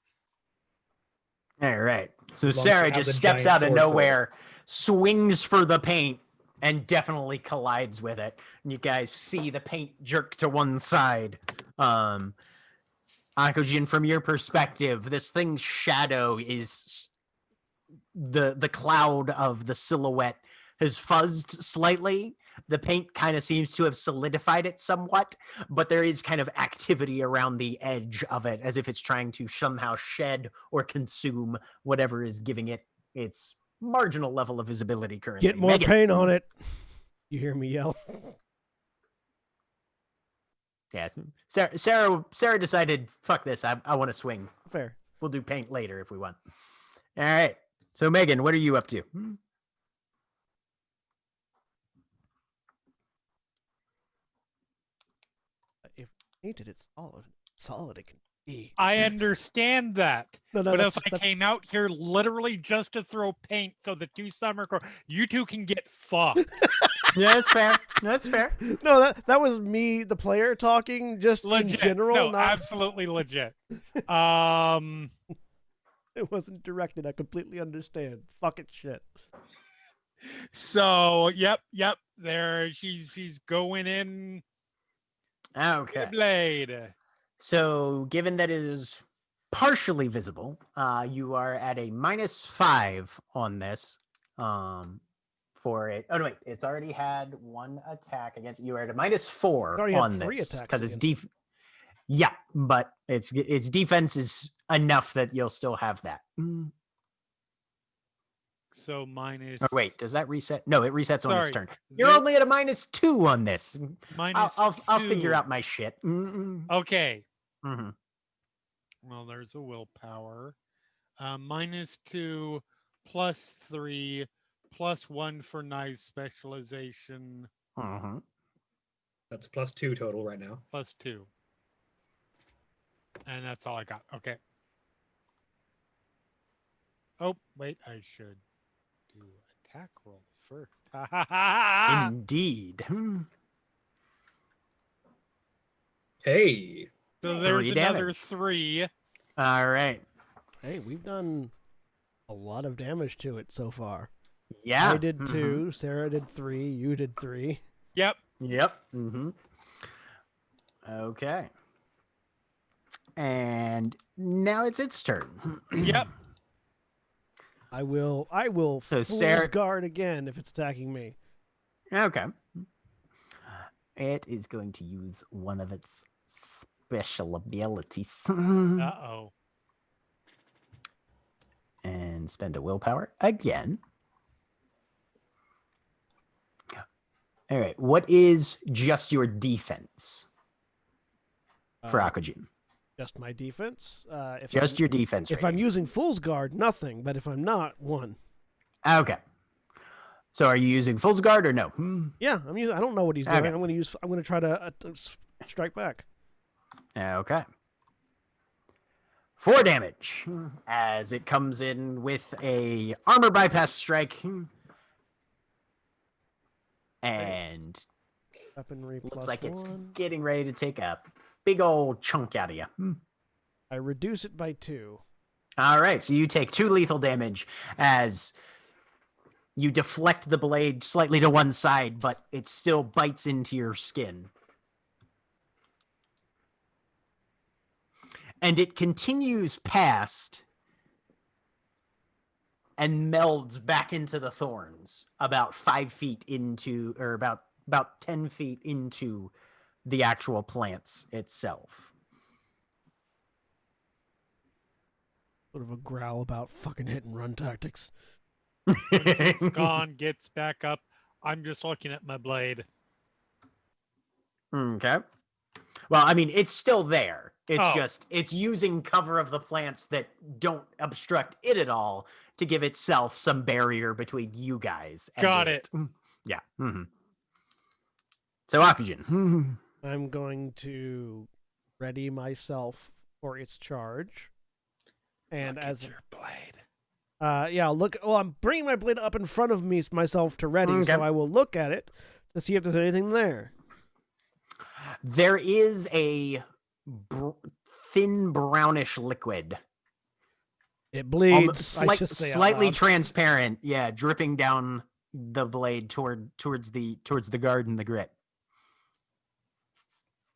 All right. So As long as Sarah you have just the steps giant out of sword for it. nowhere, swings for the paint, and definitely collides with it. And you guys see the paint jerk to one side. Akojin, from your perspective, this thing's shadow is the cloud of the silhouette has fuzzed slightly. The paint kind of seems to have solidified it somewhat, but there is kind of activity around the edge of it, as if it's trying to somehow shed or consume whatever is giving it its marginal level of visibility currently. Get more Megan. paint on it. You hear me yell. Yes. Sarah decided, fuck this. I want to swing. Fair. We'll do paint later if we want. All right. So Megan, what are you up to? If painted, it's solid it can be. I understand that. No, But that's, if I came out here literally just to throw paint so the 2 summer girls, you 2 can get fucked. Yeah, that's fair. That's fair. No, that was me, the player, talking just Legit. in general. No, not absolutely legit. it wasn't directed. I completely understand. Fucking shit. So yep. There she's going in Okay. the blade. So given that it is partially visible, you are at a -5 on this. For it. Oh no, wait! It's already had 1 attack against you. Are at a -4 already had on 3 this attacks because it's against Yeah, but its defense is enough that you'll still have that. So minus. Oh, wait, does that reset? No, it resets on its Sorry, turn. You're there- only at a -2 on this. minus I'll figure 2. out my shit. Okay. Mhm. Well, there's a willpower. -2 +3 +1 for knife specialization Mhm. That's +2 total right now. +2. And that's all I got. Okay. Oh, wait, I should do attack roll first. Indeed. Hey. So there's 3 another damage. 3. All right. Hey, we've done a lot of damage to it so far. Yeah. I did 2, Sarah did 3, you did 3. Yep. Yep. Okay. And now it's its turn. Yep. I will So Fool's Sarah- Guard again if it's attacking me. Okay. It is going to use one of its special abilities Uh-oh. and spend a willpower again. All right. What is just your defense for Akujin? Just my defense. If Just your defense. If I'm rating. using Fool's Guard, nothing. But if I'm not, 1. Okay. So are you using Fool's Guard or no? Yeah, I'm using. I don't know what he's doing. Okay. I'm gonna try to strike back. Okay. 4 damage as it comes in with a armor bypass strike. And Weaponry looks plus like it's 1. getting ready to take a big old chunk out of you. I reduce it by 2. All right, so you take 2 lethal damage as you deflect the blade slightly to one side, but it still bites into your skin. And it continues past and melds back into the thorns about 5 feet into, or about 10 feet into the actual plants itself. Sort of a growl about fucking hit and run tactics. Once it's gone, gets back up. I'm just looking at my blade. Okay. Well, I mean, it's still there. It's Oh. just, it's using cover of the plants that don't obstruct it at all to give itself some barrier between you guys. And Got it. Yeah. So, Akujin. I'm going to ready myself for its charge. And Look as at your blade. yeah, look. Well, I'm bringing my blade up in front of me myself to ready, Okay. so I will look at it to see if there's anything there. There is a thin brownish liquid. It bleeds. Slightly transparent, yeah, dripping down the blade towards the guard and the grit.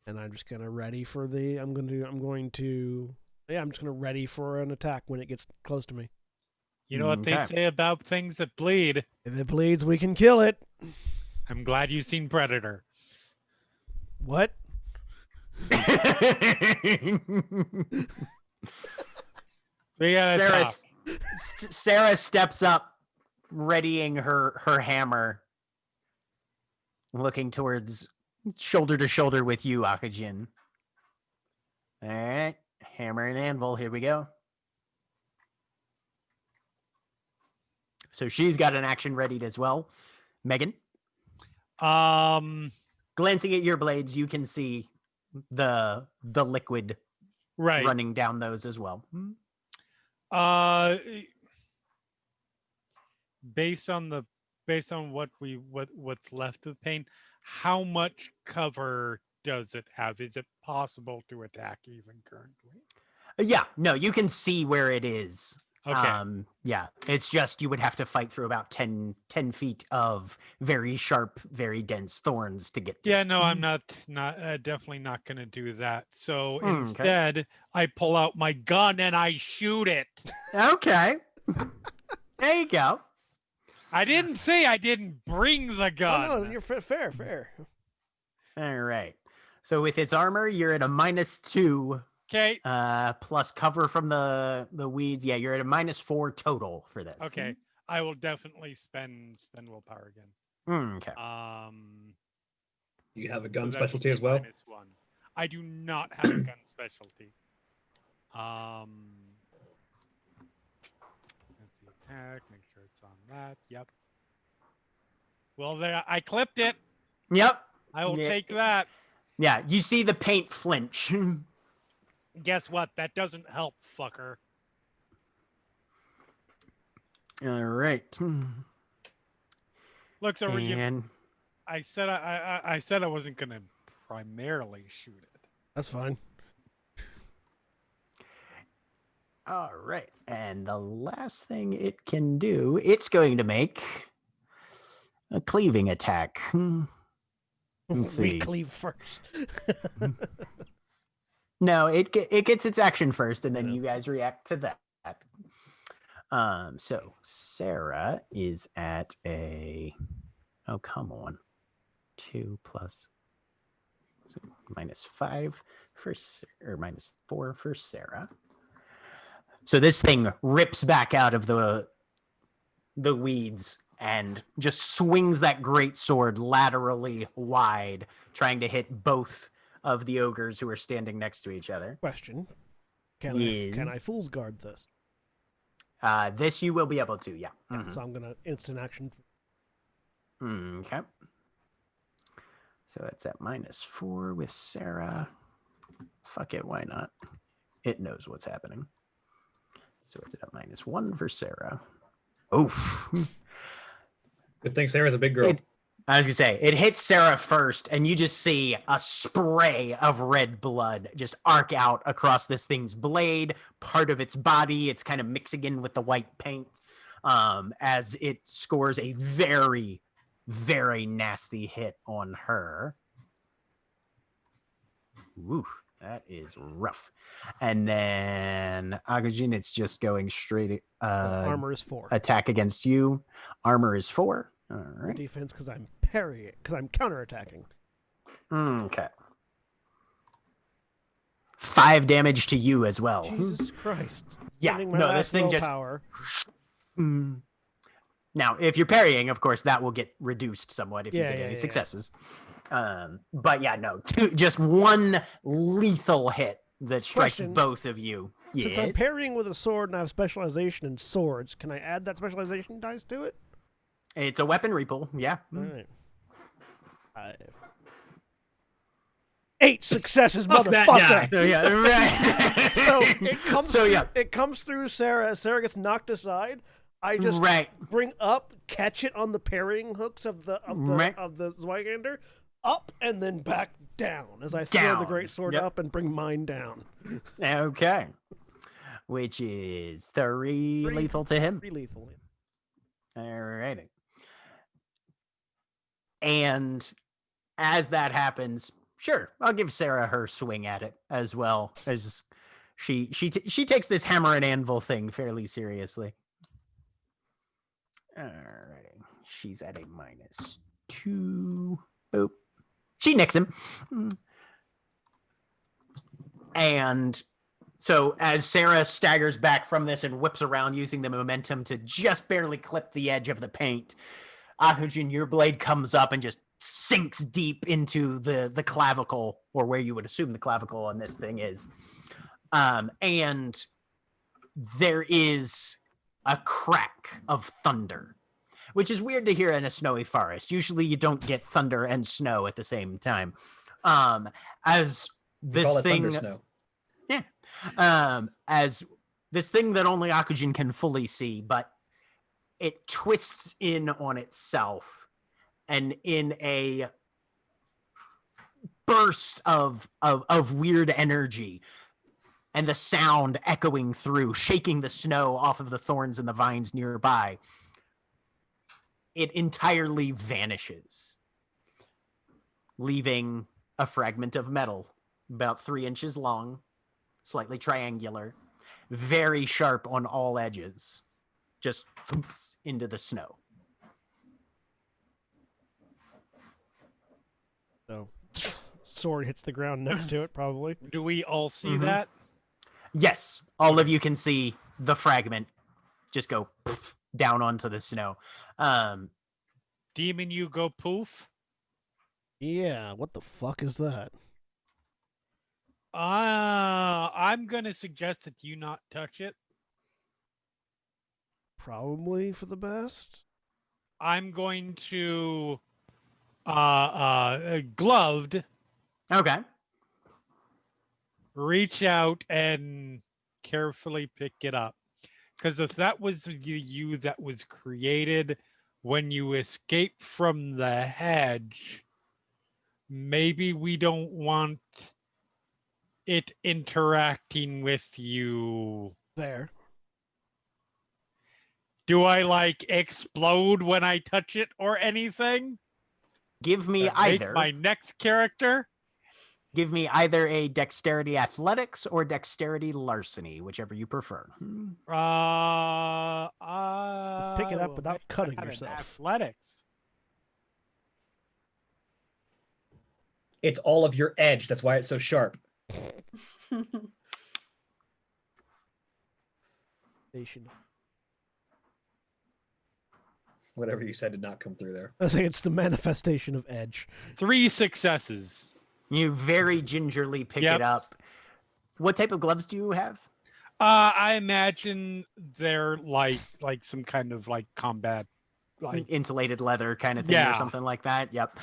And I'm just gonna ready for the. I'm just gonna ready for an attack when it gets close to me. You know what they Okay. say about things that bleed? If it bleeds, we can kill it. I'm glad you've seen Predator. What? We gotta Sarah, talk. Sarah steps up, readying her hammer, looking towards shoulder to shoulder with you, Akujin. All right, hammer and anvil. Here we go. So she's got an action readied as well. Megan, glancing at your blades, you can see the liquid Right. running down those as well. Based on what's left of the paint, how much cover does it have? Is it possible to attack even currently? Yeah, no, you can see where it is. Okay. Yeah, it's just you would have to fight through about 10 feet of very sharp, very dense thorns to get to Yeah, it. no, I'm not definitely not going to do that. So Okay. instead, I pull out my gun and I shoot it. Okay. There you go. I didn't say I didn't bring the gun. Oh, no, you're fair. All right. So with its armor, you're at a -2. Okay. Plus cover from the weeds. Yeah, you're at a -4 total for this. Okay. I will definitely spend willpower again. Okay. You have a So gun that specialty should as be well? -1. I do not have a gun specialty. That's the attack. Make sure it's on that. Yep. Well, there I clipped it. Yep. I will Yeah. take that. Yeah, you see the paint flinch. Guess what? That doesn't help, fucker. All right. Look, so And I said I said I wasn't gonna primarily shoot it. That's fine. All right. And the last thing it can do, it's going to make a cleaving attack. Let's We see. cleave first. No, it gets its action first, and then Yeah. you guys react to that. So Sarah is at a come on. 2 plus so -5 for or -4 for Sarah. So this thing rips back out of the weeds and just swings that great sword laterally wide, trying to hit both of the ogres who are standing next to each other. Question: can Yes. I fool's guard this? This you will be able to, yeah. Yeah, so I'm gonna instant action. Okay. So it's at -4 with Sarah. Fuck it, why not? It knows what's happening. So it's at -1 for Sarah. Oof. Good thing Sarah's a big girl. I was gonna say, it hits Sarah first, and you just see a spray of red blood just arc out across this thing's blade, part of its body. It's kind of mixing in with the white paint as it scores a very, very nasty hit on her. Woo, that is rough. And then Agajin, it's just going straight Armor is 4. attack against you. Armor is 4. All right. Defense because I'm parrying, because I'm counterattacking. Okay. 5 damage to you as well. Jesus Christ! Yeah, Spending my no, last this thing just. willpower. Now, if you're parrying, of course, that will get reduced somewhat if you get any successes. But yeah, no, just one lethal hit that strikes Question. both of you. Since I'm parrying with a sword and I have specialization in swords, can I add that specialization dice to it? It's a weaponry pool, yeah. All right. 8 successes, motherfucker. Yeah, right. So it comes. So, through, yeah. It comes through Sarah. Sarah gets knocked aside. I just bring up, catch it on the parrying hooks of the Zweigander, up and then back down as I throw the great sword up and bring mine down. Okay. Which is 3 lethal to him. 3 lethal. All righty. And as that happens, sure, I'll give Sarah her swing at it as well, as she takes this hammer and anvil thing fairly seriously. All righty. She's at a -2. Boop. She nicks him. And so as Sarah staggers back from this and whips around using the momentum to just barely clip the edge of the paint, Ahujin, your blade comes up and just sinks deep into the clavicle, or where you would assume the clavicle on this thing is. And there is a crack of thunder, which is weird to hear in a snowy forest. Usually you don't get thunder and snow at the same time. As this thing, snow. Yeah. As this thing that only Akujin can fully see, but it twists in on itself, and in a burst of weird energy, and the sound echoing through, shaking the snow off of the thorns and the vines nearby, it entirely vanishes, leaving a fragment of metal about 3 inches long, slightly triangular, very sharp on all edges, just thumps into the snow. So, sword hits the ground next to it, probably. Do we all see that? Yes, all of you can see the fragment just go down onto the snow. Demon, you go poof. Yeah, what the fuck is that? I'm gonna suggest that you not touch it. Probably for the best. I'm going to gloved Okay. reach out and carefully pick it up. Because if that was you that was created when you escaped from the hedge, maybe we don't want it interacting with you. Fair. Do I like explode when I touch it or anything? Give me That make either. my next character. Give me either a dexterity athletics or dexterity larceny, whichever you prefer. Pick it up Well, without make cutting that an yourself. Athletics. It's all of your edge. That's why it's so sharp. Station. Whatever you said did not come through there. I was saying it's the manifestation of edge. 3 successes. You very gingerly pick Yep. it up. What type of gloves do you have? I imagine they're like some kind of like combat, like Insulated leather kind of thing Yeah. or something like that. Yep.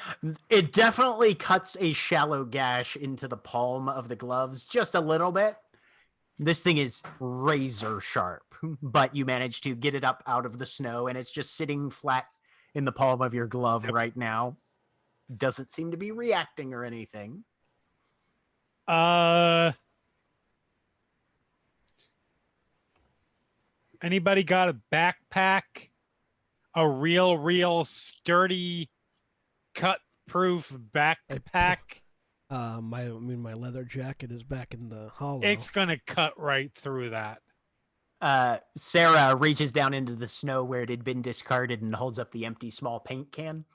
It definitely cuts a shallow gash into the palm of the gloves just a little bit. This thing is razor sharp, but you manage to get it up out of the snow and it's just sitting flat in the palm of your glove right now. Doesn't seem to be reacting or anything. Anybody got a backpack? A real sturdy, cut-proof backpack? My leather jacket is back in the hollow. It's gonna cut right through that. Sarah reaches down into the snow where it had been discarded and holds up the empty small paint can.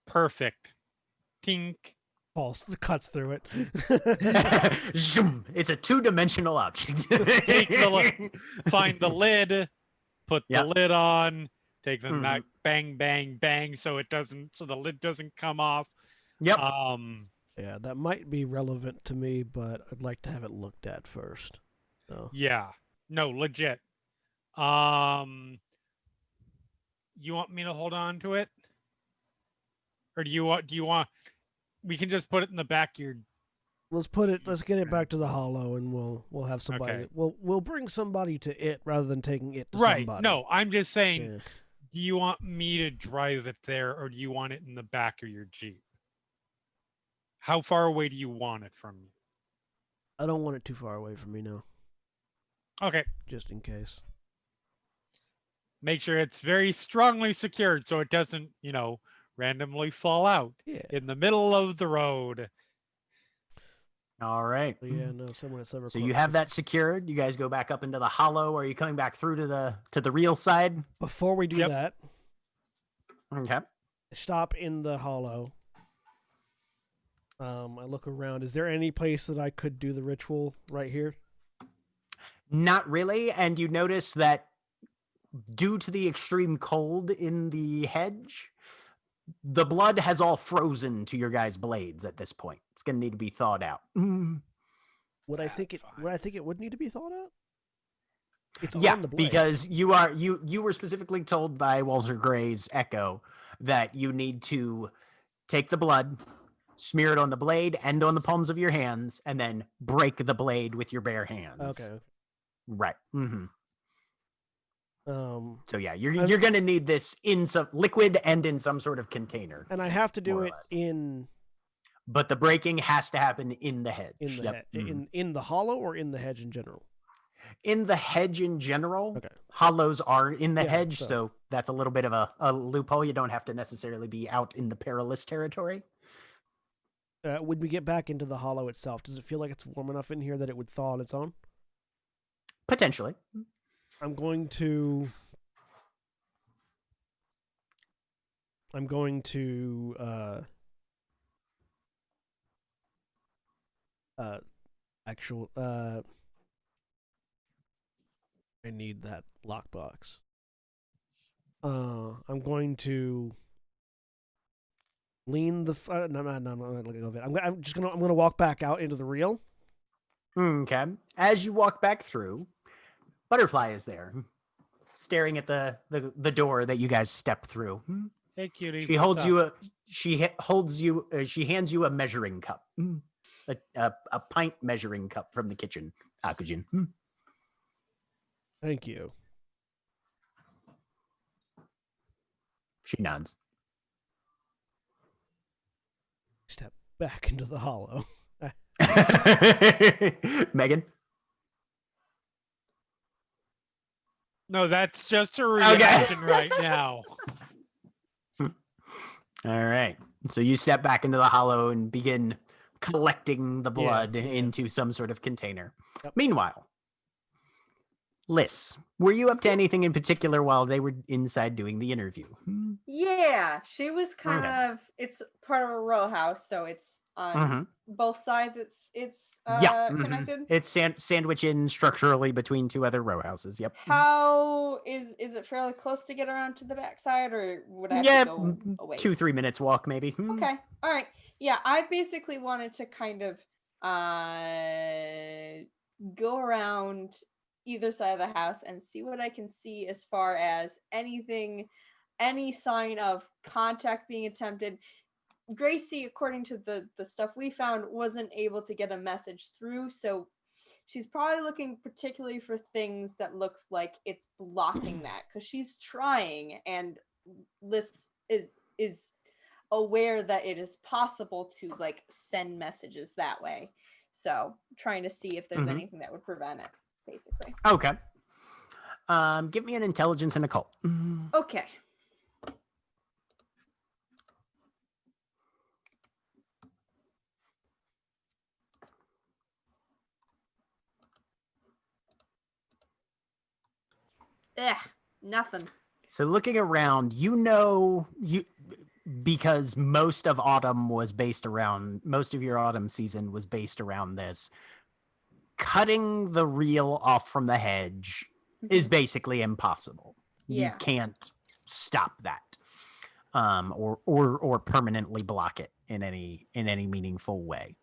Perfect. Tink. False cuts through it. Zoom. It's a two-dimensional object. Find the lid, put Yep. the lid on, take the Mhm. knife, bang, bang, bang, so the lid doesn't come off. Yep. Yeah, that might be relevant to me, but I'd like to have it looked at first. So. Yeah. No, legit. You want me to hold on to it? Or do you want we can just put it in the back of your Let's get it back to the hollow and we'll have somebody Okay. we'll bring somebody to it rather than taking it to Right. somebody. No, I'm just saying, Yeah. do you want me to drive it there or do you want it in the back of your Jeep? How far away do you want it from you? I don't want it too far away from me now, Okay. just in case. Make sure it's very strongly secured so it doesn't, randomly fall out Yeah. in the middle of the road. All right. But yeah, no, someone at summer. So you have that secured. You guys go back up into the hollow. Are you coming back through to the real side? Before we do Yep. that, Okay. I stop in the hollow. I look around. Is there any place that I could do the ritual right here? Not really. And you notice that due to the extreme cold in the hedge, the blood has all frozen to your guys' blades at this point. It's going to need to be thawed out. Would I think it? That's fine. Would I think it would need to be thought out? It's Yeah, on the blade. because you were specifically told by Walter Gray's Echo that you need to take the blood, smear it on the blade and on the palms of your hands, and then break the blade with your bare hands. Okay. Right. Mm-hmm. So yeah, I'm- you're gonna need this in some liquid and in some sort of container. And I have to do More or it less. But the breaking has to happen in the hedge. in the Yep. Mhm. in the hollow or in the hedge in general. In the hedge in general. Okay. Hollows are in the Yeah, hedge, so- so that's a little bit of a loophole. You don't have to necessarily be out in the perilous territory. When we get back into the hollow itself, does it feel like it's warm enough in here that it would thaw on its own? Potentially. I'm going to actual I need that lockbox. I'm going to lean the no, let go of it. I'm gonna walk back out into the reel. Okay. As you walk back through, Butterfly is there, staring at the door that you guys step through. Hey, cutie. She holds you a she hands you a measuring cup, a pint measuring cup from the kitchen, Akujin. Thank you. She nods. Step back into the hollow. Megan. No, that's just a reaction right now. All right. So you step back into the hollow and begin collecting the blood into some sort of container. Yep. Meanwhile, Liz, were you up to anything in particular while they were inside doing the interview? Yeah, she was kind Okay. of. It's part of a row house, so it's on Mhm. both sides. It's Yeah. connected. It's sandwiched in structurally between two other row houses. Yep. How is it fairly close to get around to the backside, or would I have Yeah, to go away? 2-3 minutes walk maybe. Okay. All right. Yeah, I basically wanted to kind of go around either side of the house and see what I can see as far as anything, any sign of contact being attempted. Gracie, according to the stuff we found, wasn't able to get a message through, so she's probably looking particularly for things that looks like it's blocking that, because she's trying, and Liz is aware that it is possible to like send messages that way. So trying to see if there's anything that would prevent it, basically. Okay. Give me an intelligence and occult. Okay. Nothing. So looking around, because most of your autumn season was based around this. Cutting the reel off from the hedge is basically impossible. Yeah. You can't stop that, or permanently block it in any meaningful way.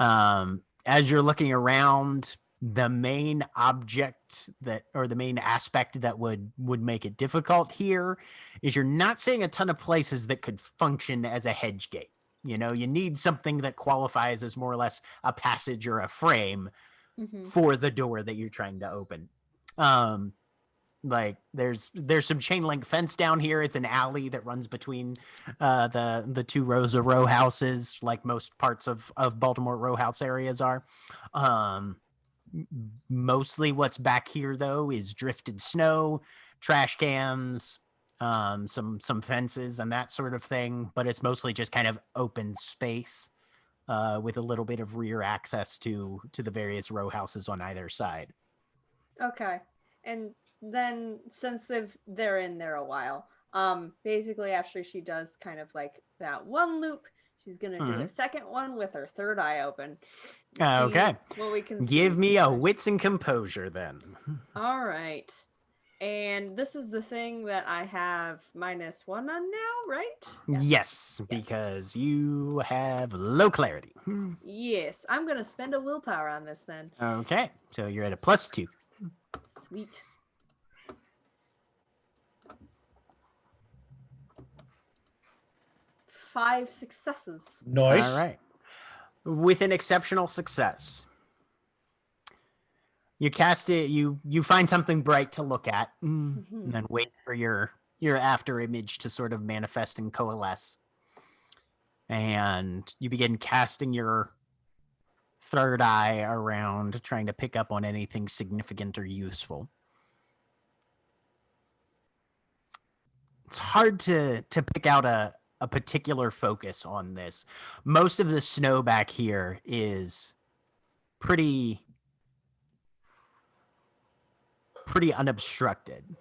As you're looking around, the main aspect that would make it difficult here is you're not seeing a ton of places that could function as a hedge gate. You need something that qualifies as more or less a passage or a frame for the door that you're trying to open. Like there's some chain link fence down here. It's an alley that runs between the two rows of row houses, like most parts of Baltimore row house areas are. Mostly what's back here though is drifted snow, trash cans, some fences and that sort of thing, but it's mostly just kind of open space with a little bit of rear access to the various row houses on either side. Okay. And then since they're in there a while, basically after she does kind of like that one loop, she's gonna do a second one with her third eye open. Okay. What we can Give see me a wits and composure then. All right. And this is the thing that I have -1 on now, right? Yes, because you have low clarity. Yes, I'm gonna spend a willpower on this then. Okay, so you're at a +2. Sweet. Five successes. Nice. All right. With an exceptional success. You cast it, you find something bright to look at, and then wait for your after image to sort of manifest and coalesce. And you begin casting your third eye around, trying to pick up on anything significant or useful. It's hard to pick out a particular focus on this. Most of the snow back here is pretty unobstructed.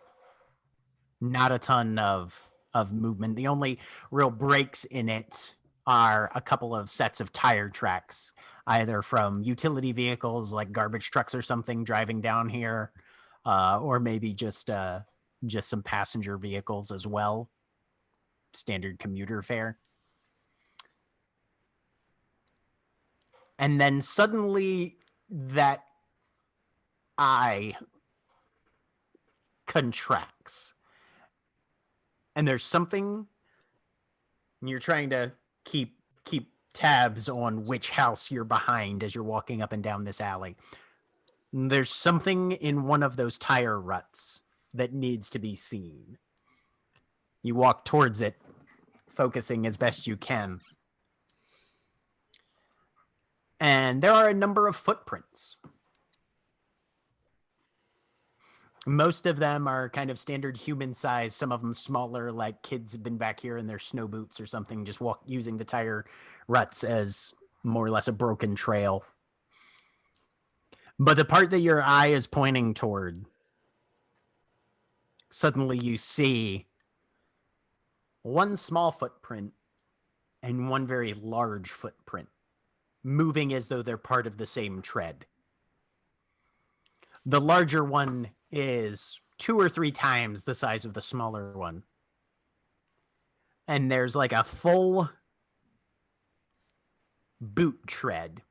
Not a ton of movement. The only real breaks in it are a couple of sets of tire tracks, either from utility vehicles like garbage trucks or something driving down here, or maybe just some passenger vehicles as well. Standard commuter fare. And then suddenly that eye contracts. And there's something, and you're trying to keep tabs on which house you're behind as you're walking up and down this alley. There's something in one of those tire ruts that needs to be seen. You walk towards it, focusing as best you can. And there are a number of footprints. Most of them are kind of standard human size. Some of them smaller, like kids have been back here in their snow boots or something, just using the tire ruts as more or less a broken trail. But the part that your eye is pointing toward, suddenly you see one small footprint and one very large footprint, moving as though they're part of the same tread. The larger one is 2 or 3 times the size of the smaller one. And there's like a full boot tread.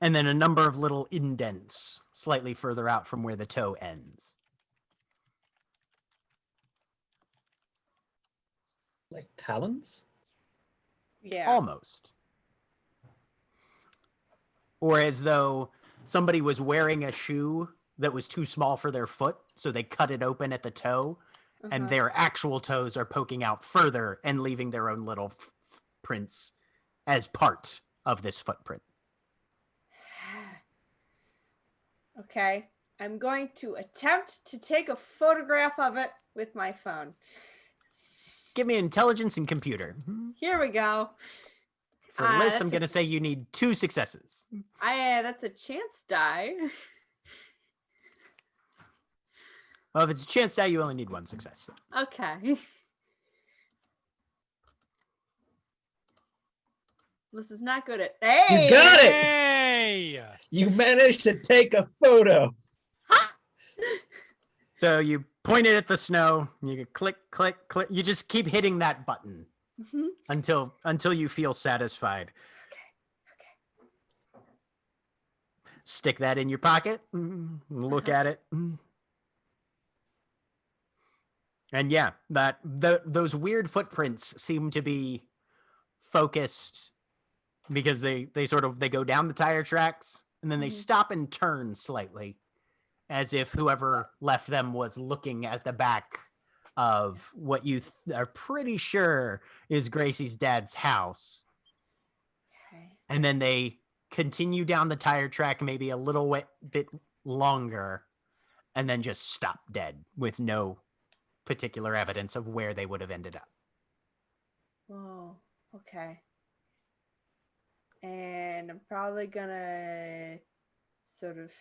And then a number of little indents slightly further out from where the toe ends. Like talons? Yeah. Almost. Or as though somebody was wearing a shoe that was too small for their foot, so they cut it open at the toe, and their actual toes are poking out further and leaving their own little prints as part of this footprint. Okay. I'm going to attempt to take a photograph of it with my phone. Give me intelligence and computer. Here we go. For Liz, I'm going to say you need 2 successes. That's a chance die. Well, if it's a chance die, you only need 1 success. Okay. This is not good at. Hey! You got it! Hey! You managed to take a photo. So you point it at the snow. You can click, click, click. You just keep hitting that button until you feel satisfied. Okay. Stick that in your pocket. Look at it. And yeah, those weird footprints seem to be focused because they go down the tire tracks and then they stop and turn slightly, as if whoever left them was looking at the back of what you are pretty sure is Gracie's dad's house. Okay. And then they continue down the tire track maybe a little bit longer and then just stop dead with no particular evidence of where they would have ended up. Oh, okay. And I'm probably gonna sort of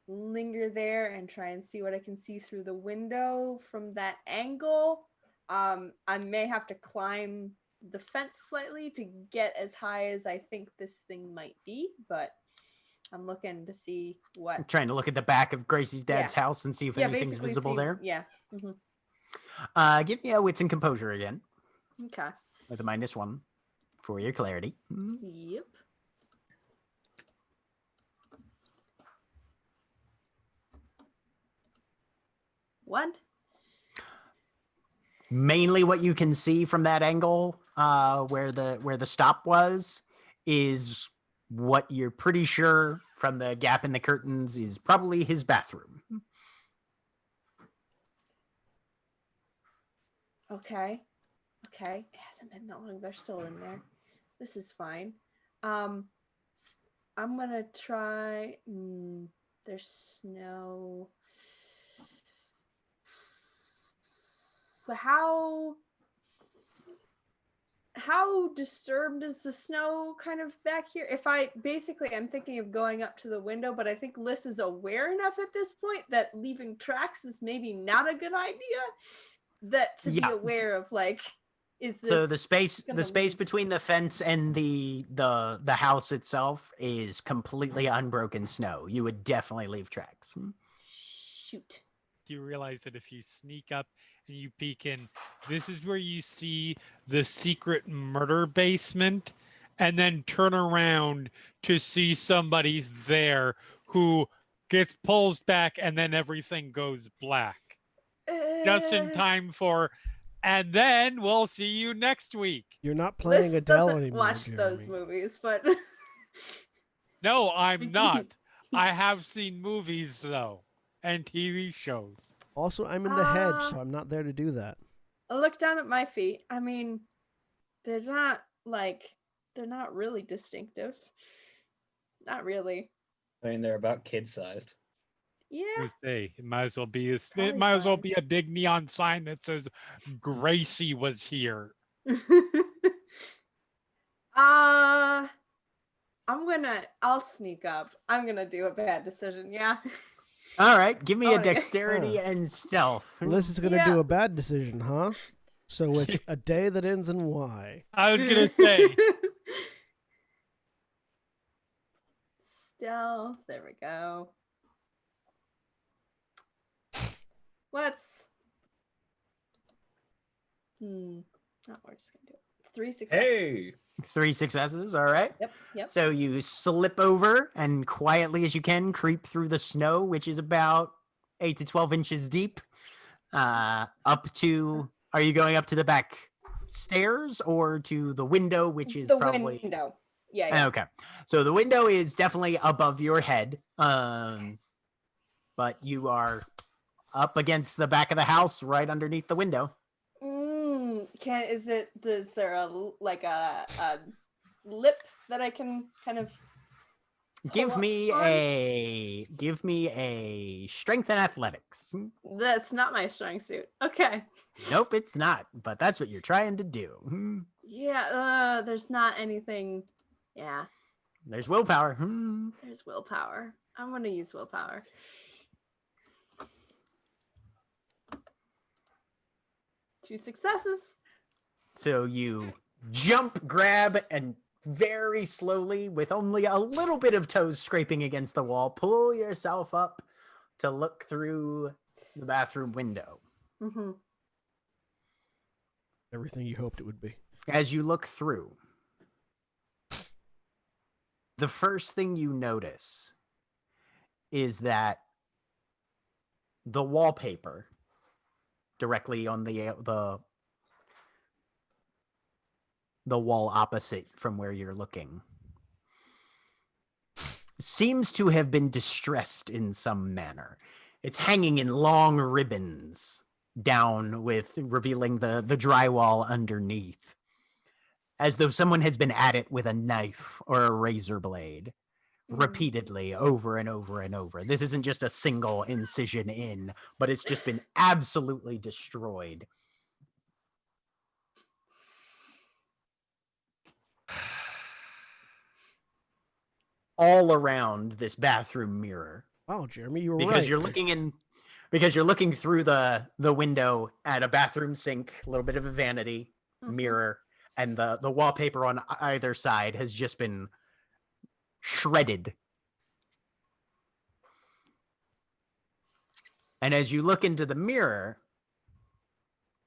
linger there and try and see what I can see through the window from that angle. I may have to climb the fence slightly to get as high as I think this thing might be, but I'm looking to see what. I'm trying to look at the back of Gracie's dad's house and see if anything's visible there. Yeah. Give me a wits and composure again. Okay. With a -1 for your clarity. Yep. One. Mainly what you can see from that angle, where the stop was, is what you're pretty sure from the gap in the curtains is probably his bathroom. Okay. It hasn't been that long. They're still in there. This is fine. I'm gonna try. There's snow. How disturbed is the snow kind of back here? I'm thinking of going up to the window, but I think Liz is aware enough at this point that leaving tracks is maybe not a good idea. Be aware of is this so the space between the fence and the house itself is completely unbroken snow. You would definitely leave tracks. Shoot. You realize that if you sneak up and you peek in, this is where you see the secret murder basement, and then turn around to see somebody there who gets pulls back, and then everything goes black. Just in time for, and then we'll see you next week. You're not playing Liz Adele doesn't anymore, watch Jeremy. those movies, but No, I'm not. I have seen movies though, and TV shows. Also, I'm in the hedge, so I'm not there to do that. I look down at my feet. I mean, they're not really distinctive. Not really. I mean, they're about kid-sized. Yeah. You say it might as well be it probably might as well fine. be a big neon sign that says Gracie was here. I'll sneak up. I'm gonna do a bad decision, yeah. All right, give me a Oh, yeah. dexterity and stealth. Melissa's gonna Yeah. do a bad decision, huh? So it's a day that ends in Y. I was gonna say Stealth. There we go. Let's. No, we're just gonna do it. 3 successes. Hey. 3 successes, all right. Yep. So you slip over and quietly as you can creep through the snow, which is about 8 to 12 inches deep. Up to, are you going up to the back stairs or to the window, which is The probably window. Yeah. okay. So the window is definitely above your head, but you are up against the back of the house, right underneath the window. Is there a lip that I can kind of Give pull me up on? a strength and athletics. That's not my strong suit. Okay. Nope, it's not. But that's what you're trying to do. Yeah, there's not anything. Yeah, There's willpower. there's willpower. I'm gonna use willpower. Two successes. So you jump, grab, and very slowly, with only a little bit of toes scraping against the wall, pull yourself up to look through the bathroom window. Mm-hmm. Everything you hoped it would be. As you look through, the first thing you notice is that the wallpaper directly on the wall opposite from where you're looking seems to have been distressed in some manner. It's hanging in long ribbons down with revealing the drywall underneath, as though someone has been at it with a knife or a razor blade repeatedly over and over and over. This isn't just a single incision in, but it's just been absolutely destroyed. All around this bathroom mirror. Wow, Jeremy, you were because right. you're looking through the window at a bathroom sink, a little bit of a vanity mirror, and the wallpaper on either side has just been shredded. And as you look into the mirror,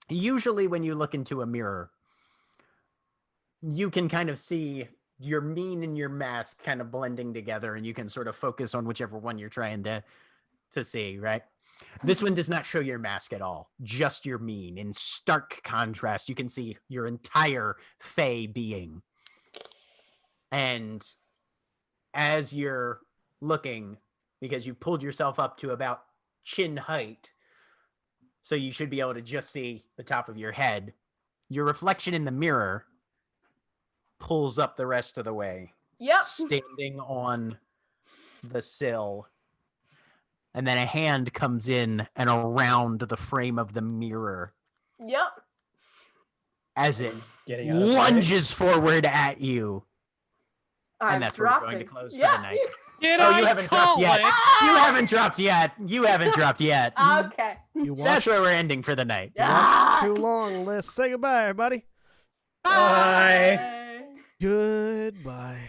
usually when you look into a mirror, you can kind of see your mien and your mask kind of blending together, and you can sort of focus on whichever one you're trying to see, right? This one does not show your mask at all, just your mien. In stark contrast, you can see your entire fey being. And as you're looking, because you've pulled yourself up to about chin height, so you should be able to just see the top of your head, your reflection in the mirror pulls up the rest of the way. Yep. Standing on the sill. And then a hand comes in and around the frame of the mirror. Yep. As it Getting out of the way. lunges forward at you. And that's where we're going to close for the night. Did Oh, I you haven't call dropped yet. it? You haven't dropped yet. You haven't dropped yet. Okay. You watched That's where we're ending for the night. too long. Let's say goodbye, everybody. Bye. Goodbye.